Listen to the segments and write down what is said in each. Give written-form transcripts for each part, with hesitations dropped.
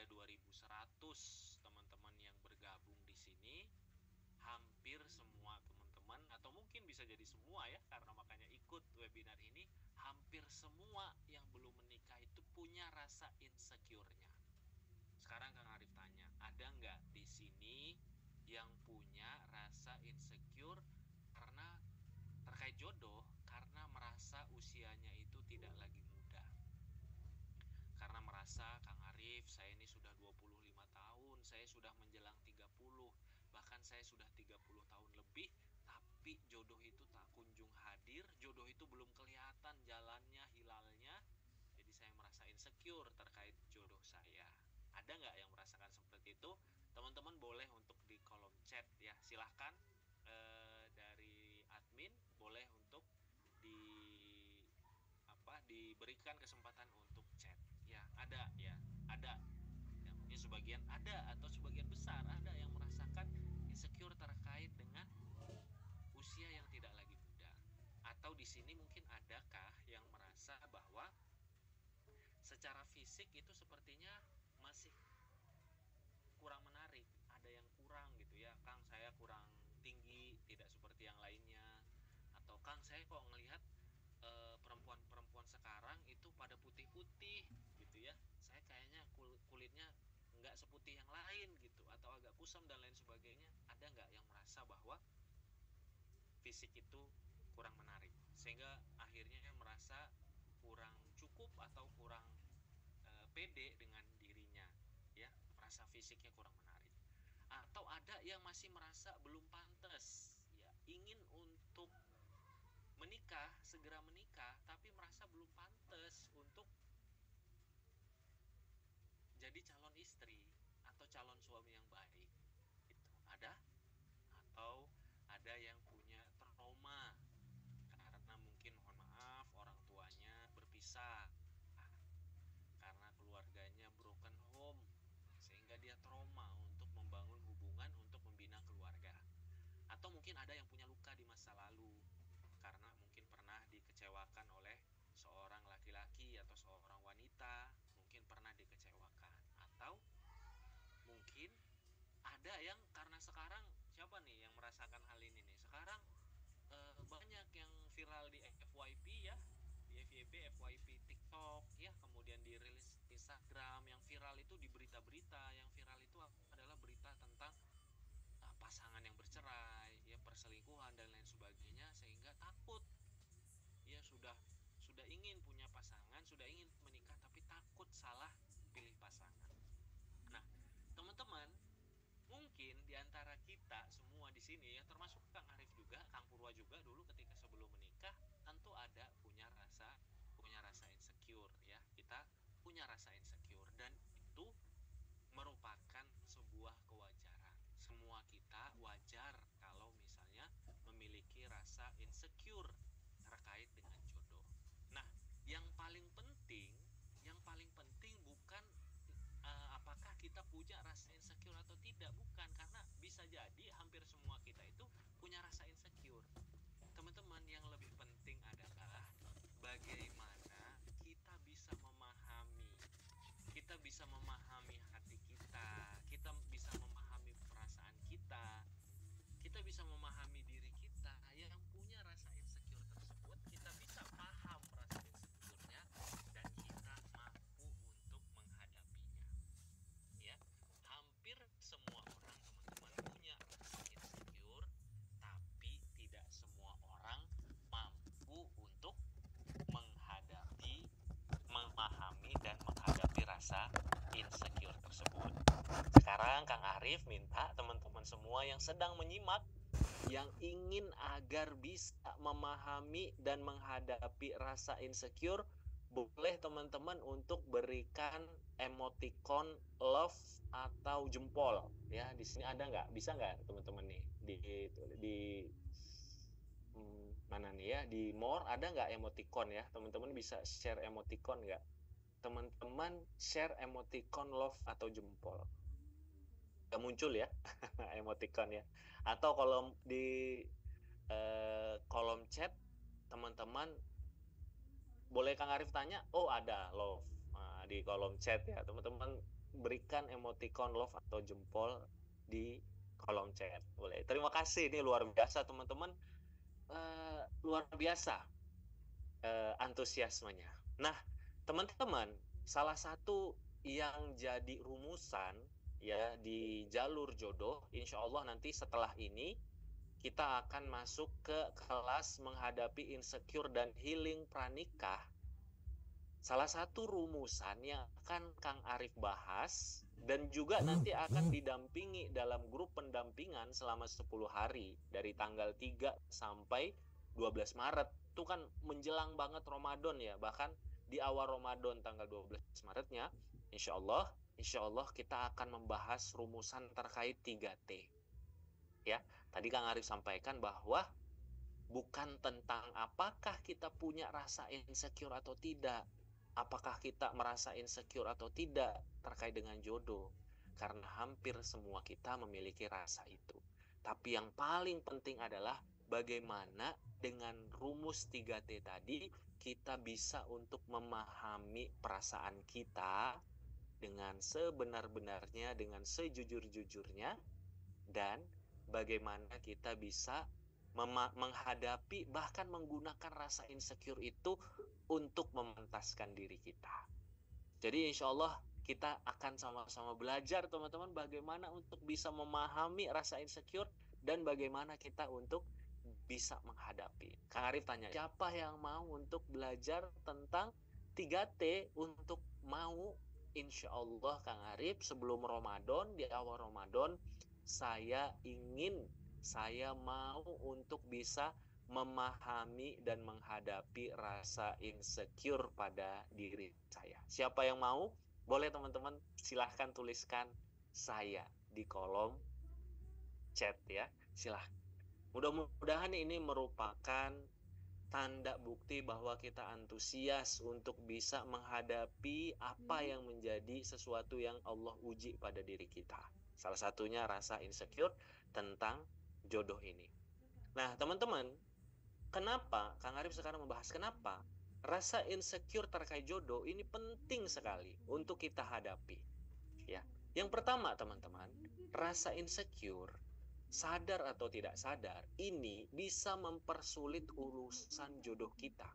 2100 teman-teman yang bergabung di sini. Hampir semua teman-teman, atau mungkin bisa jadi semua ya, karena makanya ikut webinar ini, hampir semua yang belum menikah itu punya rasa insecure-nya. Sekarang Kang Arif tanya, ada nggak di sini yang punya rasa insecure karena terkait jodoh, karena merasa usianya itu tidak lagi muda? Karena merasa, Kang Arif, saya ini sudah 25 tahun, saya sudah menjelang 30, bahkan saya sudah 30 tahun lebih, tapi jodoh itu tak kunjung hadir, jodoh itu belum kelihatan jalannya, hilalnya, jadi saya merasa insecure terkait jodoh saya. Ada nggak yang merasakan seperti itu? Teman-teman boleh untuk di kolom chat ya, silahkan dari admin boleh untuk di diberikan kesempatan untuk chat ya. Ada ya, ada ya, mungkin sebagian ada, atau sebagian besar ada yang merasakan insecure terkait dengan usia yang tidak lagi muda. Atau di sini mungkin adakah yang merasa bahwa secara fisik itu sepertinya masih kurang menarik, ada yang kurang gitu ya, Kang, saya kurang tinggi, tidak seperti yang lainnya. Atau Kang, saya kok ngelihat perempuan-perempuan sekarang itu pada putih-putih gitu ya, saya kayaknya kulitnya nggak seputih yang lain gitu, atau agak kusam dan lain sebagainya. Ada nggak yang merasa bahwa fisik itu kurang menarik, sehingga akhirnya merasa kurang cukup atau kurang pede dengan dirinya ya, merasa fisiknya kurang menarik? Atau ada yang masih merasa belum pantas ya, ingin untuk menikah, segera menikah, tapi merasa belum pantas untuk jadi calon istri atau calon suami yang baik itu ada? Atau ada yang punya trauma karena mungkin, mohon maaf, orang tuanya berpisah, karena keluarganya broken home, sehingga dia trauma untuk membangun hubungan, untuk membina keluarga. Atau mungkin ada yang punya luka di masa lalu, karena mungkin pernah dikecewakan oleh seorang laki-laki atau seorang wanita, mungkin pernah dikecewakan. Atau mungkin ada yang karena sekarang, siapa nih yang merasakan hal ini nih? Sekarang banyak yang viral di FYP ya, di FYP, FYP TikTok ya, kemudian dirilis Instagram. Yang viral itu di berita-berita, yang viral itu adalah berita tentang pasangan yang bercerai ya, perselingkuhan dan lain sebagainya, sehingga takut ya, sudah ingin punya pasangan, sudah ingin menikah, tapi takut salah pilih pasangan. Nah, teman-teman, mungkin diantara kita semua di sini ya, termasuk Kang Arif juga, Kang Purwa juga, dulu ketika sebelum menikah tentu ada punya rasa insecure ya. Kita punya rasa insecure, dan itu merupakan sebuah kewajaran. Semua kita wajar kalau misalnya memiliki rasa insecure terkait dengan jodoh. Nah, yang paling penting, bukan apakah kita punya rasa insecure atau tidak, bukan, karena bisa jadi hampir semua kita itu punya rasa insecure. Teman-teman, yang lebih penting adalah bagaimana kita bisa memahami hati kita, kita bisa memahami perasaan kita bisa memahami diri kita yang punya rasa insecure tersebut. Kita bisa paham rasa insecure-nya, dan kita mampu untuk menghadapinya ya. Hampir semua orang, teman-teman, punya rasa insecure, tapi tidak semua orang mampu untuk menghadapi, memahami, dan menghadapi rasa insecure tersebut. Sekarang Kang Arif minta teman-teman semua yang sedang menyimak, yang ingin agar bisa memahami dan menghadapi rasa insecure, boleh teman-teman untuk berikan emoticon love atau jempol ya. Di sini ada nggak? Bisa nggak teman-teman nih di mana nih ya, di more ada nggak emoticon ya? Teman-teman bisa share emoticon nggak? Teman-teman share emoticon love atau jempol. Nggak muncul ya emoticon ya. Atau kalau di kolom chat teman-teman boleh Kang Arif tanya, oh ada love di kolom chat ya teman-teman. berikan emoticon love atau jempol di kolom chat. Boleh. Terima kasih, ini luar biasa teman-teman. Luar biasa antusiasmenya. Nah, teman-teman, salah satu yang jadi rumusan ya di jalur jodoh, insya Allah nanti setelah ini kita akan masuk ke kelas menghadapi insecure dan healing pranikah. Salah satu rumusan yang akan Kang Arif bahas dan juga nanti akan didampingi dalam grup pendampingan selama 10 hari dari tanggal 3 sampai 12 Maret. Itu kan menjelang banget Ramadan ya, bahkan di awal Ramadan tanggal 12 Maretnya insya Allah kita akan membahas rumusan terkait 3T. Ya, tadi Kang Arif sampaikan bahwa bukan tentang apakah kita punya rasa insecure atau tidak, apakah kita merasa insecure atau tidak terkait dengan jodoh, karena hampir semua kita memiliki rasa itu. Tapi yang paling penting adalah bagaimana dengan rumus 3T tadi kita bisa untuk memahami perasaan kita dengan sebenar-benarnya, dengan sejujur-jujurnya, dan bagaimana kita bisa menghadapi bahkan menggunakan rasa insecure itu untuk memantaskan diri kita. Jadi insya Allah kita akan sama-sama belajar teman-teman bagaimana untuk bisa memahami rasa insecure dan bagaimana kita untuk bisa menghadapi. Kang Arif tanya, siapa yang mau untuk belajar tentang 3T untuk mau? Insya Allah Kang Arif sebelum Ramadan, di awal Ramadan, saya mau untuk bisa memahami dan menghadapi rasa insecure pada diri saya. Siapa yang mau? Boleh teman-teman silahkan tuliskan saya di kolom chat ya. Silahkan. Mudah-mudahan ini merupakan tanda bukti bahwa kita antusias untuk bisa menghadapi apa yang menjadi sesuatu yang Allah uji pada diri kita. Salah satunya rasa insecure tentang jodoh ini. Nah, teman-teman, kenapa Kang Arif sekarang membahas kenapa rasa insecure terkait jodoh ini penting sekali untuk kita hadapi. Ya, yang pertama teman-teman, rasa insecure sadar atau tidak sadar, ini bisa mempersulit urusan jodoh kita.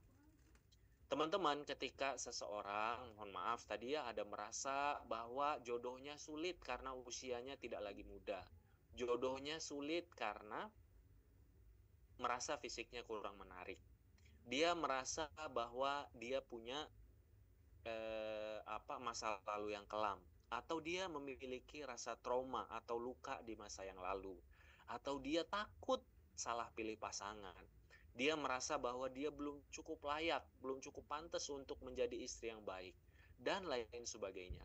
Teman-teman, ketika seseorang, mohon maaf tadi ya, ada merasa bahwa jodohnya sulit karena usianya tidak lagi muda. Jodohnya sulit karena merasa fisiknya kurang menarik. Dia merasa bahwa dia punya masa lalu yang kelam. Atau dia memiliki rasa trauma atau luka di masa yang lalu. Atau dia takut salah pilih pasangan. Dia merasa bahwa dia belum cukup layak, belum cukup pantas untuk menjadi istri yang baik, dan lain sebagainya.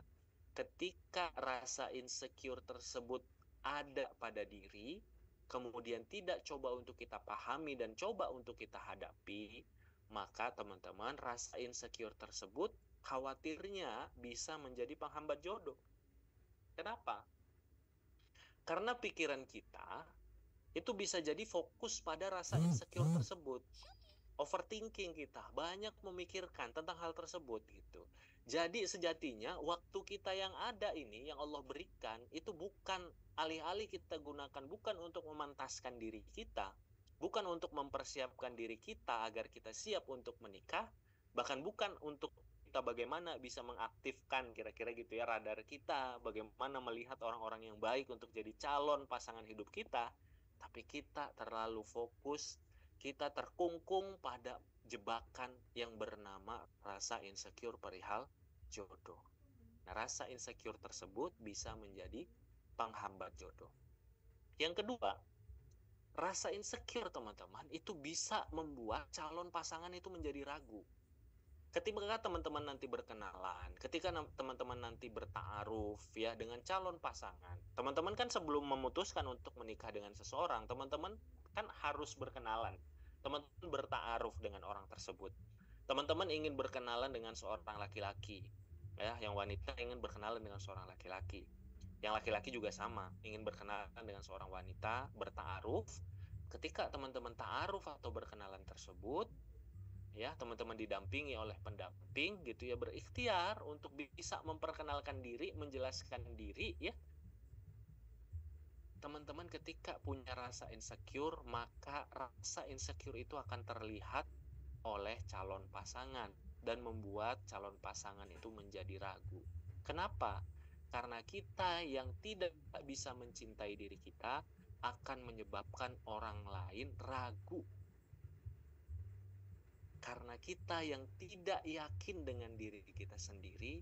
Ketika rasa insecure tersebut ada pada diri, kemudian tidak coba untuk kita pahami dan coba untuk kita hadapi, maka teman-teman, rasa insecure tersebut khawatirnya bisa menjadi penghambat jodoh. Kenapa? Karena pikiran kita itu bisa jadi fokus pada rasa insecure tersebut. Overthinking kita, banyak memikirkan tentang hal tersebut gitu. Jadi sejatinya waktu kita yang ada ini, yang Allah berikan, itu bukan alih-alih kita gunakan, bukan untuk memantaskan diri kita, bukan untuk mempersiapkan diri kita agar kita siap untuk menikah, bahkan bukan untuk kita bagaimana bisa mengaktifkan kira-kira gitu ya radar kita, bagaimana melihat orang-orang yang baik untuk jadi calon pasangan hidup kita, tapi kita terlalu fokus, kita terkungkung pada jebakan yang bernama rasa insecure perihal jodoh. Nah, rasa insecure tersebut bisa menjadi penghambat jodoh. Yang kedua, rasa insecure teman-teman itu bisa membuat calon pasangan itu menjadi ragu. Ketika teman-teman nanti berkenalan, ketika teman-teman nanti bertaaruf ya dengan calon pasangan, teman-teman kan sebelum memutuskan untuk menikah dengan seseorang, teman-teman kan harus berkenalan. Teman-teman bertaaruf dengan orang tersebut. Teman-teman ingin berkenalan dengan seorang laki-laki, ya, yang wanita ingin berkenalan dengan seorang laki-laki. Yang laki-laki juga sama, ingin berkenalan dengan seorang wanita, bertaaruf. Ketika teman-teman taaruf atau berkenalan tersebut, ya, teman-teman didampingi oleh pendamping gitu ya, berikhtiar untuk bisa memperkenalkan diri, menjelaskan diri ya. Teman-teman ketika punya rasa insecure, maka rasa insecure itu akan terlihat oleh calon pasangan dan membuat calon pasangan itu menjadi ragu. Kenapa? Karena kita yang tidak bisa mencintai diri kita akan menyebabkan orang lain ragu. Karena kita yang tidak yakin dengan diri kita sendiri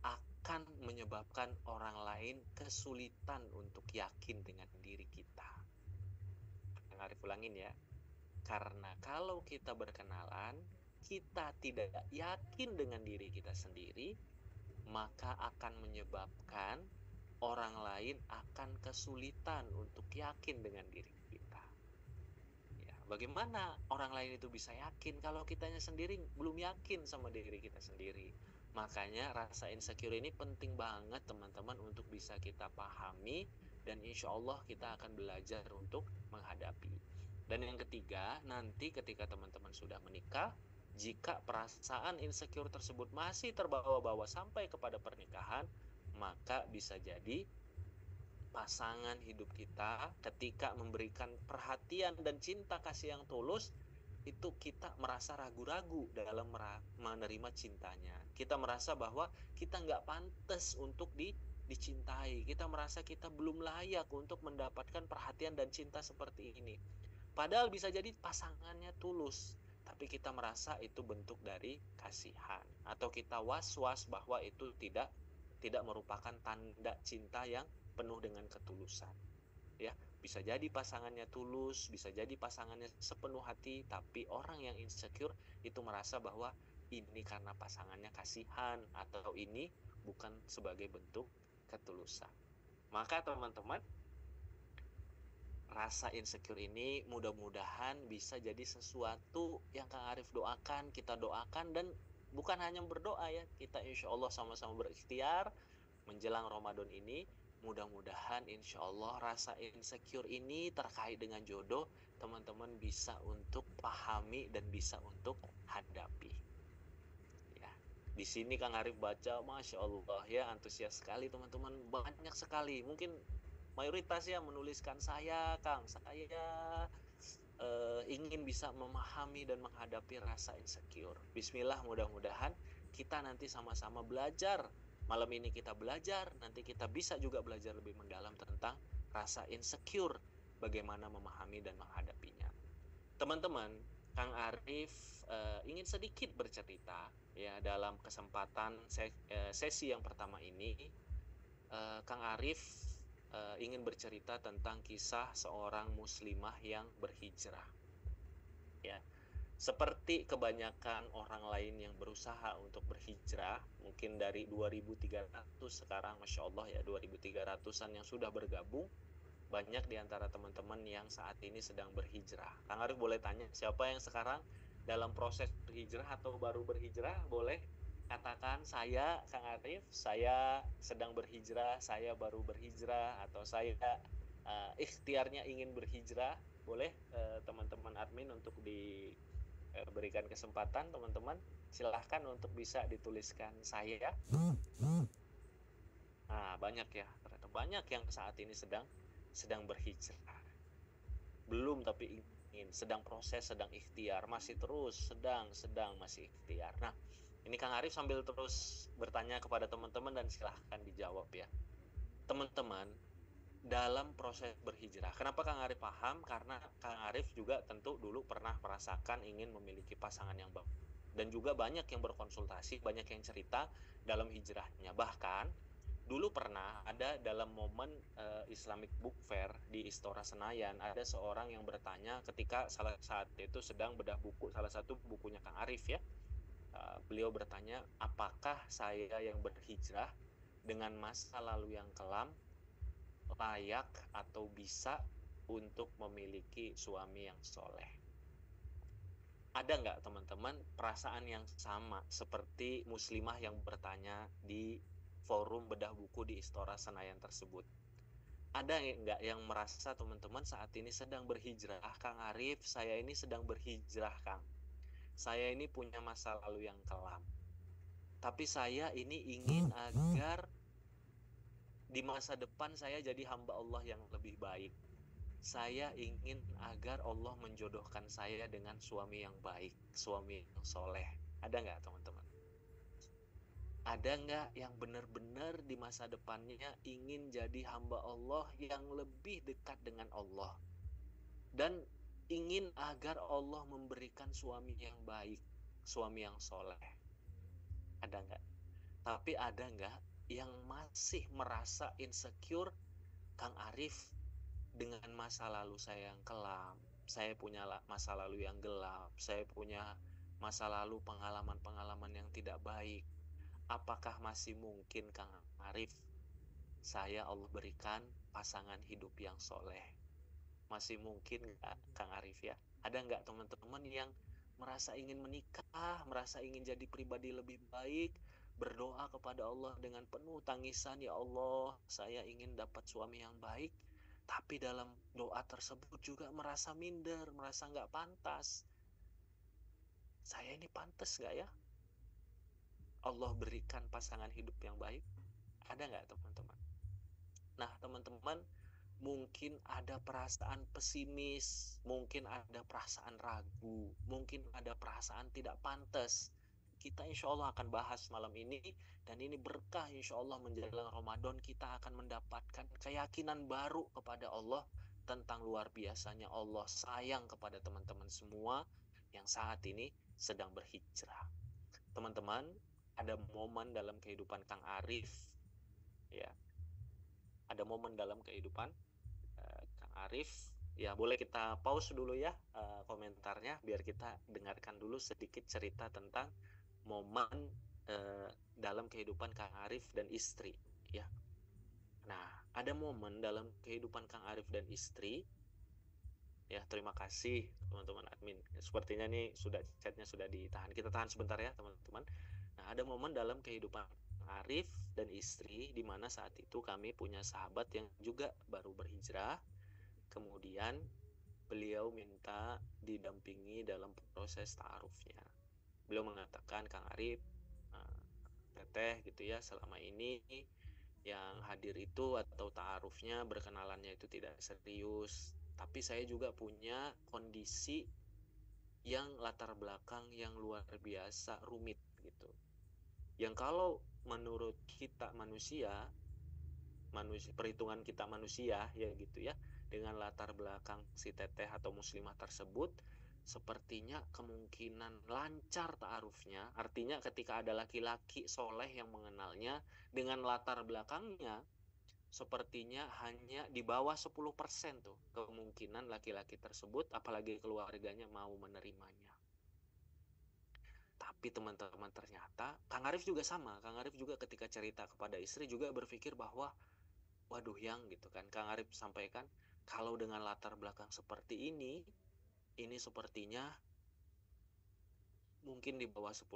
akan menyebabkan orang lain kesulitan untuk yakin dengan diri kita. Yang Arif ulangin ya. Karena kalau kita berkenalan, kita tidak yakin dengan diri kita sendiri, maka akan menyebabkan orang lain akan kesulitan untuk yakin dengan diri kita. Ya, bagaimana orang lain itu bisa yakin kalau kitanya sendiri belum yakin sama diri kita sendiri? Makanya rasa insecure ini penting banget teman-teman untuk bisa kita pahami, dan insya Allah kita akan belajar untuk menghadapi. Dan yang ketiga, nanti ketika teman-teman sudah menikah, jika perasaan insecure tersebut masih terbawa-bawa sampai kepada pernikahan, maka bisa jadi pasangan hidup kita ketika memberikan perhatian dan cinta kasih yang tulus, itu kita merasa ragu-ragu dalam menerima cintanya. Kita merasa bahwa kita nggak pantas untuk dicintai. Kita merasa kita belum layak untuk mendapatkan perhatian dan cinta seperti ini. Padahal bisa jadi pasangannya tulus, tapi kita merasa itu bentuk dari kasihan, atau kita was-was bahwa itu tidak merupakan tanda cinta yang penuh dengan ketulusan. Ya, bisa jadi pasangannya tulus, bisa jadi pasangannya sepenuh hati, tapi orang yang insecure itu merasa bahwa ini karena pasangannya kasihan, atau ini bukan sebagai bentuk ketulusan. Maka teman-teman, rasa insecure ini mudah-mudahan bisa jadi sesuatu yang Kang Arif doakan, kita doakan, dan bukan hanya berdoa ya, kita insya Allah sama-sama berikhtiar menjelang Ramadan ini. Mudah-mudahan insya Allah rasa insecure ini terkait dengan jodoh teman-teman bisa untuk pahami dan bisa untuk hadapi ya. Di sini Kang Arif baca, Masya Allah ya, antusias sekali teman-teman, banyak sekali, mungkin mayoritas ya menuliskan, saya Kang, saya ingin bisa memahami dan menghadapi rasa insecure. Bismillah, mudah-mudahan kita nanti sama-sama belajar. Malam ini kita belajar, nanti kita bisa juga belajar lebih mendalam tentang rasa insecure, bagaimana memahami dan menghadapinya. Teman-teman, Kang Arif ingin sedikit bercerita ya dalam kesempatan sesi yang pertama ini. Kang Arif ingin bercerita tentang kisah seorang muslimah yang berhijrah. Ya, seperti kebanyakan orang lain yang berusaha untuk berhijrah, mungkin dari 2.300 sekarang, Masya Allah ya, 2.300-an yang sudah bergabung, banyak diantara teman-teman yang saat ini sedang berhijrah. Kang Arif boleh tanya, siapa yang sekarang dalam proses berhijrah atau baru berhijrah? Boleh katakan, saya Kang Arif, saya sedang berhijrah, saya baru berhijrah, atau saya ikhtiarnya ingin berhijrah. Boleh teman-teman admin untuk diberikan kesempatan, teman-teman silahkan untuk bisa dituliskan saya. Nah, banyak ya, ternyata banyak yang saat ini sedang berhijrah. Belum tapi ingin, sedang proses, sedang ikhtiar, masih terus sedang masih ikhtiar. Nah, ini Kang Arif sambil terus bertanya kepada teman-teman dan silahkan dijawab ya. Teman-teman, dalam proses berhijrah, kenapa Kang Arif paham? Karena Kang Arif juga tentu dulu pernah merasakan ingin memiliki pasangan yang baik. Dan juga banyak yang berkonsultasi, banyak yang cerita dalam hijrahnya. Bahkan dulu pernah ada dalam momen Islamic Book Fair di Istora Senayan, ada seorang yang bertanya ketika saat itu sedang bedah buku, salah satu bukunya Kang Arif ya. Beliau bertanya, apakah saya yang berhijrah dengan masa lalu yang kelam layak atau bisa untuk memiliki suami yang soleh? Ada nggak teman-teman perasaan yang sama seperti muslimah yang bertanya di forum bedah buku di Istora Senayan tersebut? Ada nggak yang merasa teman-teman saat ini sedang berhijrah? Kang Arif, saya ini sedang berhijrah Kang. saya ini punya masa lalu yang kelam. Tapi saya ini ingin agar di masa depan saya jadi hamba Allah yang lebih baik. Saya ingin agar Allah menjodohkan saya dengan suami yang baik, suami yang soleh. Ada nggak teman-teman? Ada nggak yang benar-benar di masa depannya ingin jadi hamba Allah yang lebih dekat dengan Allah? Dan ingin agar Allah memberikan suami yang baik, suami yang soleh? Ada nggak? Tapi ada nggak yang masih merasa insecure, Kang Arif, dengan masa lalu saya yang kelam, saya punya masa lalu yang gelap, saya punya masa lalu pengalaman-pengalaman yang tidak baik. Apakah masih mungkin Kang Arif saya Allah berikan pasangan hidup yang soleh? Masih mungkin nggak Kang Arif ya? Ada nggak teman-teman yang merasa ingin menikah, merasa ingin jadi pribadi lebih baik, berdoa kepada Allah dengan penuh tangisan, ya Allah, saya ingin dapat suami yang baik, tapi dalam doa tersebut juga merasa minder, merasa nggak pantas. Saya ini pantas nggak ya Allah berikan pasangan hidup yang baik? Ada nggak teman-teman? Nah teman-teman, mungkin ada perasaan pesimis, mungkin ada perasaan ragu, mungkin ada perasaan tidak pantas. Kita insya Allah akan bahas malam ini, dan ini berkah insya Allah menjelang Ramadan. Kita akan mendapatkan keyakinan baru kepada Allah tentang luar biasanya Allah sayang kepada teman-teman semua yang saat ini sedang berhijrah. Teman-teman, ada momen dalam kehidupan Kang Arif, ya, ada momen dalam kehidupan Kang Arif. Ya, boleh kita pause dulu ya komentarnya, biar kita dengarkan dulu sedikit cerita tentang momen dalam kehidupan Kang Arif dan istri, ya. Nah, ada momen dalam kehidupan Kang Arif dan istri, ya. Terima kasih teman-teman admin. Sepertinya nih chatnya sudah ditahan. Kita tahan sebentar ya teman-teman. Nah, ada momen dalam kehidupan Arif dan istri di mana saat itu kami punya sahabat yang juga baru berhijrah. Kemudian beliau minta didampingi dalam proses ta'arufnya. Beliau mengatakan, Kang Arif, teteh gitu ya, selama ini yang hadir itu atau ta'arufnya, berkenalannya itu tidak serius. Tapi saya juga punya kondisi yang latar belakang yang luar biasa rumit gitu. Yang kalau menurut kita manusia, perhitungan kita manusia ya gitu ya, dengan latar belakang si teteh atau muslimah tersebut, sepertinya kemungkinan lancar ta'arufnya, artinya ketika ada laki-laki soleh yang mengenalnya, dengan latar belakangnya sepertinya hanya di bawah 10% tuh kemungkinan laki-laki tersebut, apalagi keluarganya, mau menerimanya. Tapi teman-teman, ternyata Kang Arif juga sama. Kang Arif juga ketika cerita kepada istri juga berpikir bahwa waduh yang gitu kan, Kang Arif sampaikan, kalau dengan latar belakang seperti ini sepertinya mungkin di bawah 10%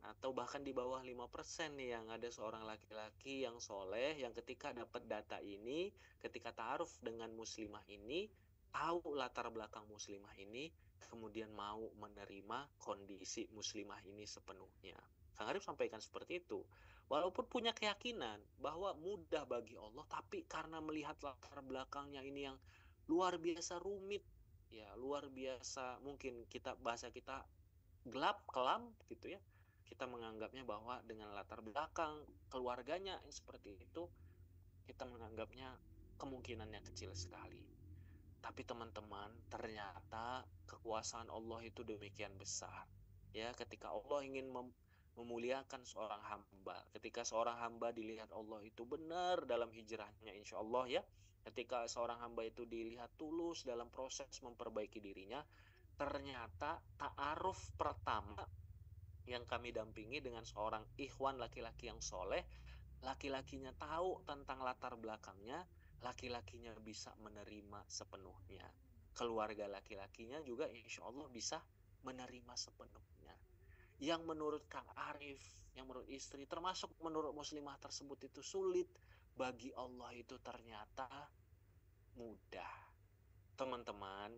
atau bahkan di bawah 5% nih yang ada seorang laki-laki yang soleh, yang ketika dapat data ini, ketika ta'aruf dengan muslimah ini, tahu latar belakang muslimah ini, kemudian mau menerima kondisi muslimah ini sepenuhnya. Kang Arif sampaikan seperti itu. Walaupun punya keyakinan bahwa mudah bagi Allah, tapi karena melihat latar belakangnya ini yang luar biasa rumit, ya luar biasa, mungkin bahasa kita gelap, kelam gitu ya. Kita menganggapnya bahwa dengan latar belakang keluarganya yang seperti itu, kita menganggapnya kemungkinannya kecil sekali. Tapi teman-teman, ternyata kekuasaan Allah itu demikian besar. Ya, ketika Allah ingin memuliakan seorang hamba, ketika seorang hamba dilihat Allah itu benar dalam hijrahnya, insya Allah ya, ketika seorang hamba itu dilihat tulus dalam proses memperbaiki dirinya, ternyata ta'aruf pertama yang kami dampingi dengan seorang ikhwan laki-laki yang soleh, laki-lakinya tahu tentang latar belakangnya, laki-lakinya bisa menerima sepenuhnya, keluarga laki-lakinya juga insya Allah bisa menerima sepenuhnya. Yang menurut Kang Arif, yang menurut istri, termasuk menurut muslimah tersebut itu sulit, bagi Allah itu ternyata mudah. Teman-teman,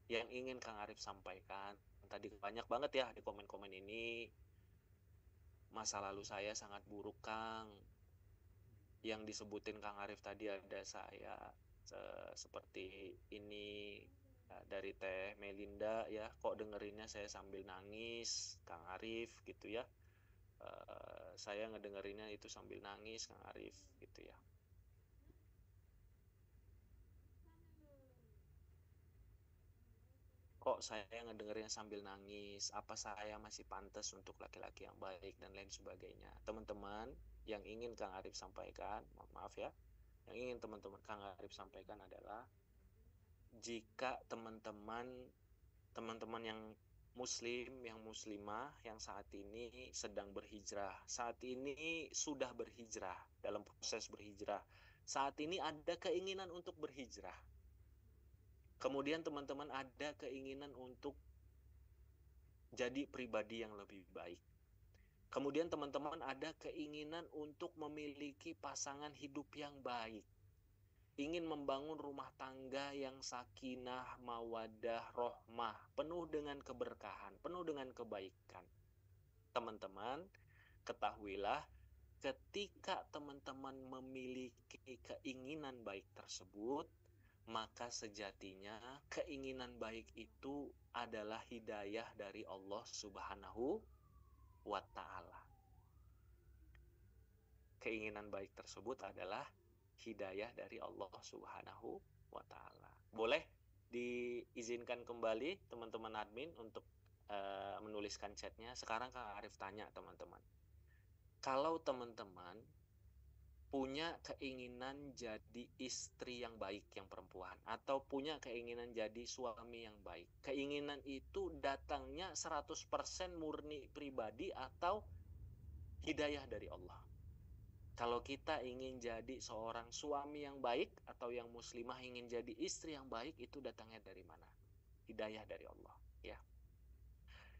yang ingin Kang Arif sampaikan, tadi banyak banget ya di komen-komen ini. Masa lalu saya sangat buruk, Kang. Yang disebutin Kang Arif tadi ada saya seperti ini, dari Teh Melinda ya, kok dengerinnya saya sambil nangis, Kang Arif gitu ya. Saya ngedengerinnya itu sambil nangis, Kang Arif gitu ya. Kok saya ngedengernya sambil nangis? Apa saya masih pantas untuk laki-laki yang baik dan lain sebagainya? Teman-teman, yang ingin Kang Arif sampaikan, maaf ya, yang ingin teman-teman Kang Arif sampaikan adalah jika teman-teman yang muslim, yang muslimah, yang saat ini sedang berhijrah, saat ini sudah berhijrah, dalam proses berhijrah, saat ini ada keinginan untuk berhijrah, kemudian teman-teman ada keinginan untuk jadi pribadi yang lebih baik, kemudian teman-teman ada keinginan untuk memiliki pasangan hidup yang baik, ingin membangun rumah tangga yang sakinah, mawadah, rohmah, penuh dengan keberkahan, penuh dengan kebaikan. Teman-teman, ketahuilah ketika teman-teman memiliki keinginan baik tersebut, maka sejatinya keinginan baik itu adalah hidayah dari Allah Subhanahu wa Ta'ala. Keinginan baik tersebut adalah hidayah dari Allah Subhanahu wa Ta'ala. Boleh diizinkan kembali teman-teman admin untuk menuliskan chatnya. Sekarang Kak Arif tanya teman-teman, kalau teman-teman punya keinginan jadi istri yang baik, yang perempuan, atau punya keinginan jadi suami yang baik, keinginan itu datangnya 100% murni pribadi atau hidayah dari Allah? Kalau kita ingin jadi seorang suami yang baik atau yang muslimah ingin jadi istri yang baik, itu datangnya dari mana? Hidayah dari Allah, ya.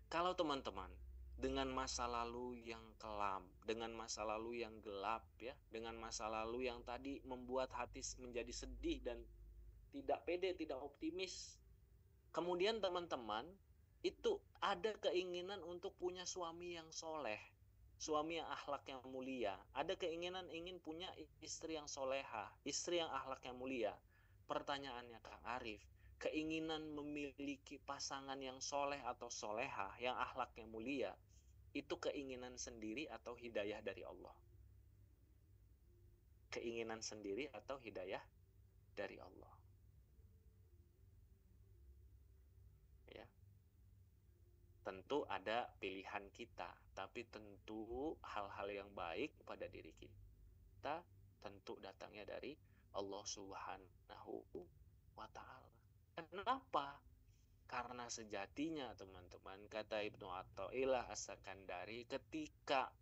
Kalau teman-teman dengan masa lalu yang kelam, dengan masa lalu yang gelap ya, dengan masa lalu yang tadi membuat hati menjadi sedih dan tidak pede, tidak optimis, kemudian teman-teman itu ada keinginan untuk punya suami yang soleh, suami yang akhlak yang mulia, ada keinginan ingin punya istri yang soleha, istri yang akhlak yang mulia. Pertanyaannya Kang Arif, keinginan memiliki pasangan yang soleh atau soleha, yang akhlaknya mulia, itu keinginan sendiri atau hidayah dari Allah? Keinginan sendiri atau hidayah dari Allah? Ya. Tentu ada pilihan kita, tapi tentu hal-hal yang baik pada diri kita tentu datangnya dari Allah Subhanahu wa Ta'ala. Kenapa? Karena sejatinya teman-teman, kata Ibnu Athaillah As-Sakandari, ketika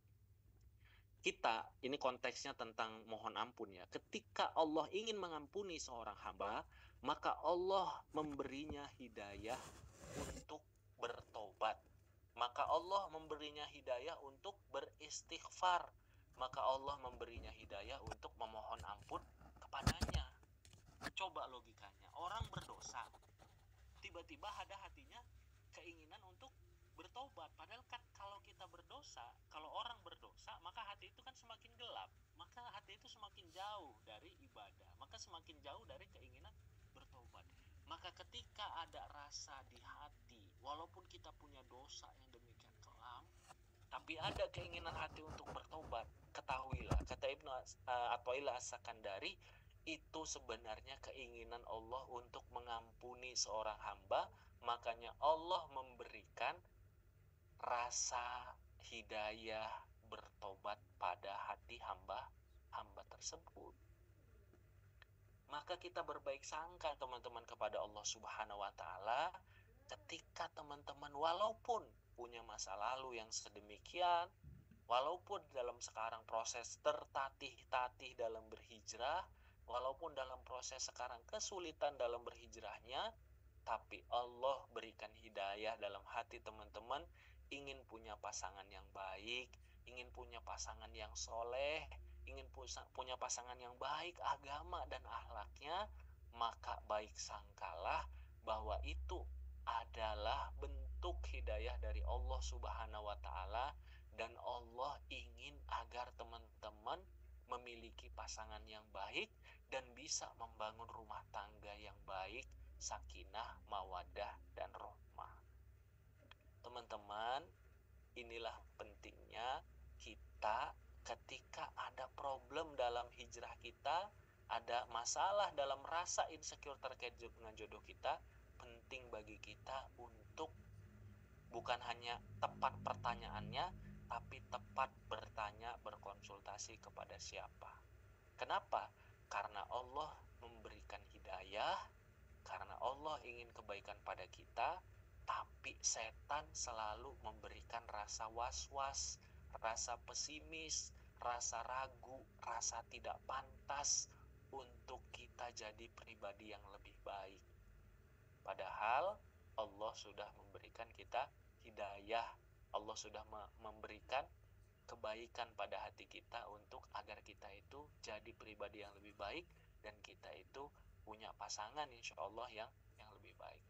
kita, ini konteksnya tentang mohon ampun ya, ketika Allah ingin mengampuni seorang hamba, maka Allah memberinya hidayah untuk bertobat, maka Allah memberinya hidayah untuk beristighfar, maka Allah memberinya hidayah untuk memohon ampun kepadanya. Coba logikanya, orang berdosa, tiba-tiba ada hatinya keinginan untuk bertobat. Padahal kan kalau kita berdosa, kalau orang berdosa, maka hati itu kan semakin gelap, maka hati itu semakin jauh dari ibadah, maka semakin jauh dari keinginan bertobat. Maka ketika ada rasa di hati, walaupun kita punya dosa yang demikian kelam, tapi ada keinginan hati untuk bertobat, ketahuilah, kata Ibnu Athaillah As-Sakandari, itu sebenarnya keinginan Allah untuk mengampuni seorang hamba. Makanya Allah memberikan rasa hidayah bertobat pada hati hamba tersebut. Maka kita berbaik sangka teman-teman kepada Allah Subhanahu wa Ta'ala ketika teman-teman walaupun punya masa lalu yang sedemikian, walaupun dalam sekarang proses tertatih-tatih dalam berhijrah, walaupun dalam proses sekarang kesulitan dalam berhijrahnya, tapi Allah berikan hidayah dalam hati teman-teman, ingin punya pasangan yang baik, ingin punya pasangan yang soleh, ingin punya pasangan yang baik agama dan akhlaknya, maka baik sangkalah bahwa itu adalah bentuk dari Allah Subhanahu wa Ta'ala, dan Allah ingin agar teman-teman memiliki pasangan yang baik dan bisa membangun rumah tangga yang baik, sakinah, mawaddah, dan rahmah. Teman-teman, inilah pentingnya kita ketika ada problem dalam hijrah kita, ada masalah dalam rasa insecure terkait dengan jodoh kita, penting bagi kita untuk bukan hanya tepat pertanyaannya, tapi tepat bertanya, berkonsultasi kepada siapa. Kenapa? Karena Allah memberikan hidayah, karena Allah ingin kebaikan pada kita, tapi setan selalu memberikan rasa was-was, rasa pesimis, rasa ragu, rasa tidak pantas untuk kita jadi pribadi yang lebih baik. Padahal Allah sudah memberikan kita hidayah, Allah sudah memberikan kebaikan pada hati kita untuk agar kita itu jadi pribadi yang lebih baik dan kita itu punya pasangan insya Allah yang lebih baik.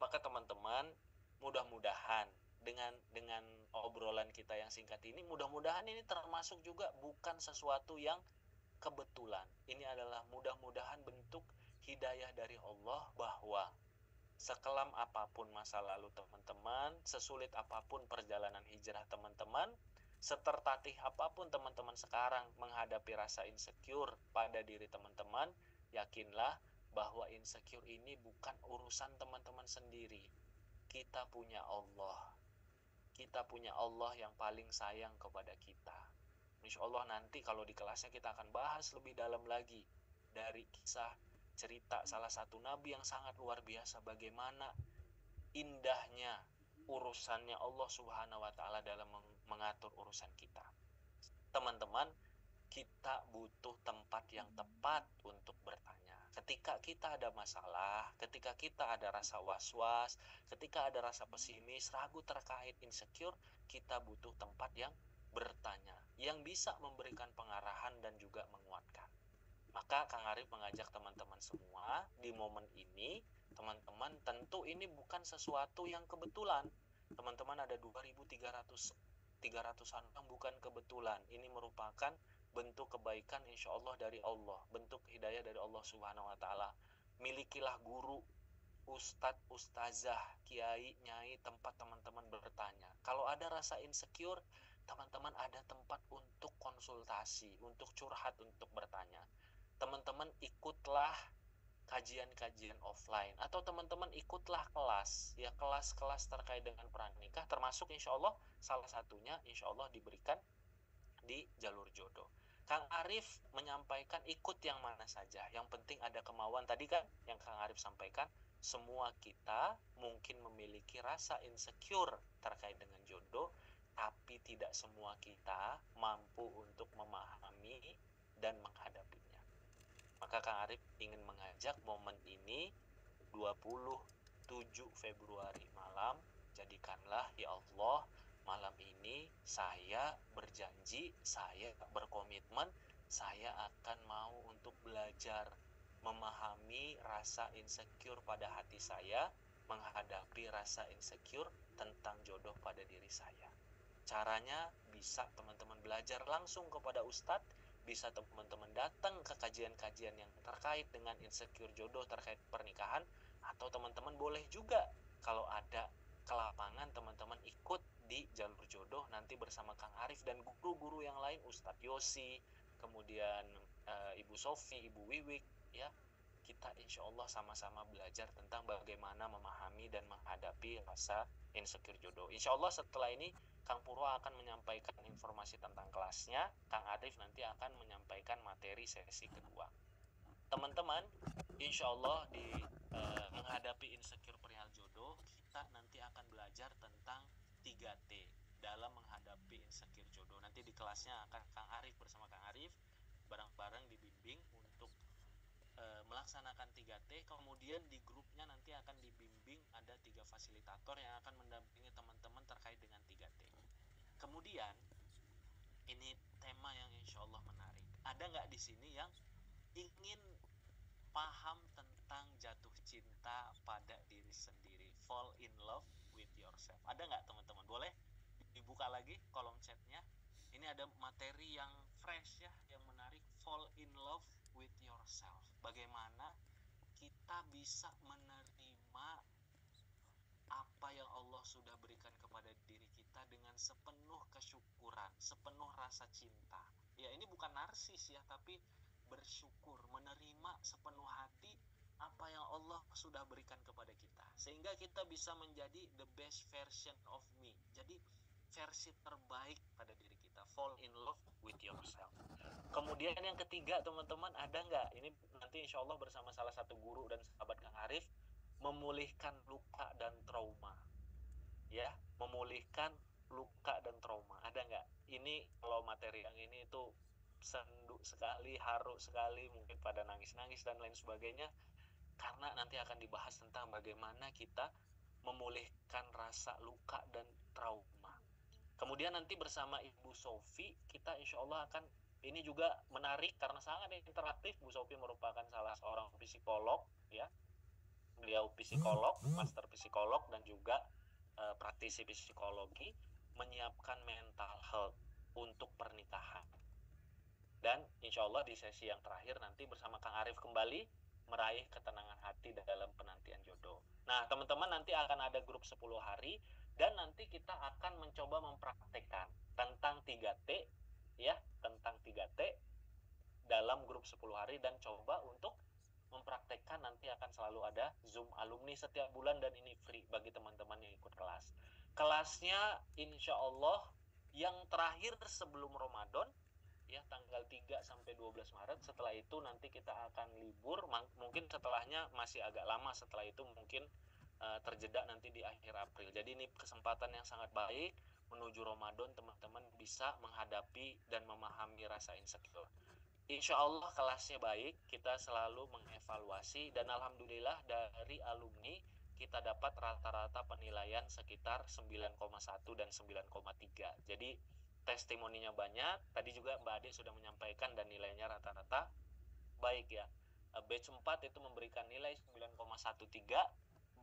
Maka teman-teman, mudah-mudahan dengan obrolan kita yang singkat ini, mudah-mudahan ini termasuk juga bukan sesuatu yang kebetulan. Ini adalah mudah-mudahan bentuk hidayah dari Allah bahwa sekelam apapun masa lalu teman-teman, sesulit apapun perjalanan hijrah teman-teman, setertatih apapun teman-teman sekarang menghadapi rasa insecure pada diri teman-teman, yakinlah bahwa insecure ini bukan urusan teman-teman sendiri. Kita punya Allah. Kita punya Allah yang paling sayang kepada kita. Insya Allah nanti kalau di kelasnya kita akan bahas lebih dalam lagi dari kisah cerita salah satu nabi yang sangat luar biasa, bagaimana indahnya urusannya Allah Subhanahu wa Ta'ala dalam mengatur urusan kita. Teman-teman, kita butuh tempat yang tepat untuk bertanya. Ketika kita ada masalah, ketika kita ada rasa was-was, ketika ada rasa pesimis, ragu terkait insecure, kita butuh tempat yang bertanya, yang bisa memberikan pengarahan dan juga menguatkan. Maka Kang Arif mengajak teman-teman semua di momen ini, teman-teman, tentu ini bukan sesuatu yang kebetulan. Teman-teman ada 2.300-an orang, bukan kebetulan. Ini merupakan bentuk kebaikan insya Allah dari Allah, bentuk hidayah dari Allah Subhanahu wa Ta'ala. Milikilah guru, ustadz, ustazah, kiai, nyai, tempat teman-teman bertanya. Kalau ada rasa insecure, teman-teman ada tempat untuk konsultasi, untuk curhat, untuk bertanya. Teman-teman ikutlah kajian-kajian offline, atau teman-teman ikutlah kelas, ya kelas-kelas terkait dengan pranikah, termasuk insya Allah salah satunya insya Allah diberikan di jalur jodoh. Kang Arif menyampaikan ikut yang mana saja, yang penting ada kemauan. Tadi kan yang Kang Arif sampaikan, semua kita mungkin memiliki rasa insecure terkait dengan jodoh, tapi tidak semua kita mampu untuk memahami dan menghadapinya. Maka Kang Arif ingin mengajak momen ini 27 Februari malam, jadikanlah ya Allah malam ini saya berjanji, saya berkomitmen, saya akan mau untuk belajar memahami rasa insecure pada hati saya, menghadapi rasa insecure tentang jodoh pada diri saya. Caranya bisa teman-teman belajar langsung kepada ustadz, bisa teman-teman datang ke kajian-kajian yang terkait dengan insecure jodoh terkait pernikahan, atau teman-teman boleh juga kalau ada ke lapangan teman-teman ikut di jalur jodoh nanti bersama Kang Arif dan guru-guru yang lain, Ustadz Yosi, kemudian Ibu Sofi, Ibu Wiwik, ya. Kita insya Allah sama-sama belajar tentang bagaimana memahami dan menghadapi rasa insecure jodoh. Insya Allah setelah ini Kang Purwa akan menyampaikan informasi tentang kelasnya, Kang Arif nanti akan menyampaikan materi sesi kedua. Teman-teman, insya Allah di menghadapi insecure perihal jodoh, kita nanti akan belajar tentang 3T dalam menghadapi insecure jodoh. Nanti di kelasnya akan Kang Arif bersama Kang Arif bareng-bareng dibimbing untuk melaksanakan 3T. Kemudian di grupnya nanti akan dibimbing ada 3 fasilitator yang akan mendampingi teman-teman terkait dengan 3T. Kemudian ini tema yang insya Allah menarik. Ada nggak di sini yang ingin paham tentang jatuh cinta pada diri sendiri, fall in love with yourself? Ada nggak teman-teman? Boleh dibuka lagi kolom chatnya. Ini ada materi yang fresh ya, yang menarik. Fall in love with yourself. Bagaimana kita bisa menerima apa yang Allah sudah berikan kepada diri kita dengan sepenuh kesyukuran, sepenuh rasa cinta. Ya, ini bukan narsis ya, tapi bersyukur, menerima sepenuh hati apa yang Allah sudah berikan kepada kita, sehingga kita bisa menjadi the best version of me. Jadi versi terbaik pada diri kita. Fall in love with yourself. Kemudian yang ketiga teman-teman, ada nggak? Ini nanti insya Allah bersama salah satu guru dan sahabat Kang Arif, memulihkan luka dan trauma. Ya, memulihkan luka dan trauma. Ada nggak? Ini kalau materi yang ini itu sendu sekali, haru sekali, mungkin pada nangis-nangis dan lain sebagainya, karena nanti akan dibahas tentang bagaimana kita memulihkan rasa luka dan trauma. Kemudian nanti bersama Ibu Sofi, kita insya Allah akan, ini juga menarik karena sangat interaktif. Bu Sofi merupakan salah seorang psikolog ya. Beliau psikolog, master psikolog, dan juga praktisi psikologi, menyiapkan mental health untuk pernikahan. Dan insya Allah di sesi yang terakhir nanti bersama Kang Arif kembali meraih ketenangan hati dalam penantian jodoh. Nah teman-teman, nanti akan ada grup 10 hari, dan nanti kita akan mencoba mempraktekkan tentang 3T ya, tentang 3T dalam grup 10 hari, dan coba untuk mempraktekkan. Nanti akan selalu ada Zoom alumni setiap bulan, dan ini free bagi teman-teman yang ikut kelas. Kelasnya insya Allah yang terakhir sebelum Ramadan ya, tanggal 3 sampai 12 Maret. Setelah itu nanti kita akan libur, mungkin setelahnya masih agak lama, setelah itu mungkin terjeda nanti di akhir April. Jadi ini kesempatan yang sangat baik menuju Ramadan, teman-teman bisa menghadapi dan memahami rasa insecure. Insya Allah kelasnya baik, kita selalu mengevaluasi, dan alhamdulillah dari alumni kita dapat rata-rata penilaian sekitar 9,1 dan 9,3. Jadi testimoninya banyak. Tadi juga Mbak Ade sudah menyampaikan, dan nilainya rata-rata baik ya. Batch 4 itu memberikan nilai 9,13,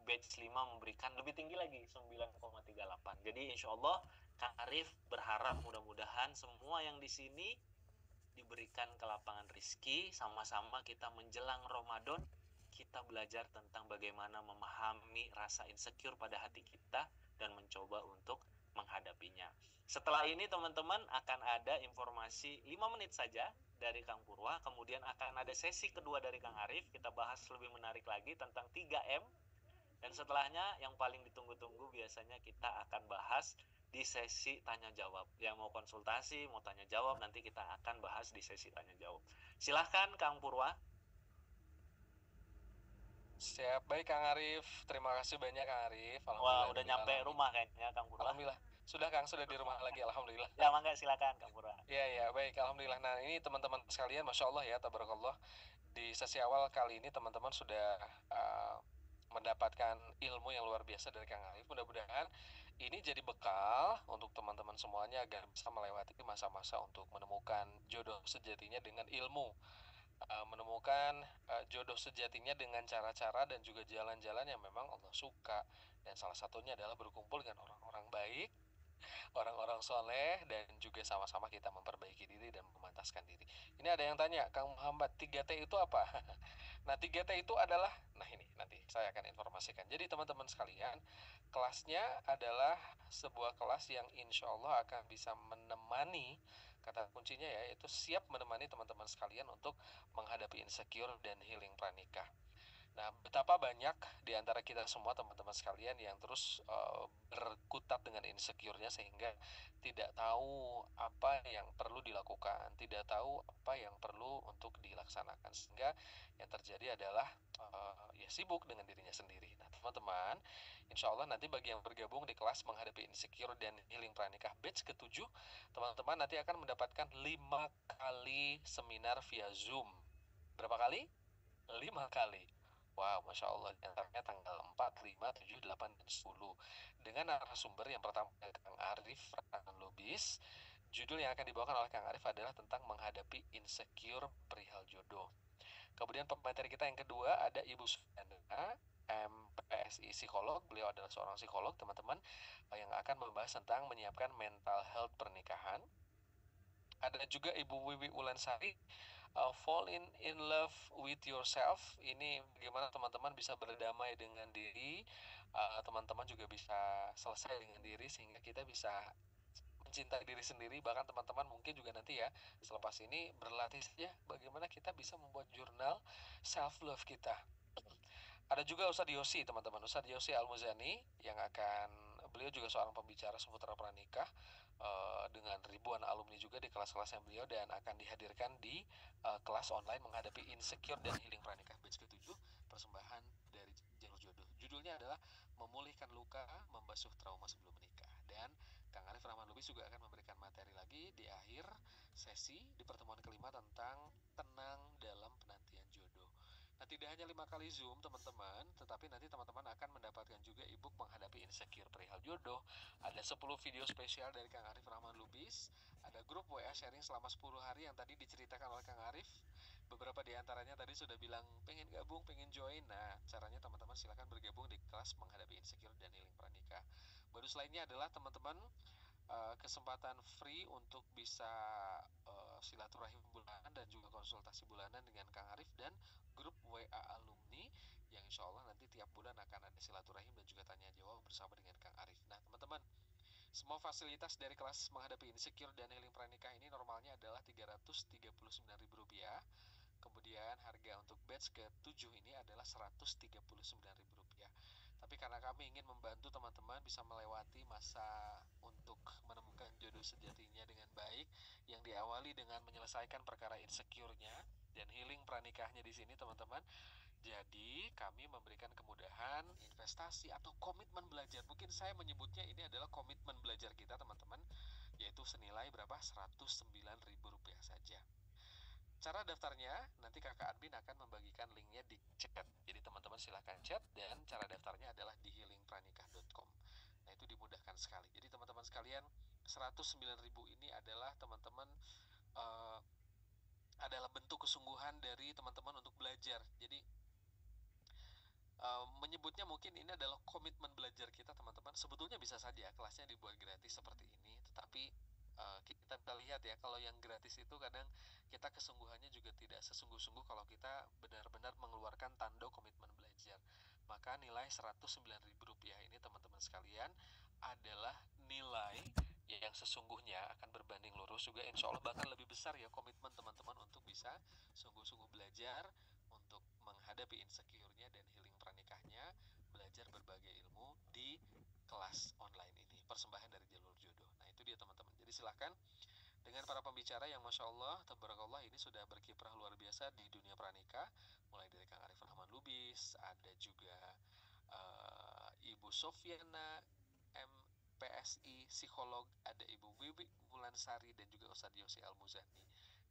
batch 5 memberikan lebih tinggi lagi 9,38. Jadi insya Allah Kang Arif berharap mudah-mudahan semua yang di sini diberikan kelapangan rizki. Sama-sama kita menjelang Ramadan, kita belajar tentang bagaimana memahami rasa insecure pada hati kita dan mencoba untuk menghadapinya. Setelah ini teman-teman akan ada informasi 5 menit saja dari Kang Purwa, kemudian akan ada sesi kedua dari Kang Arif, kita bahas lebih menarik lagi tentang 3M, dan setelahnya yang paling ditunggu-tunggu biasanya kita akan bahas di sesi tanya jawab. Yang mau konsultasi, mau tanya jawab, nanti kita akan bahas di sesi tanya jawab. Silahkan Kang Purwa. Siap, baik Kang Arif. Terima kasih banyak Kang Arif. Wah, udah nyampe rumah kayaknya Kang Purwa. Alhamdulillah. Sudah Kang, sudah di rumah lagi, alhamdulillah. Ya, mangga silakan Kang Purwa. Ya, baik, alhamdulillah. Nah, ini teman-teman sekalian, Masya Allah ya, tabarakallah. Di sesi awal kali ini teman-teman sudah mendapatkan ilmu yang luar biasa dari Kang Arif. Mudah-mudahan ini jadi bekal untuk teman-teman semuanya agar bisa melewati masa-masa untuk menemukan jodoh sejatinya dengan ilmu, menemukan jodoh sejatinya dengan cara-cara dan juga jalan-jalan yang memang Allah suka, dan salah satunya adalah berkumpul dengan orang-orang baik, orang-orang soleh, dan juga sama-sama kita memperbaiki diri dan memantaskan diri. Ini ada yang tanya, Kang Muhammad, 3T itu apa? Nah, 3T itu adalah, nah ini nanti saya akan informasikan. Jadi teman-teman sekalian, kelasnya adalah sebuah kelas yang insya Allah akan bisa menemani, kata kuncinya ya, yaitu siap menemani teman-teman sekalian untuk menghadapi insecure dan healing pranikah. Nah, betapa banyak di antara kita semua teman-teman sekalian yang terus berkutat dengan insecure-nya, sehingga tidak tahu apa yang perlu dilakukan, tidak tahu apa yang perlu untuk dilaksanakan, sehingga yang terjadi adalah ya sibuk dengan dirinya sendiri. Nah, teman-teman, insya Allah nanti bagi yang bergabung di kelas menghadapi insecure dan healing pranikah batch ke-7, teman-teman nanti akan mendapatkan 5 kali seminar via Zoom. Berapa kali? 5 kali. Wow, Masya Allah, antaranya tanggal 4, 5, 7, 8, dan 10. Dengan narasumber yang pertama Kang Arif Rahman Lubis. Judul yang akan dibawakan oleh Kang Arif adalah tentang menghadapi insecure perihal jodoh. Kemudian pemateri kita yang kedua ada Ibu Suyana, MPSI Psikolog. Beliau adalah seorang psikolog, teman-teman, yang akan membahas tentang menyiapkan mental health pernikahan. Ada juga Ibu Wiwi Ulansari, Fall in Love with Yourself. Ini bagaimana teman-teman bisa berdamai dengan diri, teman-teman juga bisa selesai dengan diri sehingga kita bisa mencintai diri sendiri. Bahkan teman-teman mungkin juga nanti ya selepas ini berlatih saja bagaimana kita bisa membuat jurnal self love kita. Ada juga Ustadz Yosi, teman-teman, Ustadz Yosi Al-Muzani yang akan, beliau juga seorang pembicara seputar pranikah, dengan ribuan alumni juga di kelas-kelasnya beliau, dan akan dihadirkan di kelas online menghadapi insecure dan healing pranikah batch ke-7, persembahan dari Jalur Jodoh. Judulnya adalah Memulihkan Luka, Membasuh Trauma Sebelum Menikah. Dan Kang Arif Rahman Lubis juga akan memberikan materi lagi di akhir sesi di pertemuan kelima tentang tenang dalam penantian jodoh. Nah, tidak hanya 5 kali Zoom, teman-teman, tetapi nanti teman-teman akan mendapatkan juga ebook menghadapi insecure perihal jodoh. Ada 10 video spesial dari Kang Arif Rahman Lubis. Ada grup WA sharing selama 10 hari yang tadi diceritakan oleh Kang Arif. Beberapa di antaranya tadi sudah bilang pengen gabung, pengen join. Nah, caranya teman-teman silahkan bergabung di kelas menghadapi insecure dan healing pranikah. Baru lainnya adalah teman-teman kesempatan free untuk bisa silaturahim bulanan dan juga konsultasi bulanan dengan Kang Arif dan grup WA alumni yang insya Allah nanti tiap bulan akan ada silaturahim dan juga tanya jawab bersama dengan Kang Arif. Nah, teman-teman, semua fasilitas dari kelas menghadapi insecure dan healing pranikah ini normalnya adalah Rp339.000. Kemudian harga untuk batch ke-7 ini adalah Rp139.000. Tapi karena kami ingin membantu teman-teman bisa melewati masa untuk menemukan jodoh sejatinya dengan baik, yang diawali dengan menyelesaikan perkara insecure-nya dan healing pranikahnya di sini, teman-teman. Jadi kami memberikan kemudahan investasi atau komitmen belajar. Mungkin saya menyebutnya ini adalah komitmen belajar kita, teman-teman, yaitu senilai berapa? Rp109.000 saja. Cara daftarnya nanti kakak admin akan membagikan linknya di chat. Jadi teman-teman silahkan chat, dan cara daftarnya adalah di healingpranikah.com. Nah, itu dimudahkan sekali. Jadi teman-teman sekalian, 109.000 ini adalah teman-teman adalah bentuk kesungguhan dari teman-teman untuk belajar. Jadi menyebutnya mungkin ini adalah komitmen belajar kita, teman-teman. Sebetulnya bisa saja kelasnya dibuat gratis seperti ini, tetapi kita bisa lihat ya, kalau yang gratis itu kadang kita kesungguhannya juga tidak sesungguh-sungguh kalau kita benar-benar mengeluarkan tanda komitmen belajar. Maka nilai Rp109.000 ini, teman-teman sekalian, adalah nilai yang sesungguhnya akan berbanding lurus juga insya Allah, bahkan lebih besar ya komitmen teman-teman untuk bisa sungguh-sungguh belajar untuk menghadapi insecure-nya dan healing pranikahnya, belajar berbagai ilmu di kelas online ini, persembahan dari Jalur Jodoh. Nah, itu dia, teman-teman. Jadi silahkan dengan para pembicara yang Masya Allah, tabarakallah, ini sudah berkiprah luar biasa di dunia pranikah, mulai dari Kang Arif Rahman Lubis, ada juga Ibu Sofiana MPSI Psikolog, ada Ibu Wiwi Wulansari, dan juga Ustadz Yosi Al-Muzani.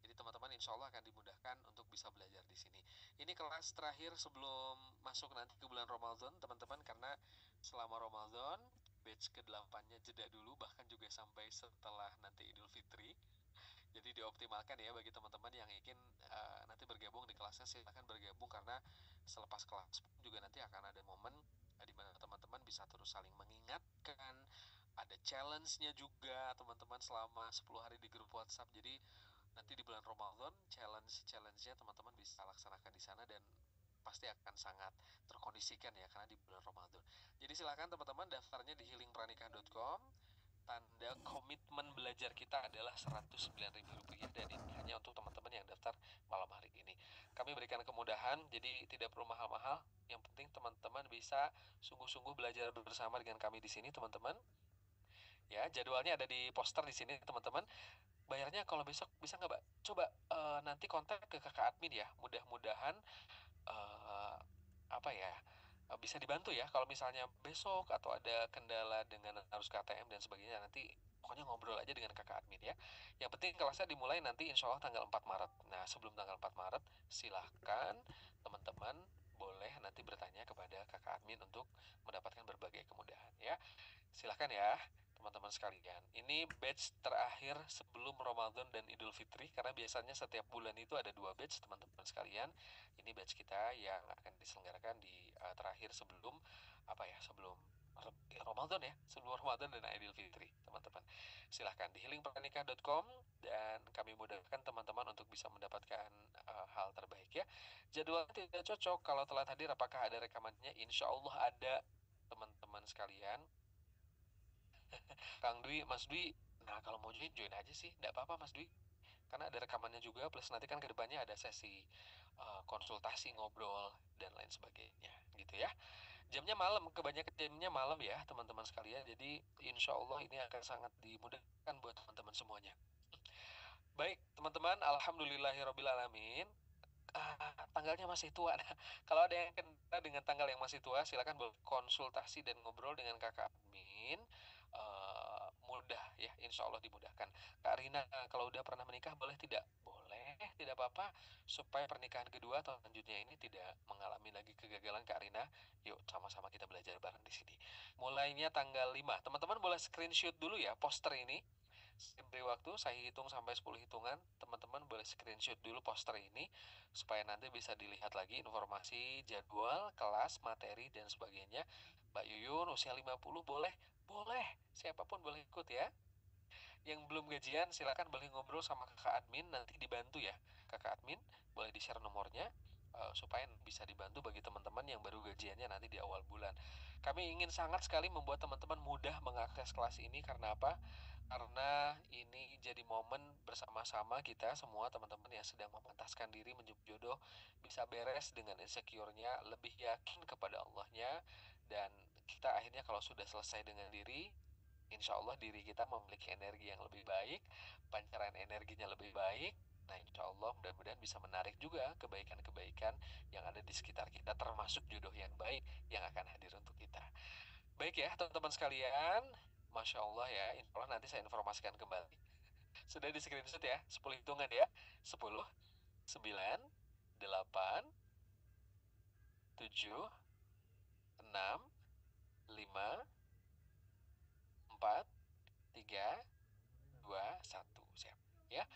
Jadi teman-teman insya Allah akan dimudahkan untuk bisa belajar di sini. Ini kelas terakhir sebelum masuk nanti ke bulan Ramadan, teman-teman, karena selama Ramadan batch ke-8-nya jeda dulu, bahkan juga sampai setelah nanti Idul Fitri. Jadi dioptimalkan ya bagi teman-teman yang ingin nanti bergabung di kelasnya, silahkan bergabung, karena selepas kelas juga nanti akan ada momen di mana teman-teman bisa terus saling mengingatkan. Ada challenge-nya juga, teman-teman, selama 10 hari di grup WhatsApp. Jadi nanti di bulan Ramadan challenge-nya teman-teman bisa laksanakan di sana, dan pasti akan sangat terkondisikan ya karena di bulan Ramadan. Jadi silakan teman-teman daftarnya di healingpranikah.com. Tanda komitmen belajar kita adalah Rp109.000, dan ini hanya untuk teman-teman yang daftar malam hari ini. Kami berikan kemudahan, jadi tidak perlu mahal-mahal. Yang penting teman-teman bisa sungguh-sungguh belajar bersama dengan kami di sini, teman-teman. Ya, jadwalnya ada di poster di sini, teman-teman. Bayarnya kalau besok bisa nggak, Mbak? Coba nanti kontak ke kakak admin ya. Mudah-mudahan bisa dibantu ya. Kalau misalnya besok atau ada kendala dengan harus ke ATM dan sebagainya, nanti pokoknya ngobrol aja dengan kakak admin ya. Yang penting kelasnya dimulai nanti insya Allah tanggal 4 Maret. Nah, sebelum tanggal 4 Maret, silahkan teman-teman boleh nanti bertanya kepada kakak admin untuk mendapatkan berbagai kemudahan ya. Silahkan ya. teman-teman sekalian. Ini batch terakhir sebelum Ramadan dan Idul Fitri, karena biasanya setiap bulan itu ada 2 batch teman-teman sekalian. Ini batch kita yang akan diselenggarakan di terakhir sebelum sebelum Ramadan ya, sebelum Ramadan dan Idul Fitri, teman-teman. Silahkan di healingpernikah.com dan kami mudahkan teman-teman untuk bisa mendapatkan hal terbaik ya. Jadwalnya tidak cocok kalau telat hadir, apakah ada rekamannya? Insya Allah ada, teman-teman sekalian. Kang Dwi, Mas Dwi, nah kalau mau join aja sih, tidak apa-apa Mas Dwi. Karena ada rekamannya juga, plus nanti kan kedepannya ada sesi konsultasi, ngobrol, dan lain sebagainya, gitu ya. Jamnya malam, kebanyakan jamnya malam ya teman-teman sekalian. Jadi insya Allah ini akan sangat dimudahkan buat teman-teman semuanya. Baik teman-teman, alhamdulillahirobbilalamin. Tanggalnya masih tua. Nah, kalau ada yang kena dengan tanggal yang masih tua, silakan konsultasi dan ngobrol dengan kakak admin. Mudah ya, insya Allah dimudahkan. Kak Rina, kalau udah pernah menikah boleh tidak? Boleh, tidak apa-apa. Supaya pernikahan kedua atau selanjutnya ini tidak mengalami lagi kegagalan, Kak Rina. Yuk sama-sama kita belajar bareng di sini. Mulainya tanggal 5. Teman-teman boleh screenshot dulu ya poster ini. Saya beri waktu, saya hitung sampai 10 hitungan. Teman-teman boleh screenshot dulu poster ini supaya nanti bisa dilihat lagi informasi jadwal, kelas, materi, dan sebagainya. Mbak Yuyun usia 50 boleh? Boleh, siapapun boleh ikut ya. Yang belum gajian silakan boleh ngobrol sama kakak admin, nanti dibantu ya. Kakak admin boleh di-share nomornya supaya bisa dibantu bagi teman-teman yang baru gajiannya nanti di awal bulan. Kami ingin sangat sekali membuat teman-teman mudah mengakses kelas ini. Karena apa? Karena ini jadi momen bersama-sama kita semua teman-teman yang sedang memantaskan diri menjemput jodoh bisa beres dengan insecure-nya, lebih yakin kepada Allahnya, dan kita akhirnya kalau sudah selesai dengan diri, insya Allah diri kita memiliki energi yang lebih baik, pancaran energinya lebih baik. Nah insya Allah mudah-mudahan bisa menarik juga kebaikan-kebaikan yang ada di sekitar kita, termasuk jodoh yang baik yang akan hadir untuk kita. Baik ya teman-teman sekalian, Masya Allah ya, insya Allah nanti saya informasikan kembali. Sudah di screenshot ya, 10 hitungan ya. 10, 9, 8, 7, 6, 5, 4, 3, 2, 1. Siap ya.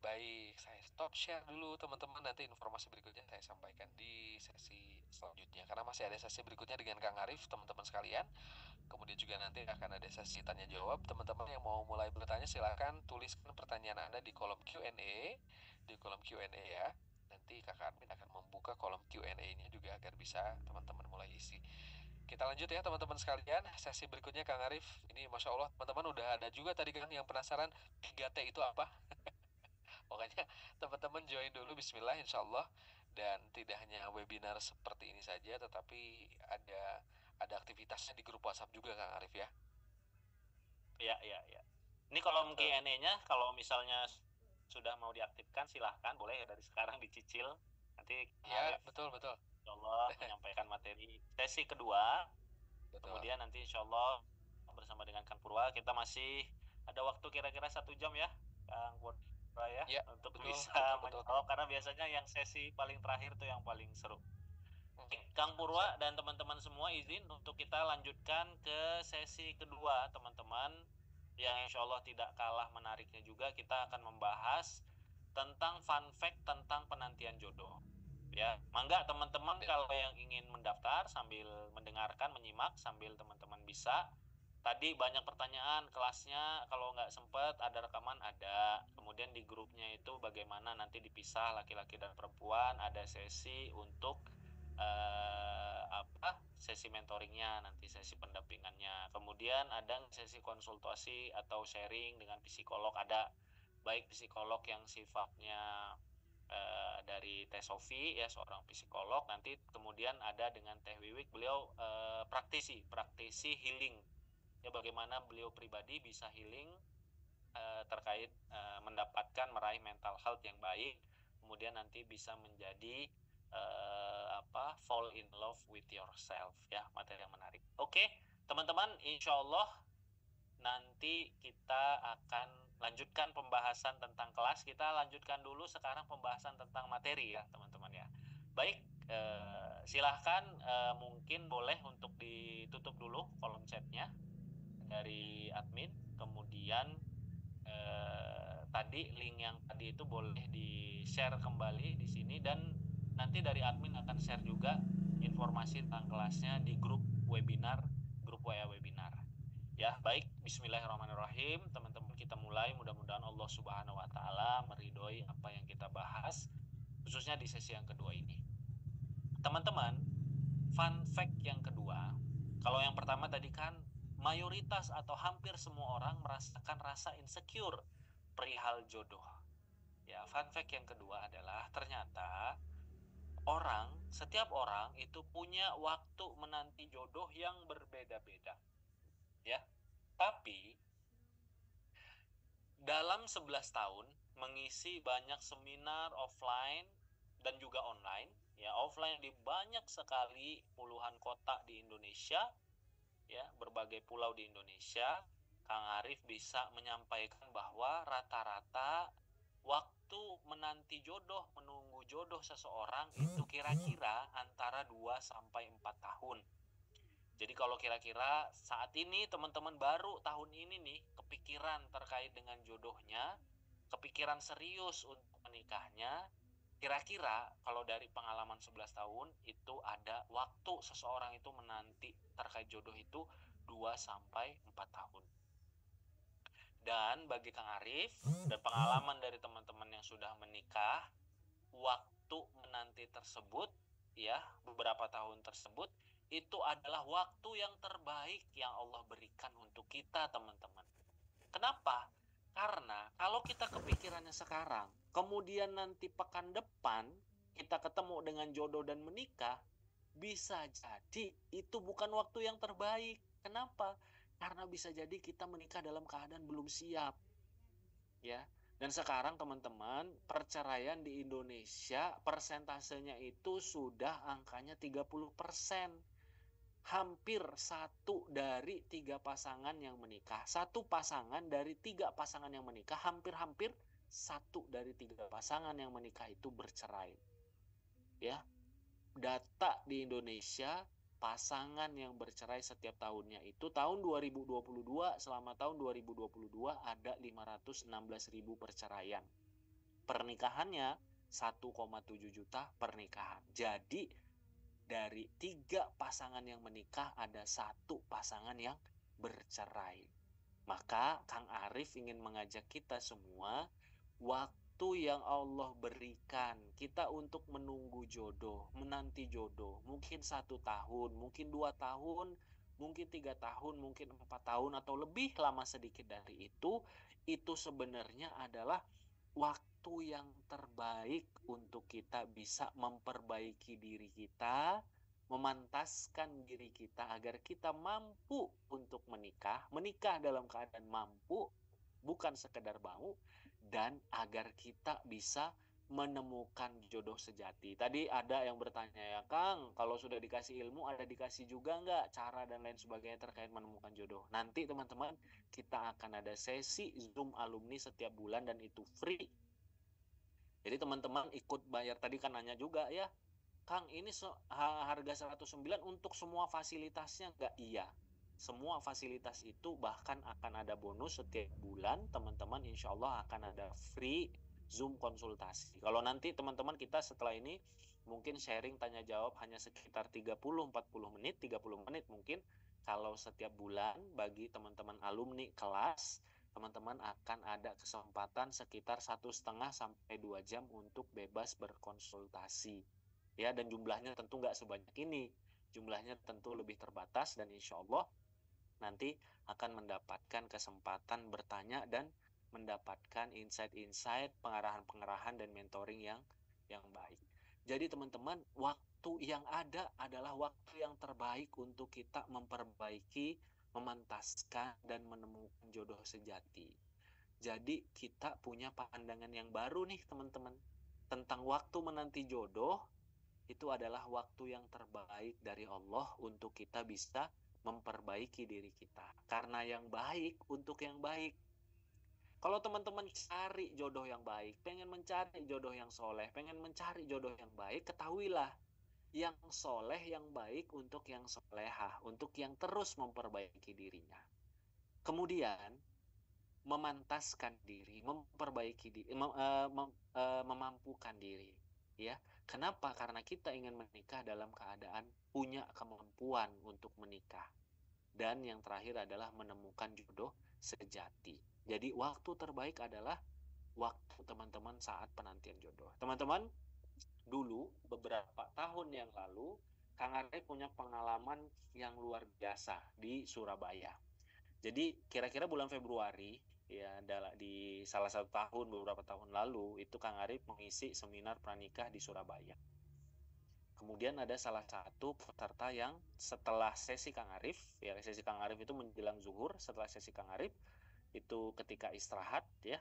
Baik, saya stop share dulu teman-teman. Nanti informasi berikutnya saya sampaikan di sesi selanjutnya. Karena masih ada sesi berikutnya dengan Kang Arif, teman-teman sekalian. Kemudian juga nanti akan ada sesi tanya jawab. Teman-teman yang mau mulai bertanya silakan tuliskan pertanyaan Anda di kolom Q&A. Di kolom Q&A ya. Nanti kakak admin akan membuka kolom Q&A-nya juga agar bisa teman-teman mulai isi. Kita lanjut ya teman-teman sekalian. Sesi berikutnya Kang Arif. Ini Masya Allah teman-teman udah ada juga tadi kan yang penasaran 3T itu apa. Pokoknya teman-teman join dulu, bismillah insya Allah. Dan tidak hanya webinar seperti ini saja, tetapi ada aktivitasnya di grup WhatsApp juga Kang Arif ya. Iya. Ini kolom Q&A-nya kalau misalnya sudah mau diaktifkan silahkan, boleh dari sekarang dicicil. Nanti ya betul. Insya Allah menyampaikan materi sesi kedua. Betul. Kemudian nanti insya Allah bersama dengan Kang Purwa kita masih ada waktu kira-kira 1 jam ya Kang Purwa ya untuk bisa menjawab, karena biasanya yang sesi paling terakhir tuh yang paling seru. Kang Purwa dan teman-teman semua izin untuk kita lanjutkan ke sesi kedua teman-teman, yang insya Allah tidak kalah menariknya juga. Kita akan membahas tentang fun fact tentang penantian jodoh ya. Mangga teman-teman kalau yang ingin mendaftar sambil mendengarkan, menyimak sambil teman-teman bisa. Tadi banyak pertanyaan kelasnya, kalau nggak sempat ada rekaman ada. Kemudian di grupnya itu bagaimana nanti dipisah laki-laki dan perempuan, ada sesi untuk sesi mentoringnya, nanti sesi pendampingannya. Kemudian ada sesi konsultasi atau sharing dengan psikolog, ada baik psikolog yang sifatnya dari Teh Sofi ya, seorang psikolog. Nanti kemudian ada dengan Teh Wiwik, beliau praktisi healing ya, bagaimana beliau pribadi bisa healing terkait mendapatkan meraih mental health yang baik, kemudian nanti bisa menjadi fall in love with yourself ya, materi yang menarik. Oke, teman-teman, insya Allah nanti kita akan lanjutkan pembahasan tentang kelas. Kita lanjutkan dulu sekarang pembahasan tentang materi ya teman-teman ya. Baik, silahkan mungkin boleh untuk ditutup dulu kolom chatnya. dari admin, kemudian tadi link yang tadi itu boleh di-share kembali di sini, dan nanti dari admin akan share juga informasi tentang kelasnya di grup webinar, grup WA webinar. Ya, baik, bismillahirrahmanirrahim. Teman-teman, kita mulai. Mudah-mudahan Allah Subhanahu wa taala meridhoi apa yang kita bahas, khususnya di sesi yang kedua ini. Teman-teman, fun fact yang kedua, kalau yang pertama tadi kan mayoritas atau hampir semua orang merasakan rasa insecure perihal jodoh. Ya, fun fact yang kedua adalah ternyata setiap orang itu punya waktu menanti jodoh yang berbeda-beda. Ya. Tapi dalam 11 tahun mengisi banyak seminar offline dan juga online, ya, offline di banyak sekali puluhan kota di Indonesia, ya, berbagai pulau di Indonesia, Kang Arif bisa menyampaikan bahwa rata-rata waktu menanti jodoh, menunggu jodoh seseorang itu kira-kira antara 2 sampai 4 tahun. Jadi kalau kira-kira saat ini teman-teman baru tahun ini nih kepikiran terkait dengan jodohnya, kepikiran serius untuk menikahnya, kira-kira kalau dari pengalaman 11 tahun itu ada waktu seseorang itu menanti terkait jodoh itu 2 sampai 4 tahun. Dan bagi Kang Arif dan pengalaman dari teman-teman yang sudah menikah, waktu menanti tersebut, ya, beberapa tahun tersebut, itu adalah waktu yang terbaik yang Allah berikan untuk kita, teman-teman. Kenapa? Karena kalau kita kepikirannya sekarang, kemudian nanti pekan depan kita ketemu dengan jodoh dan menikah, bisa jadi itu bukan waktu yang terbaik. Kenapa? Karena bisa jadi kita menikah dalam keadaan belum siap. Ya. Dan sekarang teman-teman, perceraian di Indonesia persentasenya itu sudah angkanya 30%. Hampir 1 dari 3 pasangan yang menikah, 1 pasangan dari 3 pasangan yang menikah, hampir-hampir 1 dari 3 pasangan yang menikah itu bercerai. Ya. Data di Indonesia, pasangan yang bercerai setiap tahunnya itu tahun 2022, selama tahun 2022 ada 516.000 perceraian. Pernikahannya 1,7 juta pernikahan. Jadi dari 3 pasangan yang menikah ada 1 pasangan yang bercerai. Maka Kang Arif ingin mengajak kita semua, waktu yang Allah berikan kita untuk menunggu jodoh, menanti jodoh, mungkin 1 tahun, mungkin 2 tahun, mungkin 3 tahun, mungkin 4 tahun, atau lebih lama sedikit dari itu sebenarnya adalah waktu yang terbaik untuk kita bisa memperbaiki diri kita, memantaskan diri kita agar kita mampu untuk menikah dalam keadaan mampu, bukan sekedar mau, dan agar kita bisa menemukan jodoh sejati. Tadi ada yang bertanya, ya Kang, kalau sudah dikasih ilmu ada dikasih juga nggak cara dan lain sebagainya terkait menemukan jodoh? Nanti teman-teman, kita akan ada sesi Zoom alumni setiap bulan dan itu free. Jadi teman-teman ikut bayar. Tadi kan nanya juga, ya Kang, ini harga 109 untuk semua fasilitasnya nggak? Iya, semua fasilitas itu, bahkan akan ada bonus setiap bulan. Teman-teman insya Allah akan ada free Zoom konsultasi. Kalau nanti teman-teman kita setelah ini mungkin sharing tanya jawab hanya sekitar 30-40 menit, 30 menit mungkin. Kalau setiap bulan bagi teman-teman alumni kelas, teman-teman akan ada kesempatan sekitar 1,5 sampai 2 jam untuk bebas berkonsultasi. Ya, dan jumlahnya tentu nggak sebanyak ini. Jumlahnya tentu lebih terbatas, dan insya Allah nanti akan mendapatkan kesempatan bertanya dan mendapatkan insight-insight, pengarahan-pengarahan dan mentoring yang baik. Jadi teman-teman, waktu yang ada adalah waktu yang terbaik untuk kita memperbaiki, memantaskan, dan menemukan jodoh sejati. Jadi kita punya pandangan yang baru nih teman-teman, tentang waktu menanti jodoh. Itu adalah waktu yang terbaik dari Allah untuk kita bisa memperbaiki diri kita. Karena yang baik untuk yang baik. Kalau teman-teman cari jodoh yang baik, pengen mencari jodoh yang soleh, pengen mencari jodoh yang baik, ketahuilah, yang soleh, yang baik untuk yang solehah, untuk yang terus memperbaiki dirinya. Kemudian memantaskan diri, memperbaiki diri, memampukan diri, ya. Kenapa? Karena kita ingin menikah dalam keadaan punya kemampuan untuk menikah. Dan yang terakhir adalah menemukan jodoh sejati. Jadi waktu terbaik adalah waktu teman-teman saat penantian jodoh. Teman-teman, dulu beberapa tahun yang lalu Kang Arif punya pengalaman yang luar biasa di Surabaya. Jadi kira-kira bulan Februari ya, di salah satu tahun beberapa tahun lalu itu Kang Arif mengisi seminar pranikah di Surabaya. Kemudian ada salah satu peserta yang setelah sesi Kang Arif, ya sesi Kang Arif itu menjelang zuhur, setelah sesi Kang Arif itu ketika istirahat ya,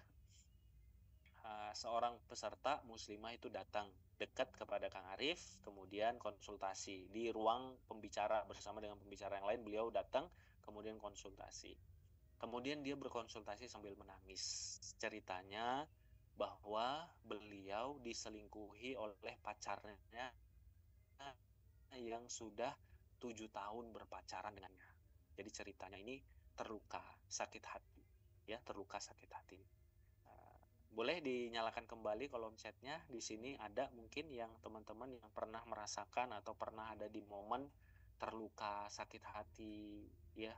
seorang peserta muslimah itu datang dekat kepada Kang Arif, kemudian konsultasi di ruang pembicara bersama dengan pembicara yang lain. Beliau datang kemudian konsultasi. Kemudian dia berkonsultasi sambil menangis. Ceritanya bahwa beliau diselingkuhi oleh pacarnya yang sudah 7 tahun berpacaran dengannya. Jadi ceritanya ini terluka, sakit hati, ya terluka sakit hati. Boleh dinyalakan kembali kolom chatnya. Di sini ada mungkin yang teman-teman yang pernah merasakan atau pernah ada di momen terluka sakit hati, ya,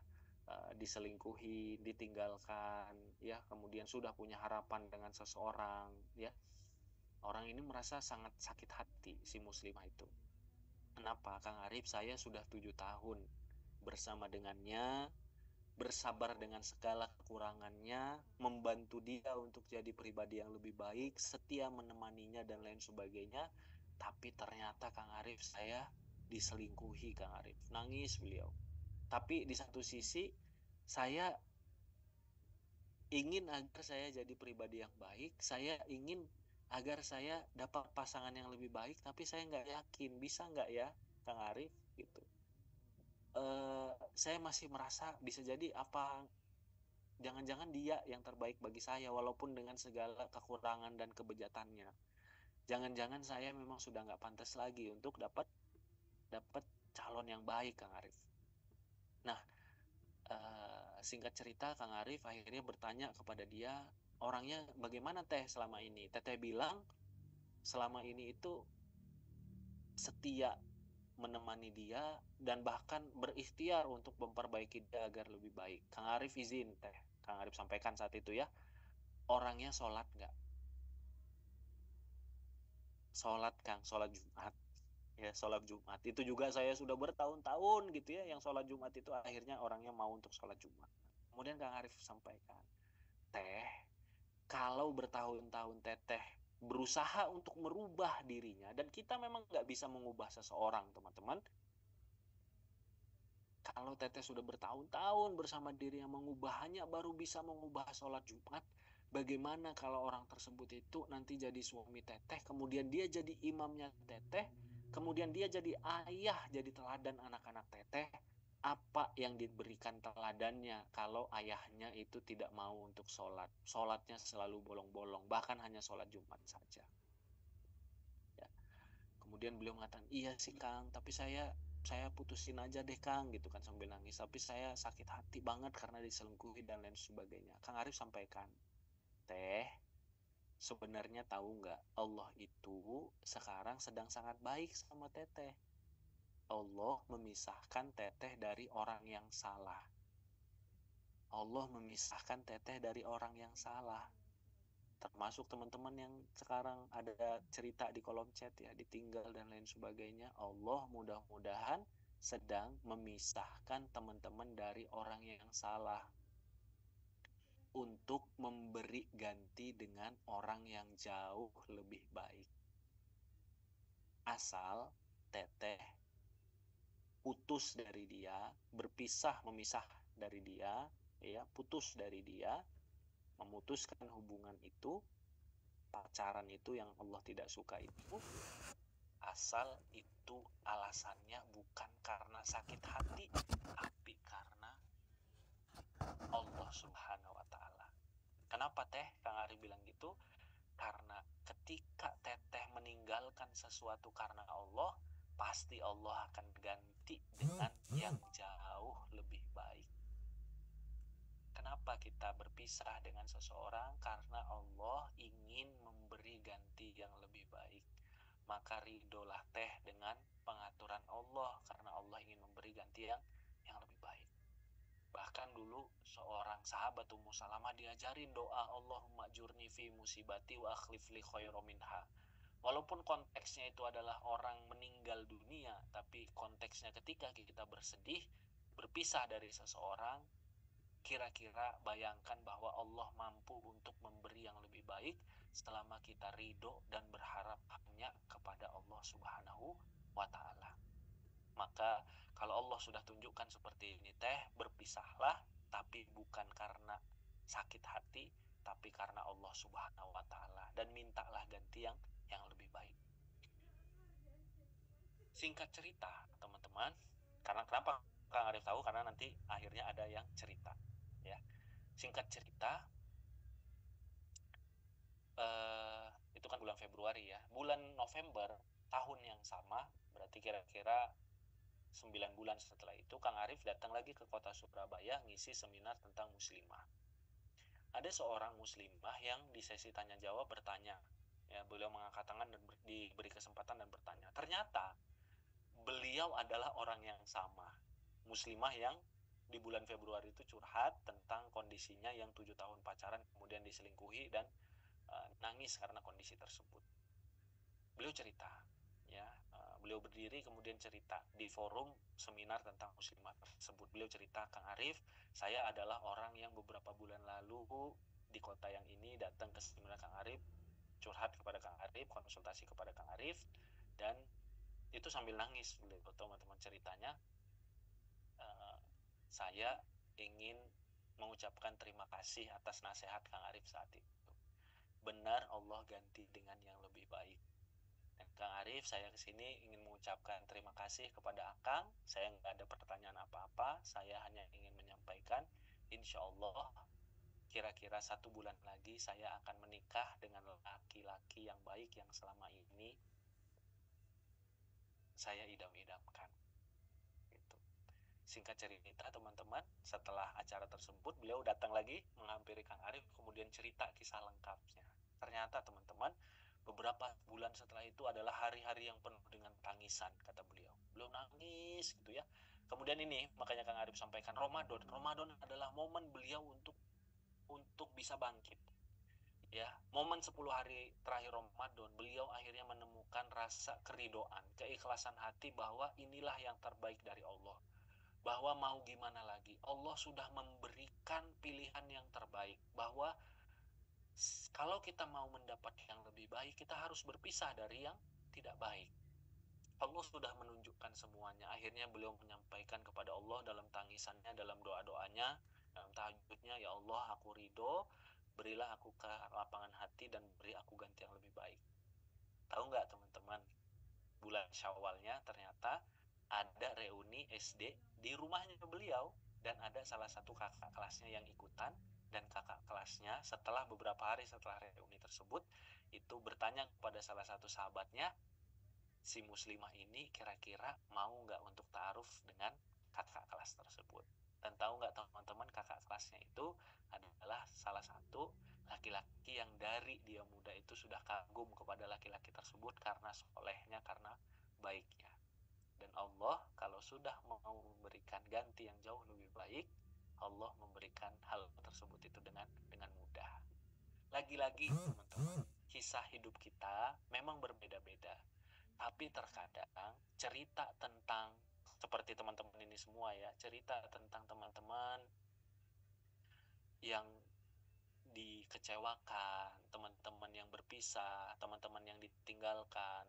diselingkuhi, ditinggalkan, ya, kemudian sudah punya harapan dengan seseorang, ya. Orang ini merasa sangat sakit hati si muslimah itu. Kenapa? Kang Arif, saya sudah 7 tahun bersama dengannya, bersabar dengan segala kekurangannya, membantu dia untuk jadi pribadi yang lebih baik, setia menemaninya dan lain sebagainya. Tapi ternyata Kang Arif, saya diselingkuhi. Kang Arif nangis beliau. Tapi di satu sisi saya ingin agar saya jadi pribadi yang baik, saya ingin agar saya dapat pasangan yang lebih baik, tapi saya nggak yakin bisa nggak ya Kang Arif gitu. Saya masih merasa bisa jadi apa jangan-jangan dia yang terbaik bagi saya walaupun dengan segala kekurangan dan kebejatannya. Jangan-jangan saya memang sudah nggak pantas lagi untuk dapat calon yang baik Kang Arif. Nah, singkat cerita Kang Arif akhirnya bertanya kepada dia, orangnya bagaimana teh selama ini? Teteh bilang selama ini itu setia menemani dia dan bahkan berikhtiar untuk memperbaiki dia agar lebih baik. Kang Arif izin teh, Kang Arif sampaikan saat itu ya, orangnya sholat nggak? Sholat Kang, sholat Jumat. Ya sholat Jumat itu juga saya sudah bertahun-tahun gitu ya, yang sholat Jumat itu akhirnya orangnya mau untuk sholat Jumat. Kemudian Kang Arif sampaikan, teh kalau bertahun-tahun teteh berusaha untuk merubah dirinya, dan kita memang nggak bisa mengubah seseorang teman-teman. Kalau teteh sudah bertahun-tahun bersama diri yang mengubahnya, baru bisa mengubah sholat Jumat. Bagaimana kalau orang tersebut itu nanti jadi suami teteh, kemudian dia jadi imamnya teteh, kemudian dia jadi ayah, jadi teladan anak-anak teteh. Apa yang diberikan teladannya kalau ayahnya itu tidak mau untuk sholat? Sholatnya selalu bolong-bolong, bahkan hanya sholat Jumat saja. Ya. Kemudian beliau mengatakan, iya sih Kang, tapi saya putusin aja deh Kang gitu kan sambil nangis, tapi saya sakit hati banget karena diselingkuhi dan lain sebagainya. Kang Arif sampaikan, teh sebenarnya tahu nggak, Allah itu sekarang sedang sangat baik sama teteh. Allah memisahkan teteh dari orang yang salah. Allah memisahkan teteh dari orang yang salah. Termasuk teman-teman yang sekarang ada cerita di kolom chat ya, ditinggal dan lain sebagainya. Allah mudah-mudahan sedang memisahkan teman-teman dari orang yang salah untuk memberi ganti dengan orang yang jauh lebih baik. Asal teteh putus dari dia, memisah dari dia, ya, putus dari dia, memutuskan hubungan itu, pacaran itu yang Allah tidak suka itu, asal itu alasannya bukan karena sakit hati, tapi karena Allah Subhanahu wa Ta'ala. Kenapa teh Kang Ari bilang gitu? Karena ketika teteh meninggalkan sesuatu karena Allah, pasti Allah akan ganti dengan yang jauh lebih baik. kenapa kita berpisah dengan seseorang? Karena Allah ingin memberi ganti yang lebih baik. Maka ridolah teh dengan pengaturan Allah, karena Allah ingin memberi ganti yang lebih baik. Bahkan dulu seorang sahabat Ummu Salamah diajarin doa Allahumma jurni fi musibati wa akhlif li khairum minha. Walaupun konteksnya itu adalah orang meninggal dunia, tapi konteksnya ketika kita bersedih, berpisah dari seseorang, kira-kira bayangkan bahwa Allah mampu untuk memberi yang lebih baik selama kita ridho dan berharap hanya kepada Allah Subhanahu wa Ta'ala. Maka kalau Allah sudah tunjukkan seperti ini teh, berpisahlah, tapi bukan karena sakit hati, tapi karena Allah Subhanahu wa Ta'ala, dan mintalah ganti yang lebih baik. Singkat cerita teman-teman, karena kenapa Kang Arif tahu, karena nanti akhirnya ada yang cerita ya. Singkat cerita, itu kan bulan Februari ya. Bulan November tahun yang sama, berarti kira-kira 9 bulan setelah itu, Kang Arif datang lagi ke kota Surabaya ngisi seminar tentang muslimah. Ada seorang muslimah yang di sesi tanya jawab bertanya, ya, beliau mengangkat tangan dan diberi kesempatan dan bertanya. Ternyata beliau adalah orang yang sama, muslimah yang di bulan Februari itu curhat tentang kondisinya yang 7 tahun pacaran kemudian diselingkuhi dan nangis karena kondisi tersebut. Beliau cerita, ya, beliau berdiri kemudian cerita di forum seminar tentang muslimah tersebut. Beliau cerita, Kang Arif, saya adalah orang yang beberapa bulan lalu di kota yang ini datang ke seminar Kang Arif, curhat kepada Kang Arif, konsultasi kepada Kang Arif, dan itu sambil nangis. Beliau, teman-teman ceritanya, saya ingin mengucapkan terima kasih atas nasihat Kang Arif saat itu. Benar, Allah ganti dengan yang lebih baik. Dan Kang Arif, saya kesini ingin mengucapkan terima kasih kepada Akang. Saya nggak ada pertanyaan apa-apa, saya hanya ingin menyampaikan, insya Allah kira-kira 1 bulan lagi saya akan menikah dengan laki-laki yang baik yang selama ini saya idam-idamkan. Gitu. Singkat cerita teman-teman, setelah acara tersebut beliau datang lagi menghampiri Kang Arif, kemudian cerita kisah lengkapnya. Ternyata teman-teman, beberapa bulan setelah itu adalah hari-hari yang penuh dengan tangisan, kata beliau. Beliau nangis gitu ya. Kemudian ini, makanya Kang Arif sampaikan, Ramadan adalah momen beliau untuk bisa bangkit. Ya, momen 10 hari terakhir Ramadan, beliau akhirnya menemukan rasa keridoan, keikhlasan hati bahwa inilah yang terbaik dari Allah. Bahwa mau gimana lagi, Allah sudah memberikan pilihan yang terbaik. Bahwa kalau kita mau mendapat yang lebih baik, kita harus berpisah dari yang tidak baik. Allah sudah menunjukkan semuanya. Akhirnya beliau menyampaikan kepada Allah dalam tangisannya, dalam doa-doanya, dalam tahajudnya, ya Allah, aku ridho, berilah aku ke lapangan hati dan beri aku ganti yang lebih baik. Tahu nggak teman-teman, bulan Syawalnya ternyata ada reuni SD di rumahnya beliau, dan ada salah satu kakak kelasnya yang ikutan, dan kakak kelasnya setelah beberapa hari setelah reuni tersebut itu bertanya kepada salah satu sahabatnya, si muslimah ini kira-kira mau nggak untuk ta'aruf dengan kakak kelas tersebut. Dan tahu nggak teman-teman, kakak kelasnya itu adalah salah satu laki-laki yang dari dia muda itu sudah kagum kepada laki-laki tersebut karena solehnya, karena baiknya. Dan Allah kalau sudah mau memberikan ganti yang jauh lebih baik, Allah memberikan hal tersebut itu dengan mudah. Lagi-lagi teman-teman, kisah hidup kita memang berbeda-beda, tapi terkadang cerita tentang seperti teman-teman ini semua ya, cerita tentang teman-teman yang dikecewakan, teman-teman yang berpisah, teman-teman yang ditinggalkan,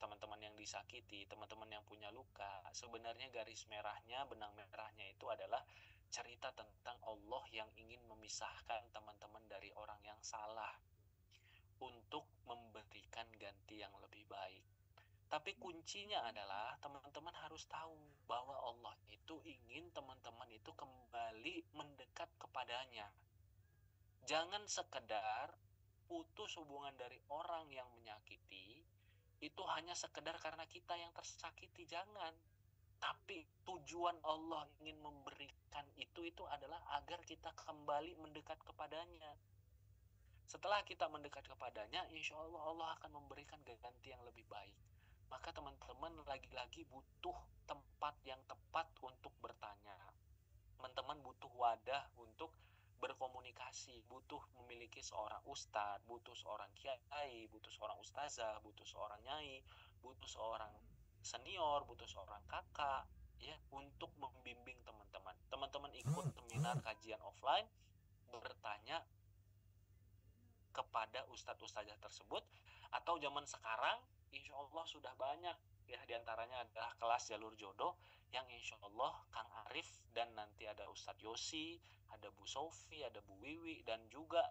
teman-teman yang disakiti, teman-teman yang punya luka, sebenarnya garis merahnya, benang merahnya itu adalah cerita tentang Allah yang ingin memisahkan teman-teman dari orang yang salah untuk memberikan ganti yang lebih baik. Tapi kuncinya adalah teman-teman harus tahu bahwa Allah itu ingin teman-teman itu kembali mendekat kepadanya. Jangan sekedar putus hubungan dari orang yang menyakiti itu hanya sekedar karena kita yang tersakiti, jangan. Tapi tujuan Allah ingin memberikan itu adalah agar kita kembali mendekat kepadanya. Setelah kita mendekat kepadanya, insya Allah Allah akan memberikan ganti yang lebih baik. Maka teman-teman lagi-lagi butuh tempat yang tepat untuk bertanya. Teman-teman butuh wadah untuk berkomunikasi, butuh memiliki seorang ustadz, butuh seorang kiai, butuh seorang ustazah, butuh seorang nyai, butuh seorang senior, butuh seorang kakak, ya, untuk membimbing teman-teman. Teman-teman ikut seminar kajian offline, bertanya kepada ustadz-ustazah tersebut, atau zaman sekarang insya Allah sudah banyak ya, diantaranya adalah kelas jalur jodoh yang insya Allah Kang Arif dan nanti ada Ustadz Yosi, ada Bu Sofi, ada Bu Wiwi, dan juga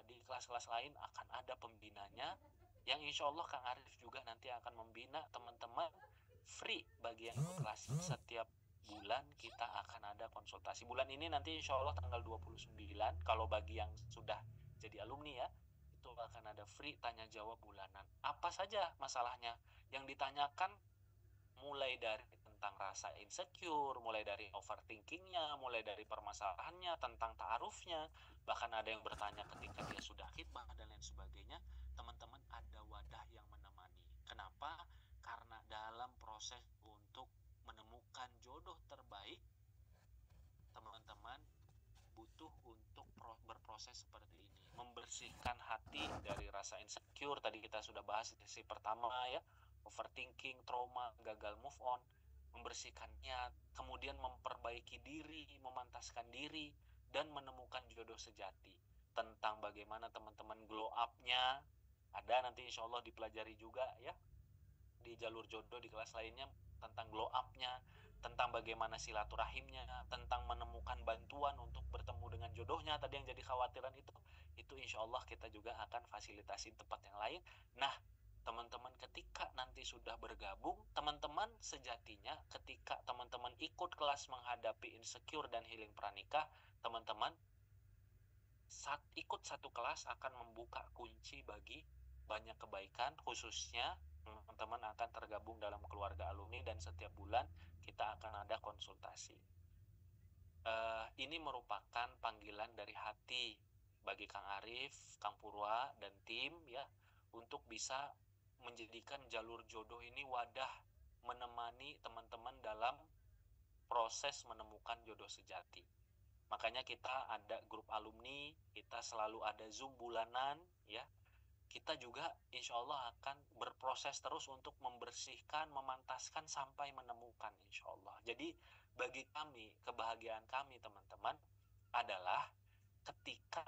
di kelas-kelas lain akan ada pembinanya yang insya Allah Kang Arif juga nanti akan membina teman-teman free bagi yang ikut kelas. Setiap bulan kita akan ada konsultasi. Bulan ini nanti insya Allah tanggal 29, kalau bagi yang sudah jadi alumni ya, itu akan ada free tanya jawab bulanan. Apa saja masalahnya yang ditanyakan, mulai dari tentang rasa insecure, mulai dari overthinkingnya, mulai dari permasalahannya, tentang ta'arufnya, bahkan ada yang bertanya ketika dia sudah khidbah dan lain sebagainya. Teman-teman ada wadah yang menemani. Kenapa? Karena dalam proses untuk menemukan jodoh terbaik, teman-teman butuh untuk berproses seperti ini, membersihkan hati dari rasa insecure. Tadi kita sudah bahas di sesi pertama ya, overthinking, trauma, gagal move on, membersihkan niat, kemudian memperbaiki diri, memantaskan diri, dan menemukan jodoh sejati. Tentang bagaimana teman-teman glow up-nya, ada nanti insya Allah dipelajari juga ya di jalur jodoh di kelas lainnya, tentang glow up-nya, tentang bagaimana silaturahimnya, tentang menemukan bantuan untuk bertemu dengan jodohnya. Tadi yang jadi khawatiran itu insya Allah kita juga akan fasilitasi tempat yang lain. Nah, teman-teman ketika nanti sudah bergabung, teman-teman sejatinya ketika teman-teman ikut kelas menghadapi insecure dan healing pranikah, teman-teman ikut satu kelas akan membuka kunci bagi banyak kebaikan, khususnya teman-teman akan tergabung dalam keluarga alumni dan setiap bulan kita akan ada konsultasi. Ini merupakan panggilan dari hati bagi Kang Arif, Kang Purwa, dan tim ya, untuk bisa menjadikan jalur jodoh ini wadah menemani teman-teman dalam proses menemukan jodoh sejati. Makanya kita ada grup alumni, kita selalu ada Zoom bulanan ya. Kita juga insya Allah akan berproses terus untuk membersihkan, memantaskan sampai menemukan insya Allah. Jadi bagi kami, kebahagiaan kami teman-teman adalah ketika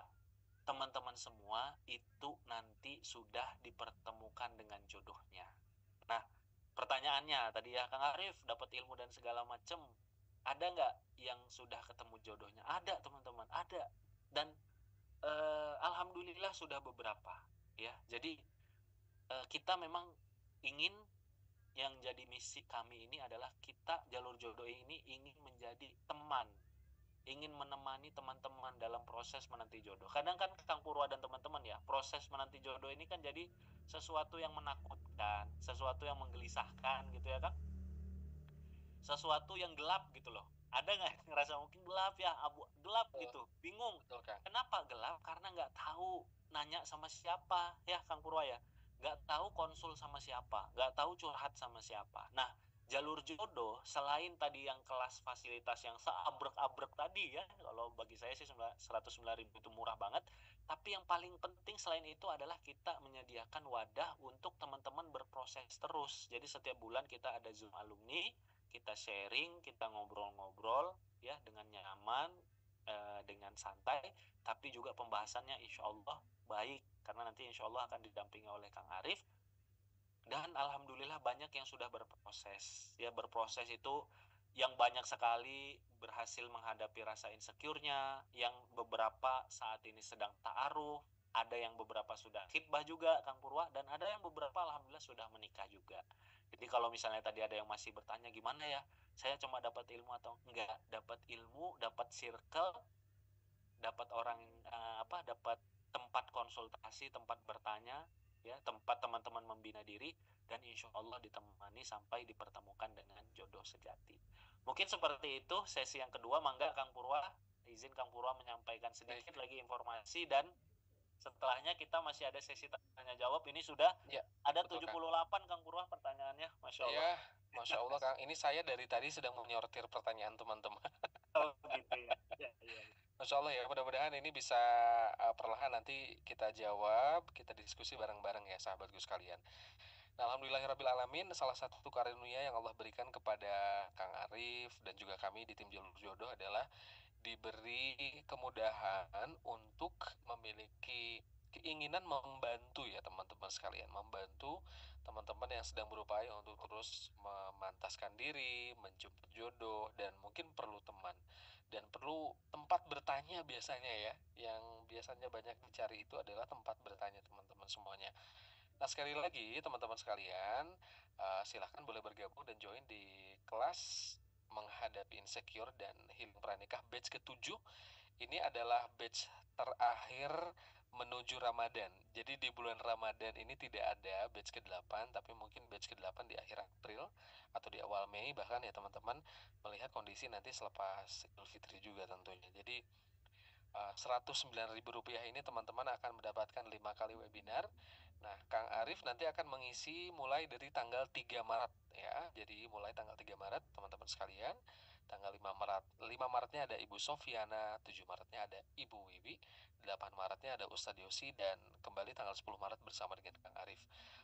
teman-teman semua itu nanti sudah dipertemukan dengan jodohnya. Nah, pertanyaannya tadi ya Kang Arif, dapat ilmu dan segala macam, ada nggak yang sudah ketemu jodohnya? Ada teman-teman, ada. Dan alhamdulillah sudah beberapa ya. Jadi kita memang ingin, yang jadi misi kami ini adalah kita jalur jodoh ini ingin menjadi teman, ingin menemani teman-teman dalam proses menanti jodoh. Kadang kan Kang Purwa dan teman-teman ya, proses menanti jodoh ini kan jadi sesuatu yang menakutkan, sesuatu yang menggelisahkan gitu ya Kang, sesuatu yang gelap gitu loh. Ada nggak yang ngerasa mungkin gelap ya, abu gelap gitu, bingung. Betul, Kang. Kenapa gelap? Karena nggak tahu nanya sama siapa ya Kang Purwa ya, nggak tahu konsul sama siapa, nggak tahu curhat sama siapa. Nah, jalur jodoh selain tadi yang kelas fasilitas yang seabrek-abrek tadi ya, kalau bagi saya sih 109.000 itu murah banget, tapi yang paling penting selain itu adalah kita menyediakan wadah untuk teman-teman berproses terus. Jadi setiap bulan kita ada Zoom alumni, kita sharing, kita ngobrol-ngobrol ya dengan nyaman, dengan santai, tapi juga pembahasannya insya Allah baik, karena nanti insya Allah akan didampingi oleh Kang Arif. Dan alhamdulillah banyak yang sudah berproses ya. Berproses itu yang banyak sekali berhasil menghadapi rasa insecure-nya, yang beberapa saat ini sedang ta'aruf, ada yang beberapa sudah khidbah juga Kang Purwa, dan ada yang beberapa alhamdulillah sudah menikah juga. Jadi kalau misalnya tadi ada yang masih bertanya gimana ya, saya cuma dapat ilmu atau enggak, dapat ilmu, dapat circle, dapat orang dapat tempat konsultasi, tempat bertanya, ya, tempat teman-teman membina diri, dan insya Allah ditemani sampai dipertemukan dengan jodoh sejati. Mungkin seperti itu sesi yang kedua. Mangga Kang Purwa, izin Kang Purwa menyampaikan sedikit lagi informasi, dan setelahnya kita masih ada sesi tanya jawab. Ini sudah Ya, ada betul, 78 Kang Purwa pertanyaannya, Masya Allah. Ya, Masya Allah Kang. Ini saya dari tadi sedang menyortir pertanyaan teman-teman. Oh gitu ya. Ya. Masya Allah ya, mudah-mudahan ini bisa perlahan nanti kita jawab, kita diskusi bareng-bareng ya sahabatku sekalian. Nah, alhamdulillahirrabbilalamin, salah satu karunia yang Allah berikan kepada Kang Arif dan juga kami di tim Jalur Jodoh adalah diberi kemudahan untuk memiliki keinginan membantu ya teman-teman sekalian, membantu teman-teman yang sedang berupaya untuk terus memantaskan diri, menjemput jodoh, dan mungkin perlu teman dan perlu tempat bertanya biasanya ya. Yang biasanya banyak dicari itu adalah tempat bertanya teman-teman semuanya. Nah, sekali lagi teman-teman sekalian, silahkan boleh bergabung dan join di kelas menghadapi insecure dan healing pranikah batch ke-7. Ini adalah batch terakhir menuju Ramadan. Jadi di bulan Ramadan ini tidak ada batch ke-8, tapi mungkin batch ke-8 di akhir April atau di awal Mei bahkan ya teman-teman, melihat kondisi nanti selepas Idul Fitri juga tentunya. Jadi Rp109.000 ini teman-teman akan mendapatkan 5 kali webinar. Nah, Kang Arif nanti akan mengisi mulai dari tanggal 3 Maret ya. Jadi mulai tanggal 3 Maret teman-teman sekalian. Tanggal 5 Maret, 5 Maretnya ada Ibu Sofiana, 7 Maretnya ada Ibu Wiwi, 8 Maretnya ada Ustadz Yosi, dan kembali tanggal 10 Maret bersama dengan Kang Arif.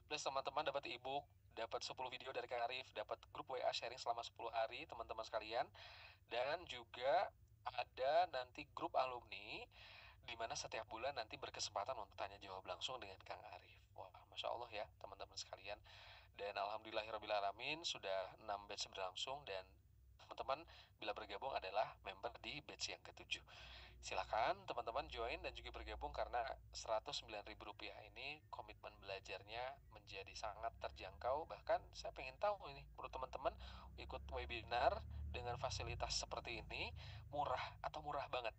Plus teman-teman dapat e-book, dapat 10 video dari Kang Arif, dapat grup WA sharing selama 10 hari teman-teman sekalian, dan juga ada nanti grup alumni di mana setiap bulan nanti berkesempatan untuk tanya jawab langsung dengan Kang Arif. Wah, Masya Allah ya teman-teman sekalian. Dan alhamdulillahirrabbilalamin sudah 6 batch berlangsung, dan teman-teman bila bergabung adalah member di batch yang ke-7. Silakan teman-teman join dan juga bergabung, karena Rp109.000 ini komitmen belajarnya menjadi sangat terjangkau. Bahkan saya pengen tahu ini menurut teman-teman, ikut webinar dengan fasilitas seperti ini murah atau murah banget?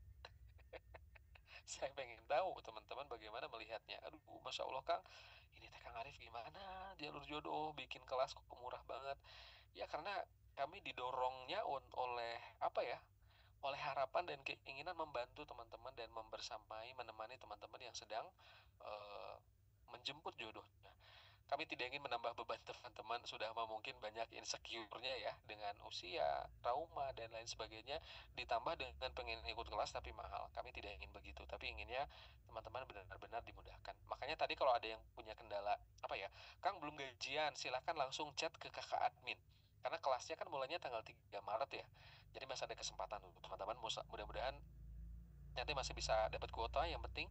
Saya pengen tahu teman-teman bagaimana melihatnya. Aduh, Masya Allah Kang, ini teh Kang Arif gimana Jalur Jodoh bikin kelas kok murah banget? Ya karena kami didorongnya oleh apa ya? Oleh harapan dan keinginan membantu teman-teman dan membersamai, menemani teman-teman yang sedang menjemput jodohnya. Kami tidak ingin menambah beban teman-teman, sudah mungkin banyak insecure-nya ya, dengan usia, trauma, dan lain sebagainya, ditambah dengan pengen ikut kelas tapi mahal. Kami tidak ingin begitu, tapi inginnya teman-teman benar-benar dimudahkan. Makanya tadi kalau ada yang punya kendala, apa ya, Kang belum gajian, silahkan langsung chat ke kakak admin. Karena kelasnya kan mulainya tanggal 3 Maret ya. Jadi masih ada kesempatan untuk teman-teman, mudah-mudahan nanti masih bisa dapat kuota. Yang penting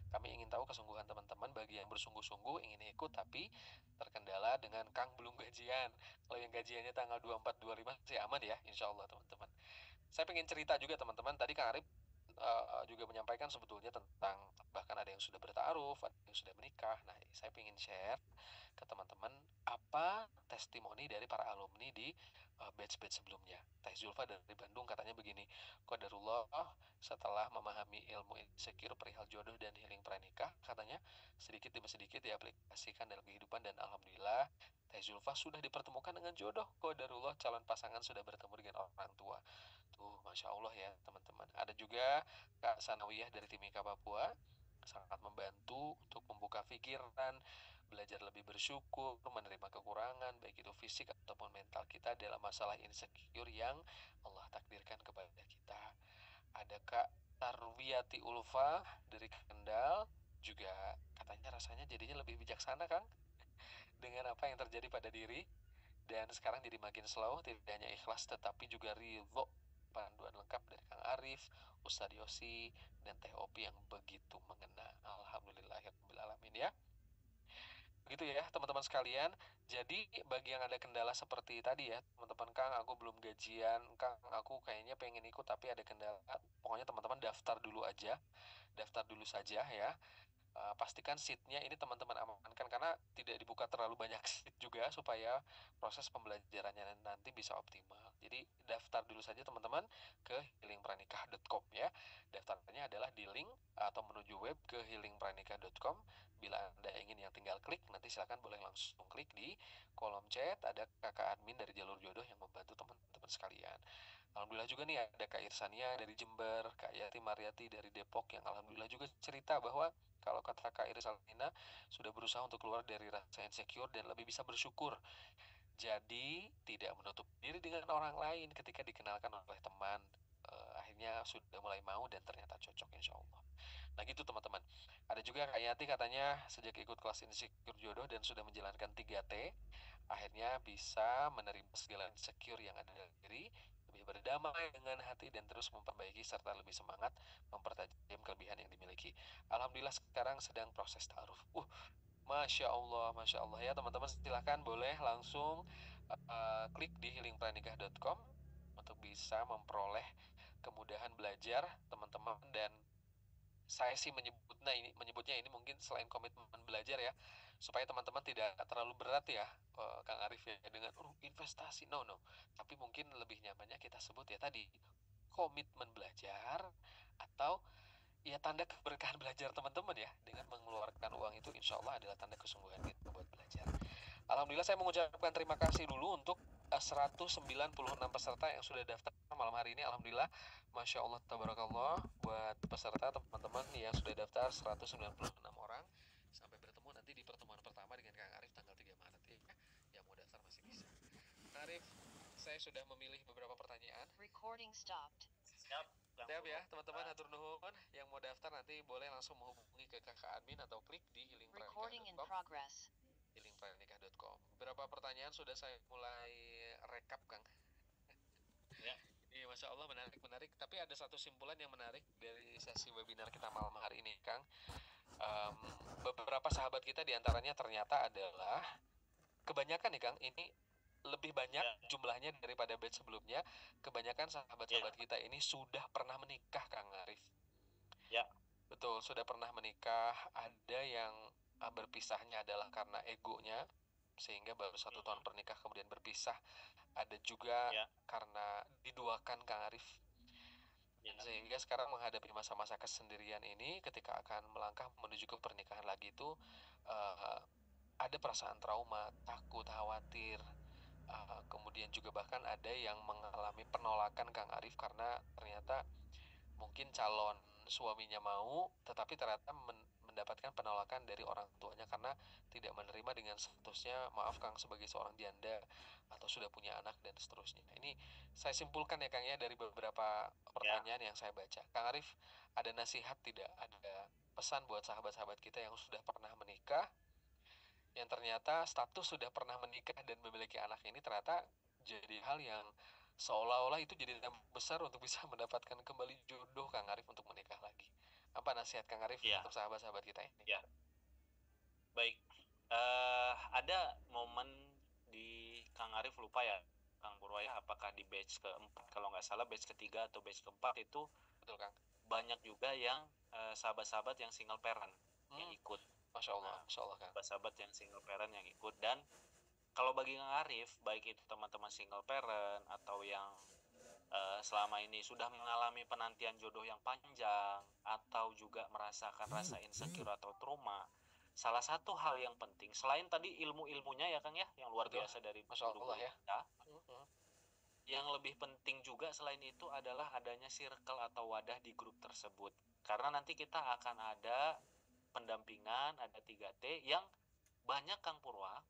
kami ingin tahu kesungguhan teman-teman bagi yang bersungguh-sungguh ingin ikut tapi terkendala dengan Kang belum gajian. Kalau yang gajiannya tanggal 24 25 sih aman ya, insya Allah teman-teman. Saya pengen cerita juga teman-teman, tadi Kang Arif juga menyampaikan sebetulnya tentang bahkan ada yang sudah bertaaruf, ada yang sudah menikah. Nah, saya pengen share ke teman-teman apa testimoni dari para alumni di batch-batch sebelumnya. Teh Zulfa dari Bandung katanya begini, qadarullah setelah memahami ilmu insecure perihal jodoh dan healing pranikah, katanya sedikit demi sedikit diaplikasikan dalam kehidupan, dan alhamdulillah Teh Zulfa sudah dipertemukan dengan jodoh. Qadarullah calon pasangan sudah bertemu dengan orang tua. Tuh, Masya Allah ya teman-teman. Ada juga Kak Sanawiyah dari Timika Papua, sangat membantu untuk membuka pikiran, belajar lebih bersyukur, menerima kekurangan, baik itu fisik ataupun mental kita dalam masalah insecure yang Allah takdirkan kepada kita. Ada Kak Tarwiyati Ulfa dari Kendal, juga katanya rasanya jadinya lebih bijaksana Kang dengan apa yang terjadi pada diri, dan sekarang jadi makin slow, tidak hanya ikhlas tetapi juga ridho. Panduan lengkap dari Kang Arif, Ustadz Yosi, dan Teh Opi yang begitu mengena. Alhamdulillahirrahmanirrahim ya. Begitu ya teman-teman sekalian. Jadi bagi yang ada kendala seperti tadi ya teman-teman, Kang aku belum gajian, Kang aku kayaknya pengen ikut tapi ada kendala, pokoknya teman-teman daftar dulu aja, daftar dulu saja ya. Pastikan seatnya ini teman-teman amankan, karena tidak dibuka terlalu banyak seat juga supaya proses pembelajarannya nanti bisa optimal. Jadi daftar dulu saja teman-teman ke healingpranikah.com ya. Daftarnya adalah di link atau menuju web ke healingpranikah.com. apabila Anda ingin yang tinggal klik, nanti silakan boleh langsung klik di kolom chat, ada kakak admin dari Jalur Jodoh yang membantu teman-teman sekalian. Alhamdulillah juga nih ada Kak Irsania dari Jember, Kak Yati Mariati dari Depok yang alhamdulillah juga cerita bahwa kalau kata Kak Irsalina sudah berusaha untuk keluar dari rasa insecure dan lebih bisa bersyukur. Jadi tidak menutup diri dengan orang lain ketika dikenalkan oleh teman. Akhirnya sudah mulai mau dan ternyata cocok insya Allah. Nah gitu teman-teman. Ada juga Kak Yati katanya sejak ikut kelas insecure jodoh dan sudah menjalankan 3T, akhirnya bisa menerima segala insecure yang ada dalam diri, lebih berdamai dengan hati dan terus memperbaiki serta lebih semangat mempertajam kelebihan yang dimiliki. Alhamdulillah sekarang sedang proses ta'aruf. Masya Allah ya teman-teman, silahkan boleh langsung klik di healingpranikah.com untuk bisa memperoleh kemudahan belajar teman-teman. Dan saya sih menyebutnya ini mungkin selain komitmen belajar ya, supaya teman-teman tidak terlalu berat ya Kang Arif ya dengan investasi, no, tapi mungkin lebih nyamannya kita sebut ya tadi komitmen belajar, atau ya tanda keberkahan belajar teman-teman ya, dengan mengeluarkan uang itu insya Allah adalah tanda kesungguhan kita buat belajar. Alhamdulillah saya mengucapkan terima kasih dulu untuk 196 peserta yang sudah daftar malam hari ini. Alhamdulillah, Masya Allah, Tabarakallah, buat peserta teman-teman yang sudah daftar 196 orang. Sampai bertemu nanti di pertemuan pertama dengan Kang Arif tanggal 3 Maret ya. Yang mau daftar masih bisa. Kang Arif, saya sudah memilih beberapa pertanyaan. Recording stopped. Siap ya teman-teman, hatur nuhun. Yang mau daftar nanti boleh langsung menghubungi ke kakak admin atau klik di healingpranikah.com. Beberapa pertanyaan sudah saya mulai rekap Kang. Ya. Ini Masya Allah menarik. Tapi ada satu simpulan yang menarik dari sesi webinar kita malam hari ini Kang. Beberapa sahabat kita diantaranya ternyata adalah kebanyakan nih Kang, ini lebih banyak jumlahnya daripada batch sebelumnya. Kebanyakan sahabat-sahabat kita ini sudah pernah menikah Kang Arif. Ya. Betul, sudah pernah menikah. Ada yang berpisahnya adalah karena egonya, sehingga baru 1 tahun pernikah kemudian berpisah. Ada juga karena diduakan Kang Arif, sehingga sekarang menghadapi masa-masa kesendirian ini, ketika akan melangkah menuju ke pernikahan lagi itu ada perasaan trauma, takut, khawatir. Kemudian juga bahkan ada yang mengalami penolakan Kang Arif karena ternyata mungkin calon suaminya mau, tetapi ternyata mendapatkan penolakan dari orang tuanya karena tidak menerima dengan statusnya, maaf Kang, sebagai seorang janda atau sudah punya anak dan seterusnya. Ini saya simpulkan ya Kang ya dari beberapa pertanyaan yang saya baca. Kang Arif, ada nasihat tidak, ada pesan buat sahabat-sahabat kita yang sudah pernah menikah, yang ternyata status sudah pernah menikah dan memiliki anak ini ternyata jadi hal yang seolah-olah itu jadi dampak besar untuk bisa mendapatkan kembali jodoh Kang Arif untuk menikah lagi. Apa nasihat Kang Arif untuk sahabat-sahabat kita ini? Ya. Baik. Ada momen di Kang Arif, lupa ya Kang Purwaya, apakah di batch keempat, kalau nggak salah batch ketiga atau batch keempat itu, betul Kang, banyak juga yang sahabat-sahabat yang single parent yang ikut. Masya Allah Kang. Sahabat yang single parent yang ikut. Dan kalau bagi Kang Arif, baik itu teman-teman single parent atau yang selama ini sudah mengalami penantian jodoh yang panjang, atau juga merasakan rasa insecure atau trauma, salah satu hal yang penting selain tadi ilmu-ilmunya ya Kang ya, yang luar biasa dari guru-guru kita, yang lebih penting juga selain itu adalah adanya circle atau wadah di grup tersebut. Karena nanti kita akan ada pendampingan, ada 3T yang banyak Kang Purwa,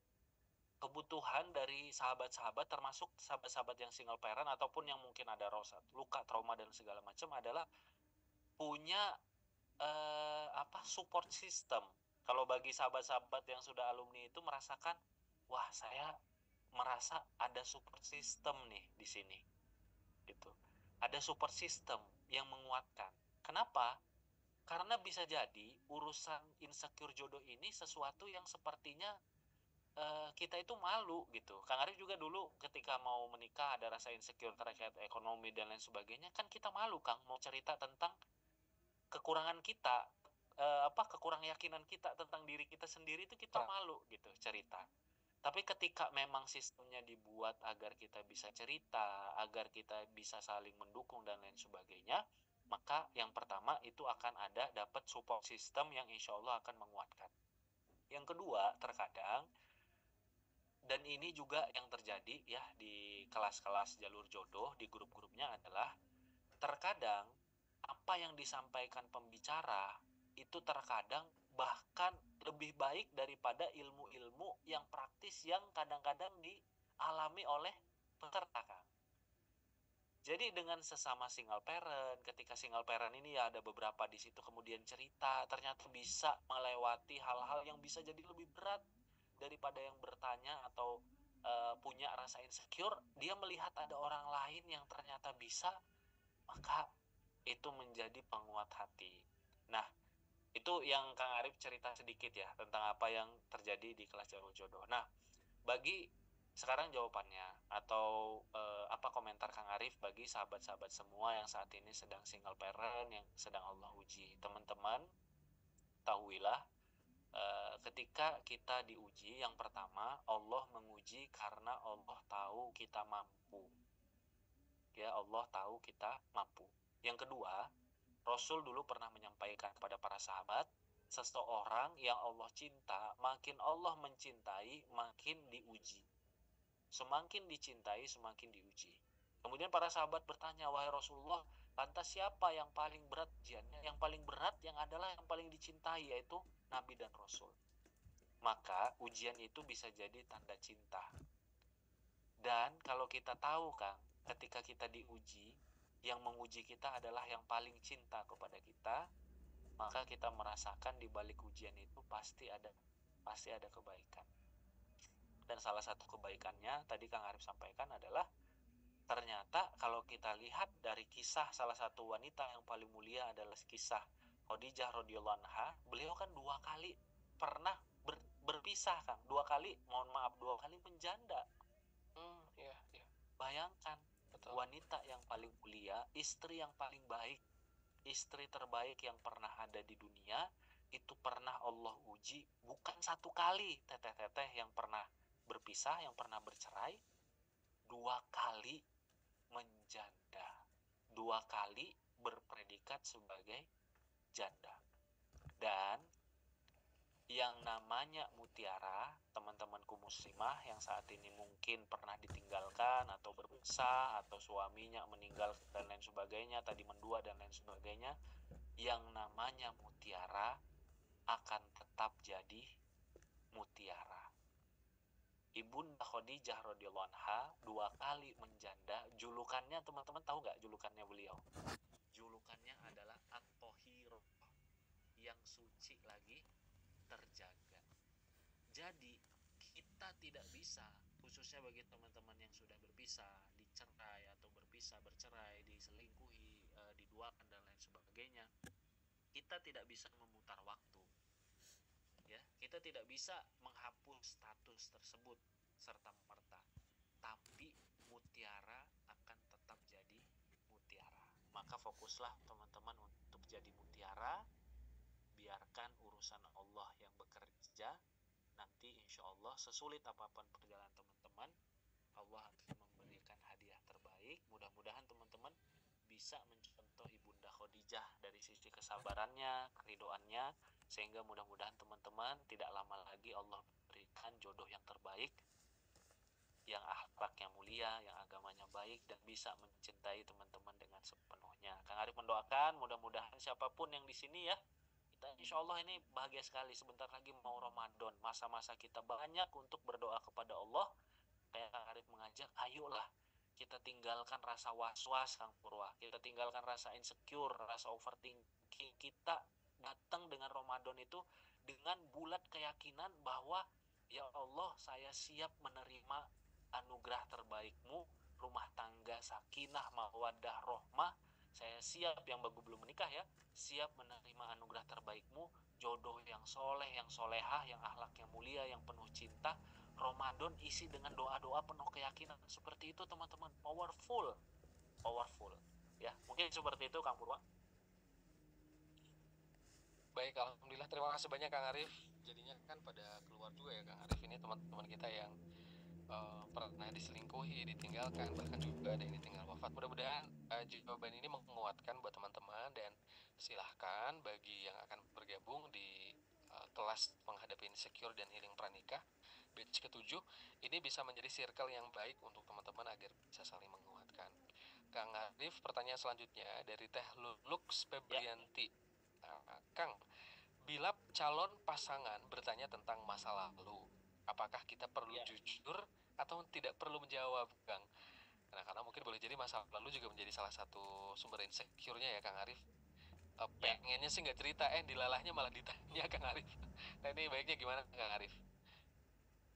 kebutuhan dari sahabat-sahabat, termasuk sahabat-sahabat yang single parent ataupun yang mungkin ada luka, trauma dan segala macam, adalah punya support system. Kalau bagi sahabat-sahabat yang sudah alumni itu merasakan, wah saya merasa ada support system nih di sini, gitu. Ada support system yang menguatkan. Kenapa? Karena bisa jadi urusan insecure jodoh ini sesuatu yang sepertinya kita itu malu gitu. Kang Arif juga dulu ketika mau menikah ada rasa insecure terkait ekonomi dan lain sebagainya, kan kita malu Kang mau cerita tentang kekurangan kita, kekurang yakinan kita tentang diri kita sendiri, itu kita malu gitu cerita. Tapi ketika memang sistemnya dibuat agar kita bisa cerita, agar kita bisa saling mendukung dan lain sebagainya, maka yang pertama itu akan dapat support system yang insya Allah akan menguatkan. Yang kedua, terkadang, dan ini juga yang terjadi ya di kelas-kelas jalur jodoh, di grup-grupnya adalah terkadang apa yang disampaikan pembicara itu terkadang bahkan lebih baik daripada ilmu-ilmu yang praktis yang kadang-kadang dialami oleh peserta, Kang. Jadi dengan sesama single parent, ketika single parent ini ya ada beberapa di situ kemudian cerita, ternyata bisa melewati hal-hal yang bisa jadi lebih berat daripada yang bertanya atau punya rasa insecure. Dia melihat ada orang lain yang ternyata bisa, maka itu menjadi penguat hati. Nah, itu yang Kang Arif cerita sedikit ya tentang apa yang terjadi di kelas jalur jodoh. Nah, bagi sekarang jawabannya atau apa komentar Kang Arif bagi sahabat-sahabat semua yang saat ini sedang single parent, yang sedang Allah uji. Teman-teman, tahuilah ketika kita diuji, yang pertama Allah menguji karena Allah tahu kita mampu. Ya, Allah tahu kita mampu. Yang kedua, Rasul dulu pernah menyampaikan kepada para sahabat, seseorang yang Allah cinta, makin Allah mencintai, makin diuji. Semakin dicintai, semakin diuji. Kemudian para sahabat bertanya, wahai Rasulullah, lantas siapa yang paling berat ujiannya? Yang paling berat yang adalah yang paling dicintai, yaitu Nabi dan Rasul. Maka ujian itu bisa jadi tanda cinta. Dan kalau kita tahu, Kang, ketika kita diuji, yang menguji kita adalah yang paling cinta kepada kita, maka kita merasakan di balik ujian itu pasti ada kebaikan. Dan salah satu kebaikannya tadi Kang Arif sampaikan adalah ternyata kalau kita lihat dari kisah salah satu wanita yang paling mulia adalah kisah Khadijah radhiyallahu anha. Beliau kan 2 kali pernah berpisah, Kang. 2 kali, mohon maaf, 2 kali menjanda. Iya. Bayangkan, Betul. wanita yang paling mulia, istri yang paling baik, istri terbaik yang pernah ada di dunia, itu pernah Allah uji bukan 1 kali teteh-teteh yang pernah berpisah, yang pernah bercerai, 2 kali menjanda, 2 kali berpredikat sebagai janda. Dan yang namanya mutiara, teman-temanku muslimah yang saat ini mungkin pernah ditinggalkan atau berpisah atau suaminya meninggal dan lain sebagainya, tadi mendua dan lain sebagainya, yang namanya mutiara akan tetap jadi mutiara. Ibunda Khadijah radhiyallahu anha 2 kali menjanda. Julukannya teman-teman tahu nggak julukannya beliau? Julukannya adalah At-Tahirah, yang suci lagi terjaga. Jadi kita tidak bisa, khususnya bagi teman-teman yang sudah berpisah, dicerai atau bercerai, diselingkuhi, diduakan dan lain sebagainya, kita tidak bisa memutar waktu. Ya, kita tidak bisa menghapus status tersebut serta merta, tapi mutiara akan tetap jadi mutiara. Maka fokuslah teman-teman untuk jadi mutiara, biarkan urusan Allah yang bekerja. Nanti insya Allah sesulit apapun perjalanan teman-teman, Allah akan memberikan hadiah terbaik. Mudah-mudahan teman-teman bisa mencontoh Ibunda Khadijah dari sisi kesabarannya, keridoannya, sehingga mudah-mudahan teman-teman tidak lama lagi Allah berikan jodoh yang terbaik, yang akhlaknya mulia, yang agamanya baik, dan bisa mencintai teman-teman dengan sepenuhnya. Kang Arif mendoakan mudah-mudahan siapapun yang di sini ya, kita insya Allah ini bahagia sekali. Sebentar lagi mau Ramadan, masa-masa kita banyak untuk berdoa kepada Allah. Kayak Kang Arif mengajak, ayolah kita tinggalkan rasa was-was, Kang Purwa. Kita tinggalkan rasa insecure, rasa overthinking. Kita datang dengan Ramadan itu dengan bulat keyakinan bahwa ya Allah, saya siap menerima anugerah terbaikmu, rumah tangga sakinah mawaddah rohmah. Saya siap, yang baru belum menikah ya, siap menerima anugerah terbaikmu, jodoh yang soleh, yang solehah, yang akhlaknya mulia, yang penuh cinta. Ramadan isi dengan doa-doa penuh keyakinan. Seperti itu teman-teman, powerful ya. Mungkin seperti itu Kang Purwa. Baik, alhamdulillah, terima kasih banyak Kang Arif. Jadinya kan pada keluar juga ya Kang Arif ini teman-teman kita yang pernah diselingkuhi, ditinggalkan, bahkan juga ada yang ditinggal wafat. Mudah-mudahan jawaban ini menguatkan buat teman-teman, dan silahkan bagi yang akan bergabung di kelas menghadapi menghadapi insecure dan healing pranikah. Batch ke-7 ini bisa menjadi circle yang baik untuk teman-teman agar bisa saling menguatkan. Kang Arif, pertanyaan selanjutnya dari Teh Lulux Febrianti. Nah, Kang, bila calon pasangan bertanya tentang masa lalu, apakah kita perlu jujur atau tidak perlu menjawab, Kang? Nah, karena mungkin boleh jadi masa lalu juga menjadi salah satu sumber insecure-nya ya, Kang Arif. Pengennya sih nggak cerita, dilalahnya malah ditanya, Kang Arif. Nah, ini baiknya gimana, Kang Arif?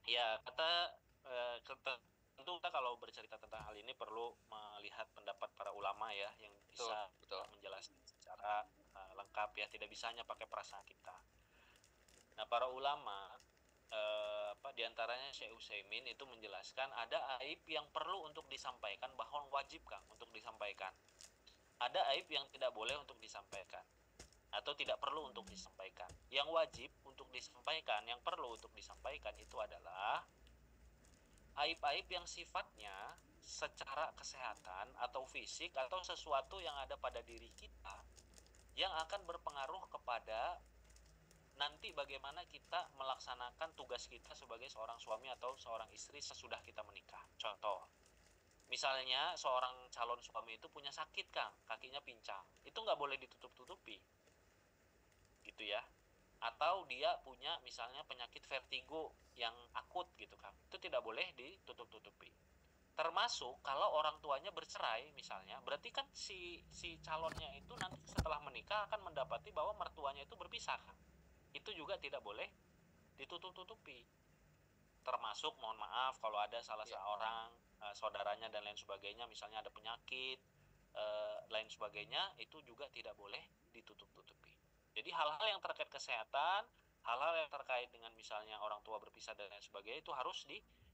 Ya, tentu kita kalau bercerita tentang hal ini perlu melihat pendapat para ulama ya, yang bisa betul. menjelaskan secara lengkap ya, tidak bisa hanya pakai perasaan kita. Nah, para ulama diantaranya Syekh Utsaimin itu menjelaskan ada aib yang perlu untuk disampaikan, bahkan wajib Kang untuk disampaikan. Ada aib yang tidak boleh untuk disampaikan atau tidak perlu untuk disampaikan. Yang wajib untuk disampaikan, yang perlu untuk disampaikan itu adalah aib-aib yang sifatnya secara kesehatan atau fisik atau sesuatu yang ada pada diri kita yang akan berpengaruh kepada nanti bagaimana kita melaksanakan tugas kita sebagai seorang suami atau seorang istri sesudah kita menikah. Contoh, misalnya seorang calon suami itu punya sakit Kang, kakinya pincang, itu nggak boleh ditutup-tutupi, gitu ya. Atau dia punya misalnya penyakit vertigo yang akut gitu Kang, itu tidak boleh ditutup-tutupi. Termasuk kalau orang tuanya bercerai misalnya, berarti kan si calonnya itu nanti setelah menikah akan mendapati bahwa mertuanya itu berpisah Kang. Itu juga tidak boleh ditutup-tutupi. Termasuk mohon maaf kalau ada salah seorang saudaranya dan lain sebagainya, misalnya ada penyakit lain sebagainya, itu juga tidak boleh ditutup-tutupi. Jadi hal-hal yang terkait kesehatan, hal-hal yang terkait dengan misalnya orang tua berpisah dan lain sebagainya itu harus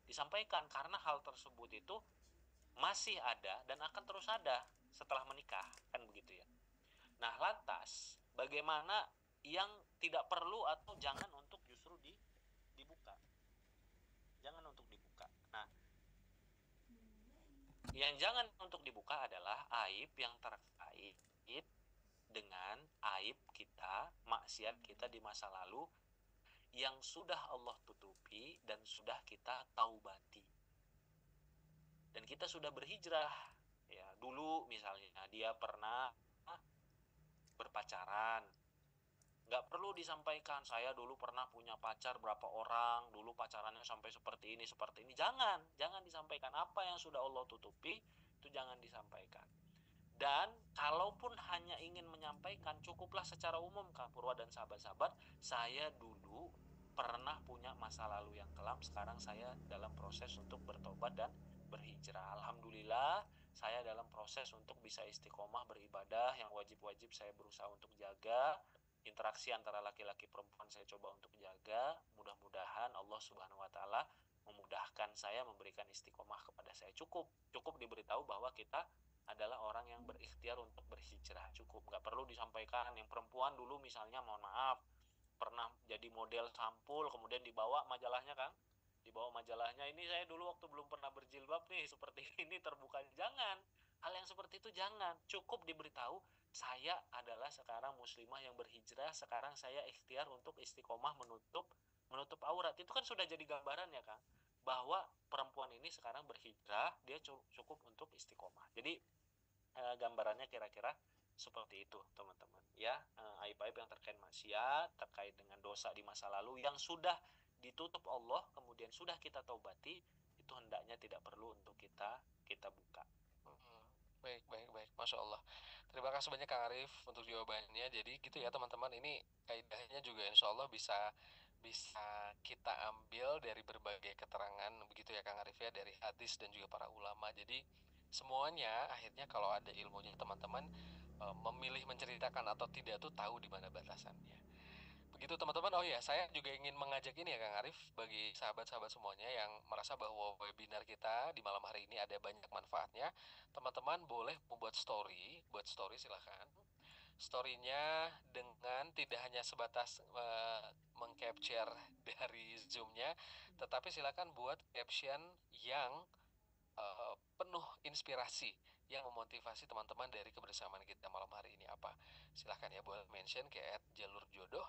disampaikan, karena hal tersebut itu masih ada dan akan terus ada setelah menikah, kan begitu ya. Nah, lantas bagaimana yang tidak perlu atau jangan untuk justru dibuka? Jangan untuk dibuka. Nah, yang jangan untuk dibuka adalah aib yang terkait dengan aib kita, maksiat kita di masa lalu yang sudah Allah tutupi dan sudah kita taubati. Dan kita sudah berhijrah. Ya, dulu misalnya dia pernah berpacaran, nggak perlu disampaikan saya dulu pernah punya pacar berapa orang, dulu pacarannya sampai seperti ini. Jangan disampaikan. Apa yang sudah Allah tutupi itu jangan disampaikan. Dan kalaupun hanya ingin menyampaikan, cukuplah secara umum Kak Purwa dan sahabat-sahabat, saya dulu pernah punya masa lalu yang kelam, sekarang saya dalam proses untuk bertobat dan berhijrah. Alhamdulillah saya dalam proses untuk bisa istiqomah beribadah, yang wajib-wajib saya berusaha untuk jaga, interaksi antara laki-laki perempuan saya coba untuk jaga. Mudah-mudahan Allah Subhanahu wa taala memudahkan saya, memberikan istiqomah kepada saya. Cukup diberitahu bahwa kita adalah orang yang berikhtiar untuk berhijrah. Cukup, nggak perlu disampaikan. Yang perempuan dulu misalnya mohon maaf pernah jadi model sampul, kemudian dibawa majalahnya Kang, dibawa majalahnya, ini saya dulu waktu belum pernah berjilbab nih seperti ini terbuka. Jangan, hal yang seperti itu jangan. Cukup diberitahu saya adalah sekarang muslimah yang berhijrah, sekarang saya ikhtiar untuk istiqomah menutup aurat. Itu kan sudah jadi gambaran ya Kang, bahwa perempuan ini sekarang berhijrah, dia cukup untuk istiqomah. Jadi gambarannya kira-kira seperti itu teman-teman ya. Aib-aib yang terkait maksiat, terkait dengan dosa di masa lalu yang sudah ditutup Allah, kemudian sudah kita taubati, itu hendaknya tidak perlu untuk kita buka. Baik, Masya Allah. Terima kasih banyak Kang Arif untuk jawabannya. Jadi gitu ya teman-teman, ini kaidahnya juga insya Allah bisa kita ambil dari berbagai keterangan begitu ya Kang Arif ya, dari hadis dan juga para ulama. Jadi semuanya akhirnya kalau ada ilmunya teman-teman memilih menceritakan atau tidak tuh tahu di mana batasannya. Begitu teman-teman. Oh ya, saya juga ingin mengajak ini ya Kang Arif, bagi sahabat-sahabat semuanya yang merasa bahwa webinar kita di malam hari ini ada banyak manfaatnya, teman-teman boleh membuat story. Buat story silahkan. Story-nya dengan tidak hanya sebatas mengcapture dari Zoom-nya, tetapi silakan buat caption yang penuh inspirasi, yang memotivasi teman-teman dari kebersamaan kita malam hari ini apa. Silahkan ya, boleh mention ke @jalurjodoh,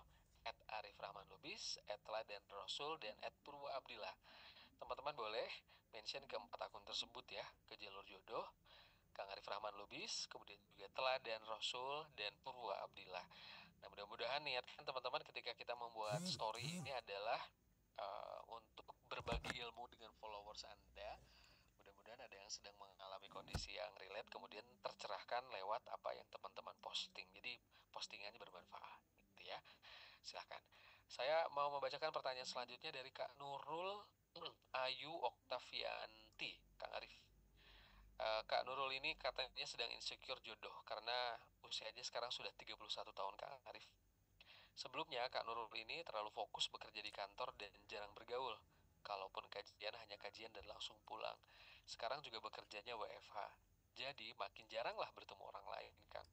@arifrahmanlubis, @teladanlubis, @teladanrasul, dan @purwaabdillah. Teman-teman boleh mention ke 4 akun tersebut ya, ke jalur jodoh, Kang Arif Rahman Lubis, kemudian juga Teladan Rasul, dan Purwa Abdillah. Nah, mudah-mudahan niatkan teman-teman ketika kita membuat story ini adalah untuk berbagi ilmu dengan followers Anda. Mudah-mudahan ada yang sedang mengalami kondisi yang relate, kemudian tercerahkan lewat apa yang teman-teman posting. Jadi postingannya bermanfaat, gitu ya. Silahkan. Saya mau membacakan pertanyaan selanjutnya dari Kak Nurul Ayu Oktavianti, Kang Arif. Kak Nurul ini katanya sedang insecure jodoh karena usianya sekarang sudah 31 tahun, Kang Arif. Sebelumnya Kak Nurul ini terlalu fokus bekerja di kantor dan jarang bergaul. Kalaupun kajian hanya kajian dan langsung pulang. Sekarang juga bekerjanya WFH. Jadi makin jaranglah bertemu orang lain, Kang.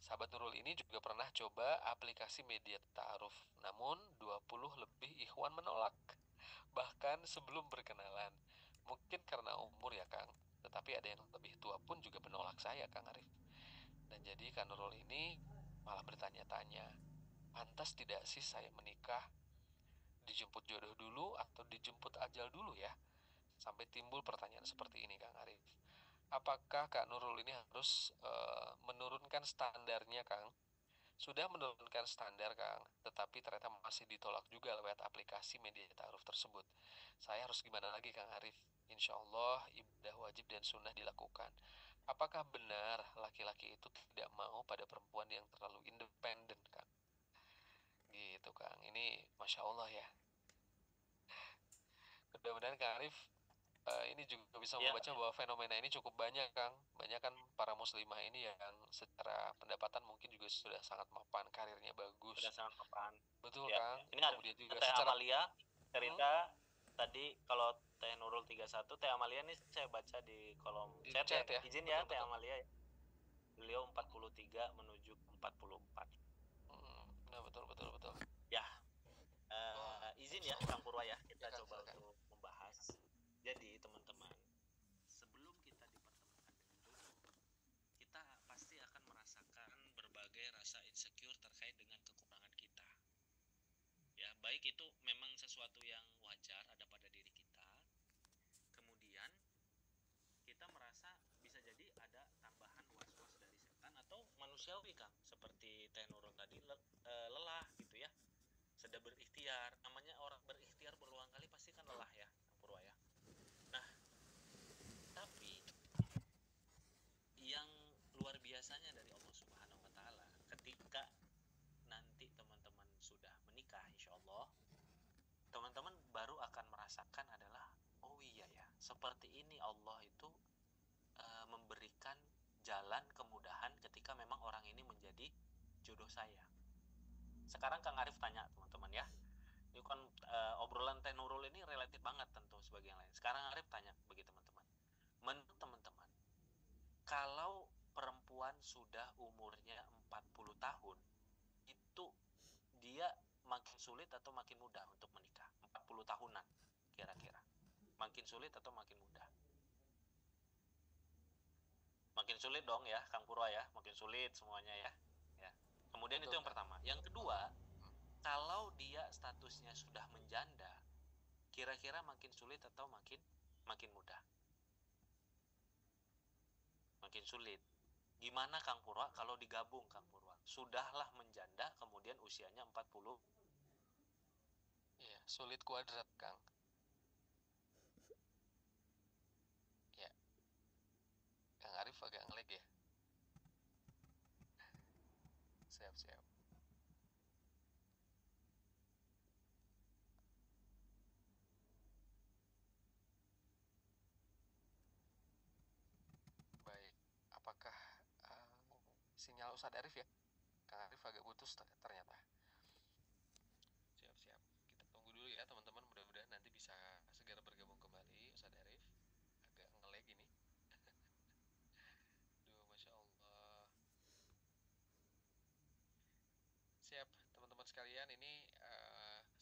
Sahabat Nurul ini juga pernah coba aplikasi media ta'aruf. Namun 20 lebih ikhwan menolak. Bahkan sebelum berkenalan. Mungkin karena umur ya, Kang. Tetapi ada yang lebih tua pun juga menolak saya, Kang Arif. Dan jadi Kak Nurul ini malah bertanya-tanya, pantas tidak sih saya menikah? Dijemput jodoh dulu atau dijemput ajal dulu ya? Sampai timbul pertanyaan seperti ini, Kang Arif. Apakah Kak Nurul ini harus menurunkan standarnya, Kang? Sudah menurunkan standar, Kang, tetapi ternyata masih ditolak juga lewat aplikasi media ta'aruf tersebut. Saya harus gimana lagi, Kang Arif? Insya Allah ibadah wajib dan sunnah dilakukan. Apakah benar laki-laki itu tidak mau pada perempuan yang terlalu independen, Kang? Gitu, Kang. Ini Masya Allah ya. Mudah-mudahan Kang Arif ini juga bisa membaca bahwa fenomena ini cukup banyak, Kang. Banyak kan para muslimah ini yang secara pendapatan mungkin juga sudah sangat mapan, karirnya bagus. Sudah sangat mapan. Betul, ya. Kang. Ini kemudian juga Teh secara... Amalia cerita tadi kalau Teh Nurul 31, Teh Amalia ini saya baca di kolom chat ya. Izin ya, betul, Teh Amalia. Beliau 43 menuju 44. Nah, betul. Ya. Izin ya, Kang Purwa ya. Kita coba untuk membahas. Jadi teman-teman, sebelum kita dipertemukan dengan jodoh, kita pasti akan merasakan berbagai rasa insecure terkait dengan kekurangan kita. Ya, baik itu memang sesuatu yang wajar ada pada diri kita. Kemudian kita merasa bisa jadi ada tambahan was-was dari setan atau manusiawi, Kang, seperti Teh Nurul tadi lelah gitu ya. Sudah berikhtiar, namanya orang berikhtiar berulang kali pasti kan lelah ya, Kang Purwa ya. Nah, tapi yang luar biasanya dari Allah Subhanahu wa Ta'ala, ketika nanti teman-teman sudah menikah, insya Allah, teman-teman baru akan merasakan adalah, oh iya ya, seperti ini Allah itu memberikan jalan kemudahan ketika memang orang ini menjadi jodoh saya. Sekarang Kang Arif tanya teman-teman ya. Ini kan obrolan Teh Nurul ini relatif banget tentu sebagai yang lain. Sekarang Arif tanya bagi teman-teman. Menurut teman-teman, kalau perempuan sudah umurnya 40 tahun, itu dia makin sulit atau makin mudah untuk menikah? 40 tahunan kira-kira. Makin sulit atau makin mudah? Makin sulit dong ya, Kang Purwa ya. Makin sulit semuanya ya. Kemudian betul, itu yang pertama. Yang kedua, kalau dia statusnya sudah menjanda, kira-kira makin sulit atau makin mudah? Makin sulit. Gimana Kang Purwa kalau digabung, Kang Purwa? Sudahlah menjanda, kemudian usianya 40. Iya, sulit kuadrat, Kang. Ya. Kang Arif agak ngelag ya. Siap. Baik, apakah sinyal Ustadz Arif ya? Kang Arif agak putus ternyata. Siap. Kita tunggu dulu ya teman-teman, mudah-mudahan nanti bisa segera bergabung kembali Ustadz Arif. Agak ngelag ini. Duh, Masya Allah. Siap, teman-teman sekalian, ini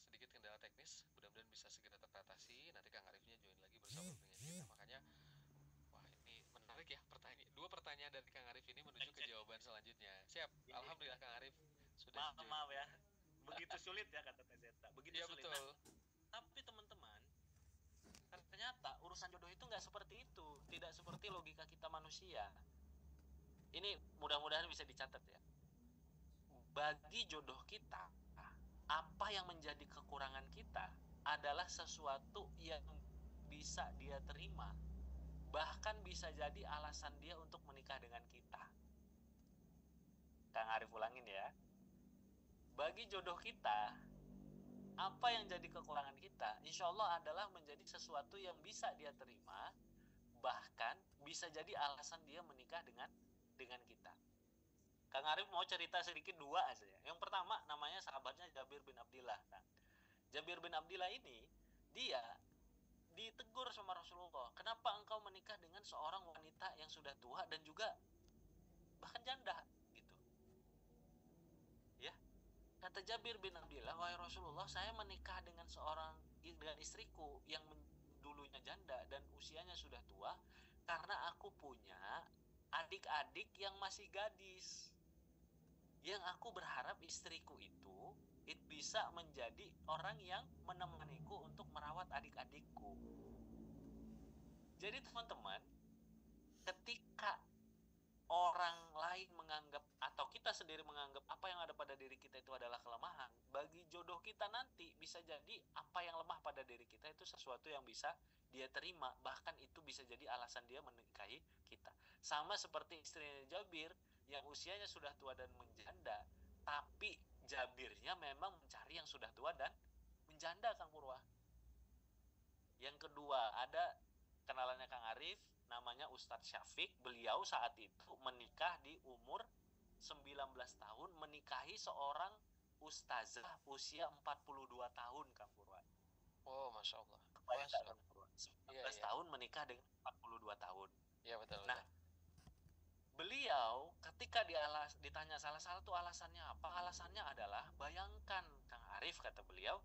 sedikit kendala teknis, mudah-mudahan bisa segera teratasi. Nanti Kang Arifnya join lagi bersama dengan kita. Makanya, wah ini menarik ya dua pertanyaan dari Kang Arif ini menuju ke jawaban selanjutnya. Siap, alhamdulillah Kang Arif sudah join. Maaf ya, begitu sulit ya kata Teh Zeta. tidak seperti logika kita manusia. Ini mudah-mudahan bisa dicatat ya. Bagi jodoh kita, apa yang menjadi kekurangan kita adalah sesuatu yang bisa dia terima, bahkan bisa jadi alasan dia untuk menikah dengan kita. Kang Arif ulangin ya. Bagi jodoh kita, apa yang jadi kekurangan kita, insya Allah adalah menjadi sesuatu yang bisa dia terima, bahkan bisa jadi alasan dia menikah dengan kita. Kang Arif mau cerita sedikit dua aja ya. Yang pertama namanya sahabatnya Jabir bin Abdillah. Nah, Jabir bin Abdillah ini dia ditegur sama Rasulullah, kenapa engkau menikah dengan seorang wanita yang sudah tua dan juga bahkan janda gitu. Ya. Kata Jabir bin Abdillah, wahai Rasulullah, saya menikah dengan istriku yang dulunya janda dan usianya sudah tua karena aku punya adik-adik yang masih gadis. Yang aku berharap istriku itu bisa menjadi orang yang menemaniku untuk merawat adik-adikku. Jadi teman-teman, ketika orang lain menganggap atau kita sendiri menganggap apa yang ada pada diri kita itu adalah kelemahan, bagi jodoh kita nanti bisa jadi apa yang lemah pada diri kita itu sesuatu yang bisa dia terima, bahkan itu bisa jadi alasan dia menikahi kita. Sama seperti istrinya Jabir yang usianya sudah tua dan menjanda, tapi Jabirnya memang mencari yang sudah tua dan menjanda, Kang Purwa. Yang kedua, ada kenalannya Kang Arif, namanya Ustadz Syafiq. Beliau saat itu menikah di umur 19 tahun, menikahi seorang ustazah usia 42 tahun, Kang Purwa. Oh, Masya Allah. Masya Allah. 19 tahun menikah dengan 42 tahun. Iya, betul. Nah, beliau ketika ditanya salah satu alasannya apa? Alasannya adalah, bayangkan Kang Arif, kata beliau,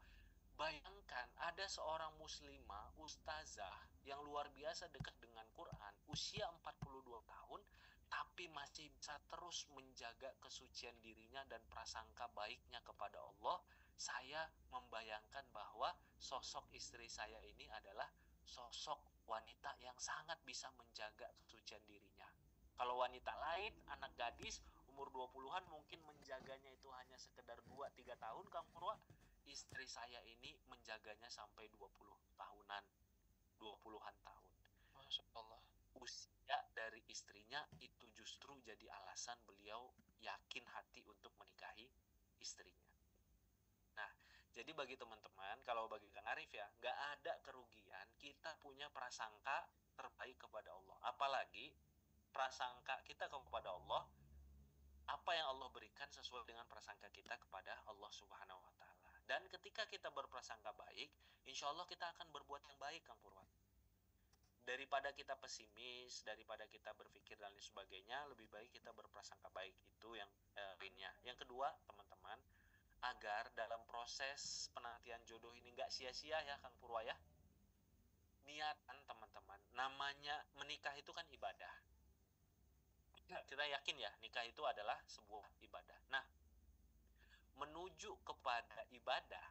bayangkan ada seorang muslimah, ustazah yang luar biasa dekat dengan Quran, usia 42 tahun, tapi masih bisa terus menjaga kesucian dirinya dan prasangka baiknya kepada Allah. Saya membayangkan bahwa sosok istri saya ini adalah sosok wanita yang sangat bisa menjaga kesucian dirinya. Kalau wanita lain, anak gadis, umur 20-an mungkin menjaganya itu hanya sekedar 2-3 tahun, Kang Purwa. Istri saya ini menjaganya sampai 20 tahunan, 20-an tahun. Masya Allah. Usia dari istrinya itu justru jadi alasan beliau yakin hati untuk menikahi istrinya. Nah, jadi bagi teman-teman, kalau bagi Kang Arif ya, nggak ada kerugian kita punya prasangka terbaik kepada Allah. Apalagi prasangka kita kepada Allah, apa yang Allah berikan sesuai dengan prasangka kita kepada Allah Subhanahu wa Ta'ala. Dan ketika kita berprasangka baik, insya Allah kita akan berbuat yang baik, Kang Purwan. Daripada kita pesimis, daripada kita berpikir dan lain sebagainya, lebih baik kita berprasangka baik. Itu yang lainnya. Yang kedua, teman-teman, agar dalam proses penantian jodoh ini nggak sia-sia ya, Kang Purwa ya. Niatan teman-teman, namanya menikah itu kan ibadah. Kita yakin ya, nikah itu adalah sebuah ibadah. Nah, menuju kepada ibadah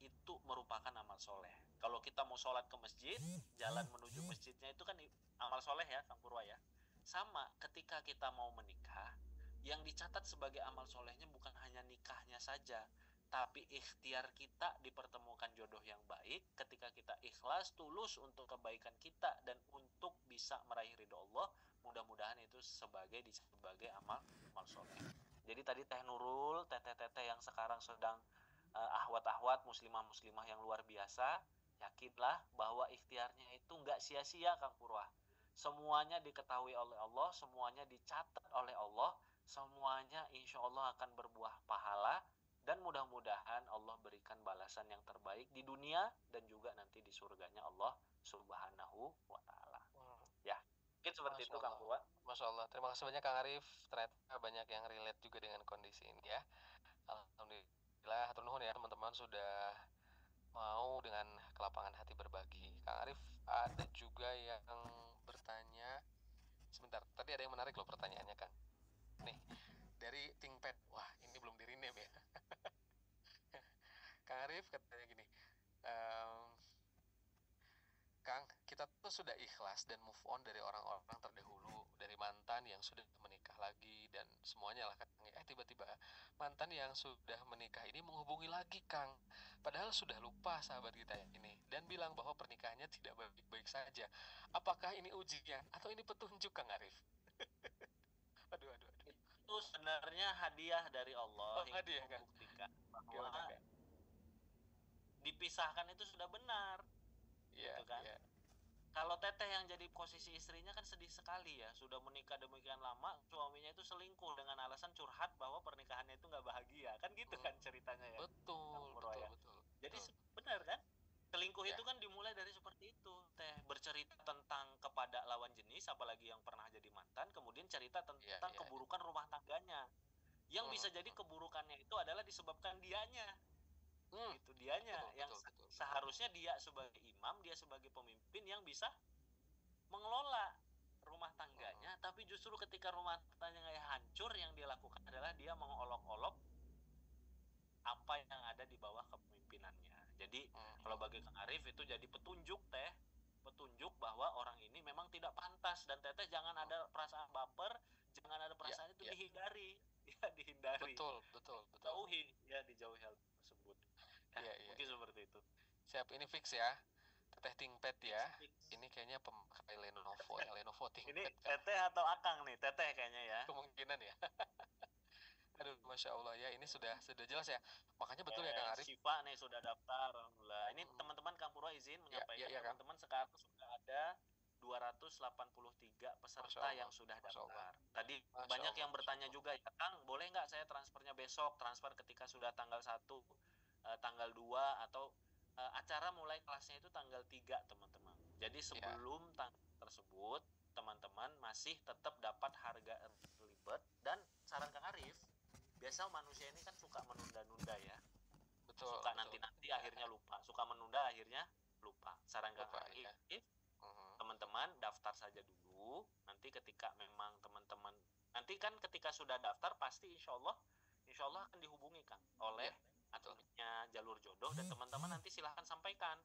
itu merupakan amal soleh. Kalau kita mau sholat ke masjid, jalan menuju masjidnya itu kan amal soleh ya, Kang Purwa ya. Sama ketika kita mau menikah, yang dicatat sebagai amal solehnya bukan hanya nikahnya saja, tapi ikhtiar kita dipertemukan jodoh yang baik, ketika kita ikhlas, tulus untuk kebaikan kita dan untuk bisa meraih ridho Allah, mudah-mudahan itu sebagai amal soleh. Jadi tadi Teh Nurul, teteh-teteh yang sekarang sedang ahwat-ahwat, muslimah-muslimah yang luar biasa, yakinlah bahwa ikhtiarnya itu nggak sia-sia, Kang Purwa. Semuanya diketahui oleh Allah, semuanya dicatat oleh Allah, semuanya insya Allah akan berbuah pahala, dan mudah-mudahan Allah berikan balasan yang terbaik di dunia dan juga nanti di surganya Allah Subhanahu wa Ta'ala. Ya, mungkin seperti itu, Kang Purwa. Masya Allah, terima kasih banyak Kang Arif. Ternyata banyak yang relate juga dengan kondisi ini ya. Alhamdulillah, hatur nuhun ya teman-teman sudah mau dengan kelapangan hati berbagi. Kang Arif, ada juga yang bertanya. Sebentar, tadi ada yang menarik loh pertanyaannya, Kang. Nih, dari ThinkPad. Wah, ini belum di rename ya. Kang Arif katanya gini, Kang, kita tuh sudah ikhlas dan move on dari orang-orang terdahulu, dari mantan yang sudah menikah lagi dan semuanya lah Kang. Tiba-tiba mantan yang sudah menikah ini menghubungi lagi Kang. Padahal sudah lupa sahabat kita ini dan bilang bahwa pernikahannya tidak baik-baik saja. Apakah ini ujian atau ini petunjuk Kang Arif? Aduh, aduh, aduh. Itu sebenarnya hadiah dari Allah yang hadiah, Kang. membuktikan bahwa Gimana, Kang? dipisahkan itu sudah benar. Iya, Gitu kan? iya. Kalau teteh yang jadi posisi istrinya kan sedih sekali ya, sudah menikah demikian lama, suaminya itu selingkuh dengan alasan curhat bahwa pernikahannya itu nggak bahagia, kan gitu kan ceritanya ya. Betul, Bro, betul, ya. betul. Jadi betul. benar kan? Selingkuh Ya. itu kan dimulai dari seperti itu, teh bercerita tentang kepada lawan jenis, apalagi yang pernah jadi mantan, kemudian cerita tentang keburukan rumah tangganya, yang bisa jadi keburukannya itu adalah disebabkan dianya. Gitu dianya betul, yang betul. seharusnya dia sebagai imam, dia sebagai pemimpin yang bisa mengelola rumah tangganya, tapi justru ketika rumah tangganya hancur, yang dia lakukan adalah dia mengolok-olok apa yang ada di bawah kepemimpinannya. Jadi kalau bagi Kang Arif itu jadi petunjuk bahwa orang ini memang tidak pantas, dan teteh jangan ada perasaan baper, jangan ada perasaan itu dihindari. Ya, dihindari. Betul. Dijauhi hal tersebut. Mungkin seperti itu. Siap, ini fix ya. Teteh ThinkPad ya. Ini kayaknya pemakai Lenovo ya, Lenovo ThinkPad. Ini teteh atau Akang nih? Teteh kayaknya ya. Kemungkinan ya. Aduh, Masya Allah ya, ini sudah jelas ya. Makanya betul ya Kang Arif. Syifa nih sudah daftar, alhamdulillah. Ini teman-teman Kang Purwa izin menyampaikan teman-teman sekarang sudah ada 283 peserta yang sudah daftar. Tadi banyak yang bertanya juga ya, Kang, boleh nggak saya transfernya besok? Transfer ketika sudah tanggal 1, tanggal 2, atau acara mulai kelasnya itu tanggal 3, teman-teman. Jadi sebelum tanggal tersebut, teman-teman masih tetap dapat harga early bird. Dan saran Kang Arif, biasa manusia ini kan suka menunda-nunda ya. Suka nanti-nanti akhirnya lupa. Suka menunda akhirnya lupa. Saran Kang Arif, teman-teman daftar saja dulu. Nanti ketika memang teman-teman, nanti kan ketika sudah daftar pasti insya Allah akan dihubungi Kang oleh adminnya Jalur Jodoh, dan teman-teman nanti silahkan sampaikan,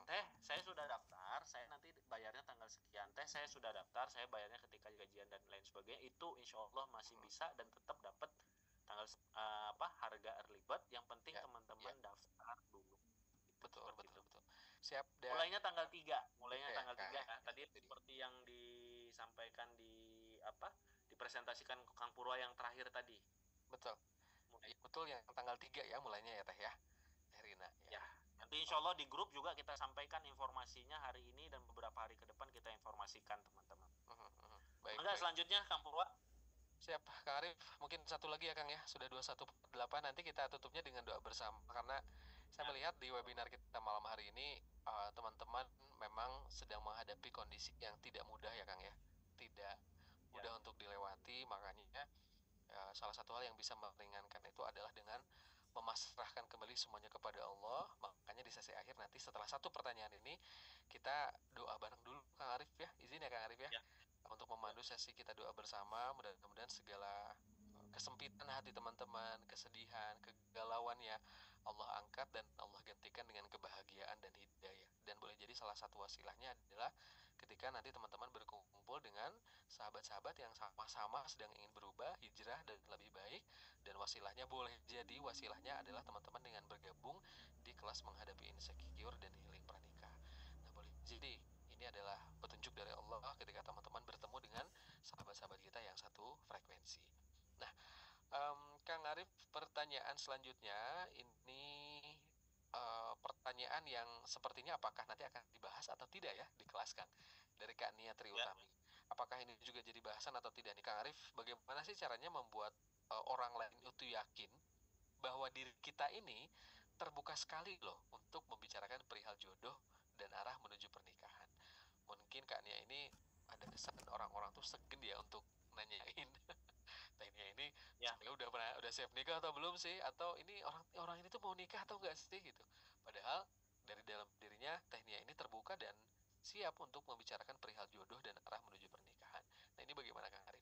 teh saya sudah daftar, saya nanti bayarnya tanggal sekian, teh saya sudah daftar, saya bayarnya ketika gajian dan lain sebagainya. Itu insya Allah masih bisa dan tetap dapat tanggal harga early bird. Yang penting teman-teman daftar dulu. Betul. Siap. Mulainya tanggal 3 ya. Tadi seperti yang disampaikan dipresentasikan Kang Purwa yang terakhir tadi. Betul yang tanggal 3 ya mulainya ya teh ya. Rina ya. Nanti insya Allah di grup juga kita sampaikan informasinya hari ini dan beberapa hari ke depan kita informasikan teman-teman. Baik. Selanjutnya Kang Purwa. Siap, Kang Arif. Mungkin satu lagi ya Kang ya. Sudah 218, nanti kita tutupnya dengan doa bersama, karena saya melihat di webinar kita malam hari ini teman-teman memang sedang menghadapi kondisi yang tidak mudah ya Kang ya. Tidak mudah untuk dilewati, makanya salah satu hal yang bisa meringankan itu adalah dengan memasrahkan kembali semuanya kepada Allah. Makanya di sesi akhir nanti setelah satu pertanyaan ini kita doa bareng dulu Kang Arif ya. Izin ya Kang Arif ya. Untuk memandu sesi kita doa bersama, mudah-mudahan segala kesempitan hati teman-teman, kesedihan, kegalauannya Allah angkat dan Allah gantikan dengan kebahagiaan dan hidayah. Dan boleh jadi salah satu wasilahnya adalah ketika nanti teman-teman berkumpul dengan sahabat-sahabat yang sama-sama sedang ingin berubah, hijrah dan lebih baik. Dan wasilahnya boleh jadi adalah teman-teman dengan bergabung di kelas menghadapi insecure dan healing pranikah. Nah, boleh jadi ini adalah petunjuk dari Allah ketika teman-teman bertemu dengan sahabat-sahabat kita yang satu frekuensi. Nah, Kang Arif, pertanyaan selanjutnya ini pertanyaan yang sepertinya apakah nanti akan dibahas atau tidak ya di kelas Kang, dari Kak Nia Triutami. Apakah ini juga jadi bahasan atau tidak nih Kang Arif? Bagaimana sih caranya membuat orang lain itu yakin bahwa diri kita ini terbuka sekali loh untuk membicarakan perihal jodoh dan arah menuju pernikahan. Mungkin Kak Nia ini ada kesan orang-orang tuh segen ya untuk nanyain Nia ini udah siap nikah atau belum sih, atau ini orang ini tuh mau nikah atau enggak sih gitu. Padahal dari dalam dirinya Nia ini terbuka dan siap untuk membicarakan perihal jodoh dan arah menuju pernikahan. Nah, ini bagaimana Kang Arif?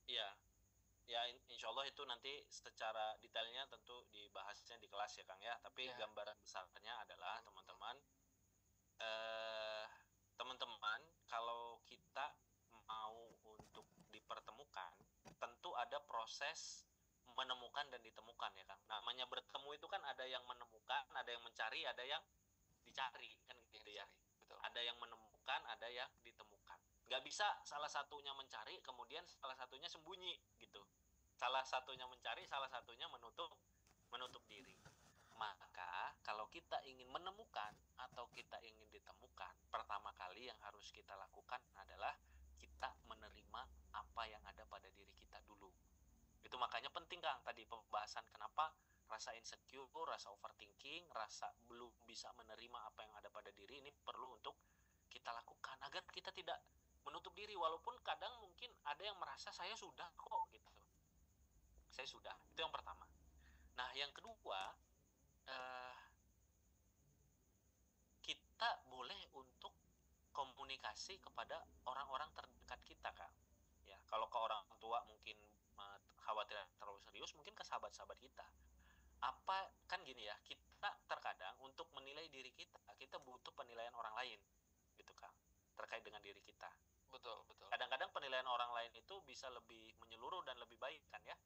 Iya. Ya, insya Allah itu nanti secara detailnya tentu dibahasnya di kelas ya Kang ya. Tapi gambaran besarnya adalah teman-teman, eh teman-teman, kalau kita mau untuk dipertemukan, tentu ada proses menemukan dan ditemukan ya Kang. Namanya bertemu itu kan ada yang menemukan, ada yang mencari, ada yang dicari kan gitu ya. Betul. Ada yang menemukan, ada yang ditemukan. Nggak bisa salah satunya mencari, kemudian salah satunya sembunyi gitu. Salah satunya mencari, salah satunya menutup diri. Maka kalau kita ingin menemukan atau kita ingin ditemukan, pertama kali yang harus kita lakukan adalah kita menerima apa yang ada pada diri kita dulu. Itu makanya penting Kang tadi pembahasan kenapa rasa insecure, rasa overthinking, rasa belum bisa menerima apa yang ada pada diri ini perlu untuk kita lakukan agar kita tidak menutup diri, walaupun kadang mungkin ada yang merasa saya sudah kok gitu. Saya sudah. Itu yang pertama. Nah, yang kedua, kita boleh untuk komunikasi kepada orang-orang terdekat kita Kang. Ya, kalau ke orang tua mungkin khawatir terlalu serius, mungkin ke sahabat-sahabat kita. Apa kan gini ya, kita terkadang untuk menilai diri kita butuh penilaian orang lain gitu Kang, terkait dengan diri kita. Betul. Kadang-kadang penilaian orang lain itu bisa lebih menyeluruh dan lebih baik kan ya.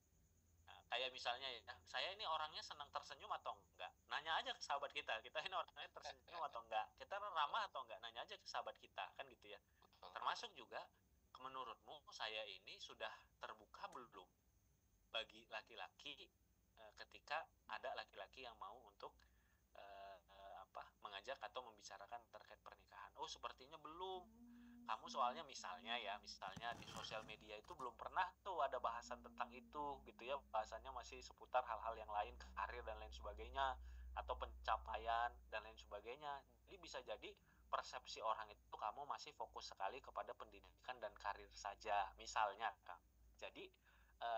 Nah, kayak misalnya ya, saya ini orangnya senang tersenyum atau enggak? Nanya aja ke sahabat kita ini orangnya tersenyum atau enggak? Kita ramah atau enggak? Nanya aja ke sahabat kita, kan gitu ya. Betul. Termasuk juga, menurutmu saya ini sudah terbuka belum bagi laki-laki ketika ada laki-laki yang mau untuk mengajak atau membicarakan terkait pernikahan? Oh, sepertinya belum. Kamu soalnya misalnya di sosial media itu belum pernah tuh ada bahasan tentang itu gitu ya, bahasannya masih seputar hal-hal yang lain, karir dan lain sebagainya, atau pencapaian dan lain sebagainya. Jadi bisa jadi persepsi orang itu kamu masih fokus sekali kepada pendidikan dan karir saja misalnya Kang. Jadi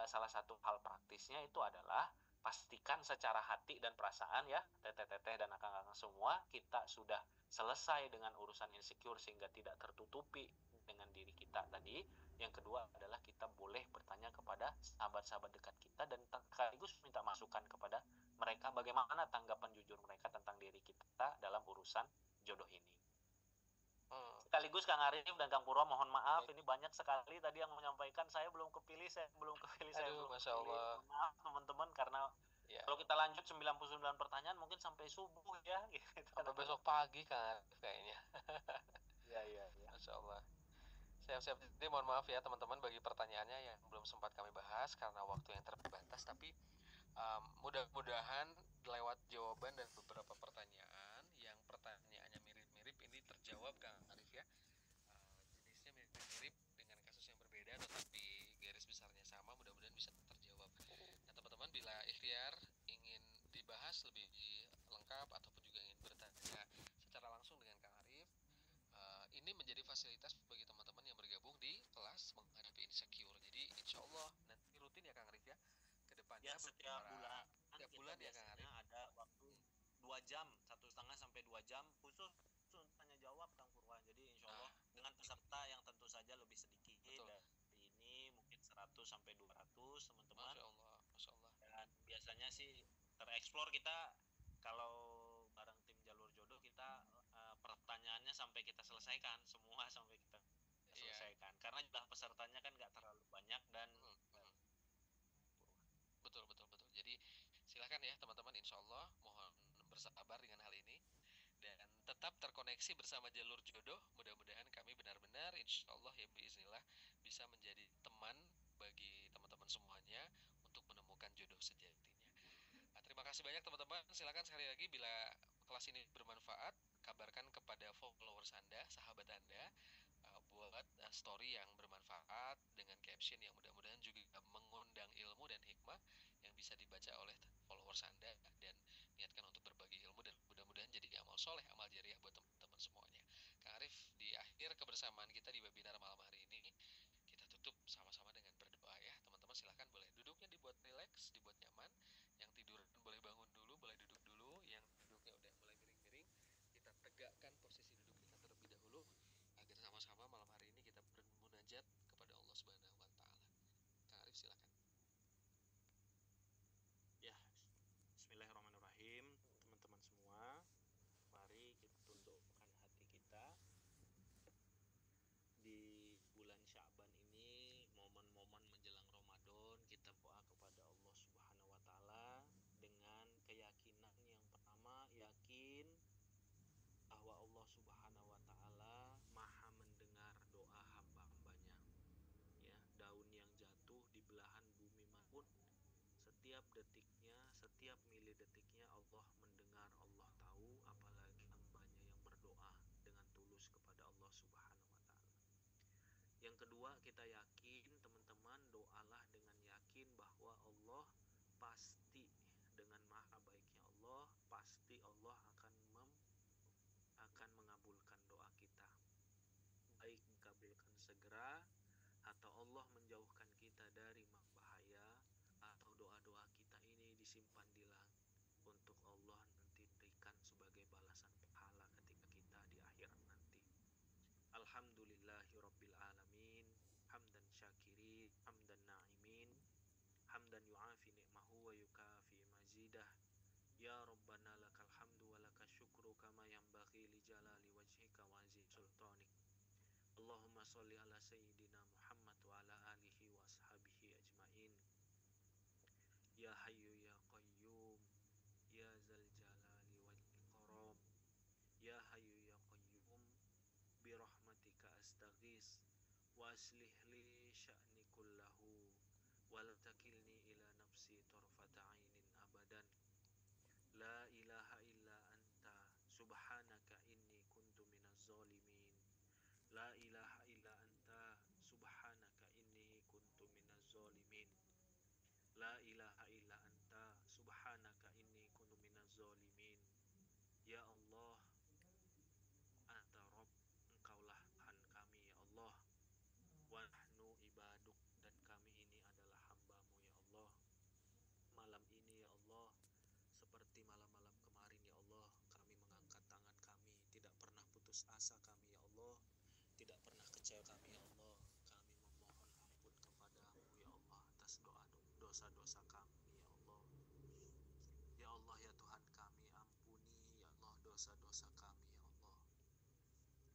salah satu hal praktisnya itu adalah pastikan secara hati dan perasaan ya, teteh-teteh dan akang-akang semua, kita sudah selesai dengan urusan insecure sehingga tidak tertutupi dengan diri kita tadi. Yang kedua adalah kita boleh bertanya kepada sahabat-sahabat dekat kita dan sekaligus minta masukan kepada mereka bagaimana tanggapan jujur mereka tentang diri kita dalam urusan jodoh ini. Sekaligus Kang Arif dan Kang Purwo, mohon maaf ini banyak sekali tadi yang menyampaikan, saya belum kepilih. Masya Allah. Maaf teman-teman, karena kalau kita lanjut 99 pertanyaan mungkin sampai subuh ya gitu. Sampai besok pagi kan kayaknya. Iya. Masya Allah. Siap. Jadi mohon maaf ya teman-teman bagi pertanyaannya yang belum sempat kami bahas karena waktu yang terbatas, tapi mudah-mudahan lewat jawaban dan beberapa pertanyaan yang pertanyaannya mirip-mirip ini terjawab Kang Arif ya. Jenisnya mirip-mirip dengan kasus yang berbeda tetapi garis besarnya sama, mudah-mudahan bisa terjawab. Nah teman-teman, bila ikhtiar ingin dibahas lebih lengkap ataupun juga ingin bertanya secara langsung dengan Kang Arif, ini menjadi fasilitas bagi teman-teman yang bergabung di kelas menghadapi insecure. Jadi insya Allah nanti rutin ya Kang Arif ya, kedepannya ya setiap bulan ya Kang Arif ada waktu 2 jam, 1,5 sampai 2 jam khusus untuk tanya jawab Kang Purwa. Jadi insya Allah dengan peserta yang tentu saja lebih sedikit. Betul. Dari ini mungkin 100 sampai 200 teman-teman. Masya Allah. Dan biasanya sih tereksplor kita kalau bareng tim jalur jodoh, kita pertanyaannya sampai kita selesaikan semua, sampai kita selesaikan. Karena jumlah pesertanya kan nggak terlalu banyak dan betul. Jadi silahkan ya teman-teman, insya Allah mohon bersabar dengan hal ini dan tetap terkoneksi bersama jalur jodoh. Mudah-mudahan kami benar-benar insya Allah ya biiznillah bisa menjadi teman bagi teman-teman semuanya untuk menemukan jodoh sejatinya. Terima kasih banyak teman-teman. Silakan sekali lagi bila kelas ini bermanfaat, kabarkan kepada followers Anda, sahabat Anda, buat story yang bermanfaat dengan caption yang mudah-mudahan juga mengundang ilmu dan hikmah yang bisa dibaca oleh followers Anda, dan niatkan untuk berbagi ilmu dan mudah-mudahan jadi amal soleh, amal jariah buat teman-teman semuanya. Kang Arif, di akhir kebersamaan kita di webinar malam hari ini, kita tutup sama-sama dengan berdoa ya. Teman-teman silahkan boleh duduknya dibuat rileks, dibuat nyaman. Yang tidur boleh bangun dulu, boleh duduk dulu. Yang duduknya udah mulai miring-miring, kita tegakkan posisi duduk kita terlebih dahulu agar sama-sama malam hari ini kita bermunajat kepada Allah Subhanahu wa taala. Kang Arif silakan. Ya, bismillahirrahmanirrahim. setiap detiknya, setiap milidetiknya Allah mendengar, Allah tahu, apalagi hambanya yang berdoa dengan tulus kepada Allah Subhanahu wa Ta'ala. Yang kedua, kita yakin, teman-teman, doalah dengan yakin bahwa Allah pasti, dengan maha baiknya Allah, pasti Allah akan mengabulkan doa kita. Baik dikabulkan segera, atau Allah menjauhkan kita dari bahaya, atau doa-doa kita ini disimpan di langit untuk Allah nanti berikan sebagai balasan pahala ketika kita di akhirat nanti. Alhamdulillahirabbil alamin, hamdan syakirin, hamdan na'imin, hamdan yu'afi ni'mahu wa yukafi mazidah. Ya Rabbana lakal hamdu wa lakal syukru kama yanbaghi li jalali wajhika wa azim sultanik. Allahumma sholli ala sayyidina Muhammad wa ala alihi wa ashabihi ajmain. Ya Hayyu ya Qayyum, ya Zal Jalali wal Ikram, ya Hayyu ya Qayyum, bi rahmatika astaghis, wa aslih li sya'ni kullahu, wa la takilni ila nafsi tarfata ainin abadan. La ilaha illa anta subhanaka inni kuntu minaz zalimin. La ilaha illa anta subhanaka inni kuntu minaz zalimin. La ilaha illa anta subhanaka inni kuntu minaz zalimin. Ya Allah, anta Rabb, engkaulah Tuhan kami ya Allah. Wa nahnu ibaduk, dan kami ini adalah hamba-Mu ya Allah. Malam ini ya Allah, seperti malam-malam kemarin ya Allah, kami mengangkat tangan kami, tidak pernah putus asa kami ya Allah, tidak pernah kecewa kami ya Allah. Kami memohon ampun kepadamu ya Allah atas dosa-dosa kami ya Allah. Ya Allah ya Tuhan kami, ampuni ya Allah dosa-dosa kami ya Allah.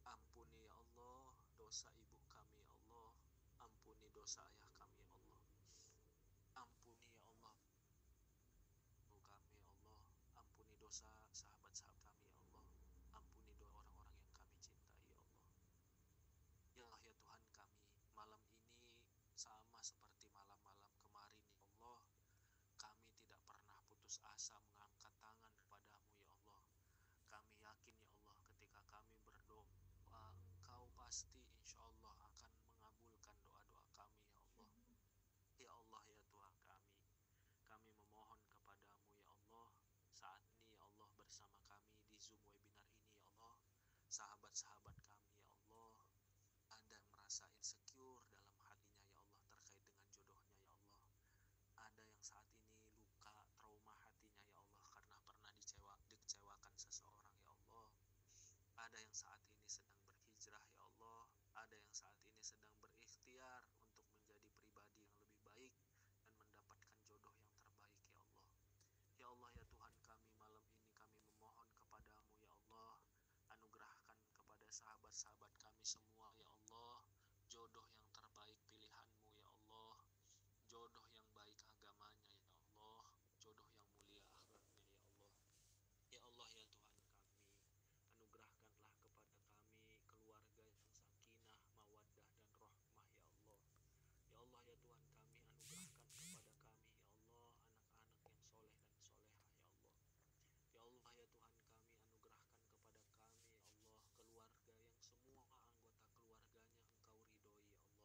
Ampuni ya Allah dosa ibu kami ya Allah. Ampuni dosa ayah kami ya Allah. Ampuni ya Allah ibu kami ya Allah. Ampuni dosa sahabat-sahabat kami ya Allah. Ampuni doa orang-orang yang kami cintai ya Allah. Ya Allah ya Tuhan kami, malam ini sama seperti malam-malam kemarin ya Allah. Kami tidak pernah putus asa mengangkat tangan kepadamu ya Allah. Kami yakin ya Allah, ketika kami berdoa, Engkau pasti insya Allah akan mengabulkan doa-doa kami ya Allah. Ya Allah ya Tuhan kami memohon kepadamu ya Allah, saat ini ya Allah bersama kami di Zoom webinar ini ya Allah, sahabat-sahabat kami ya Allah, ada yang merasa insecure dalam hatinya ya Allah terkait dengan jodohnya ya Allah. Ada yang saat ini luka, trauma hatinya ya Allah karena pernah dikecewakan seseorang ya Allah. Ada yang saat ini sedang berhijrah ya Allah. Ada yang saat ini sedang berikhtiar untuk menjadi pribadi yang lebih baik dan mendapatkan jodoh yang terbaik ya Allah. Ya Allah ya Tuhan kami, malam ini kami memohon kepadamu ya Allah, anugerahkan kepada sahabat-sahabat kami semua ya Allah, jodoh yang terbaik pilihanmu ya Allah, jodoh yang baik agamanya ya Allah, jodoh yang mulia akhlaknya ya Allah. Ya Allah ya Tuhan kami, anugerahkanlah kepada kami keluarga yang sakinah, mawaddah dan rahmah ya Allah. Ya Allah ya Tuhan kami, anugerahkan kepada kami ya Allah anak-anak yang soleh dan solehah ya Allah. Ya Allah ya Tuhan kami, anugerahkan kepada kami ya Allah keluarga yang semua anggota keluarganya Engkau ridhoi ya Allah.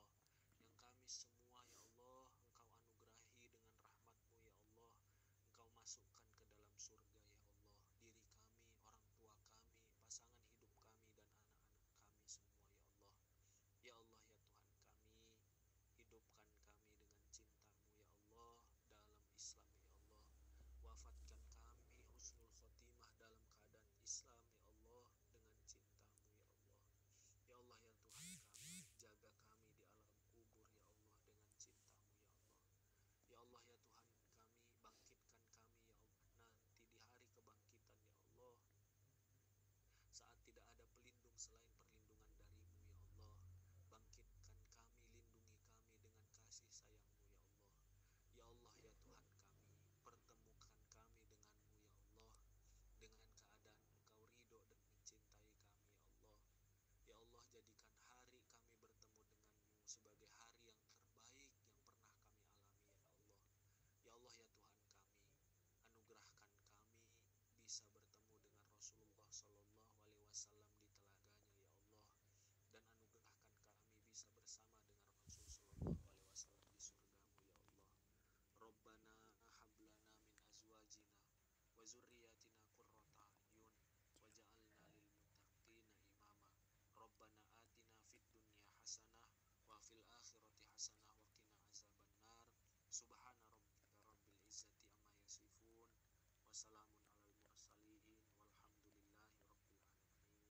Wassalamualaikum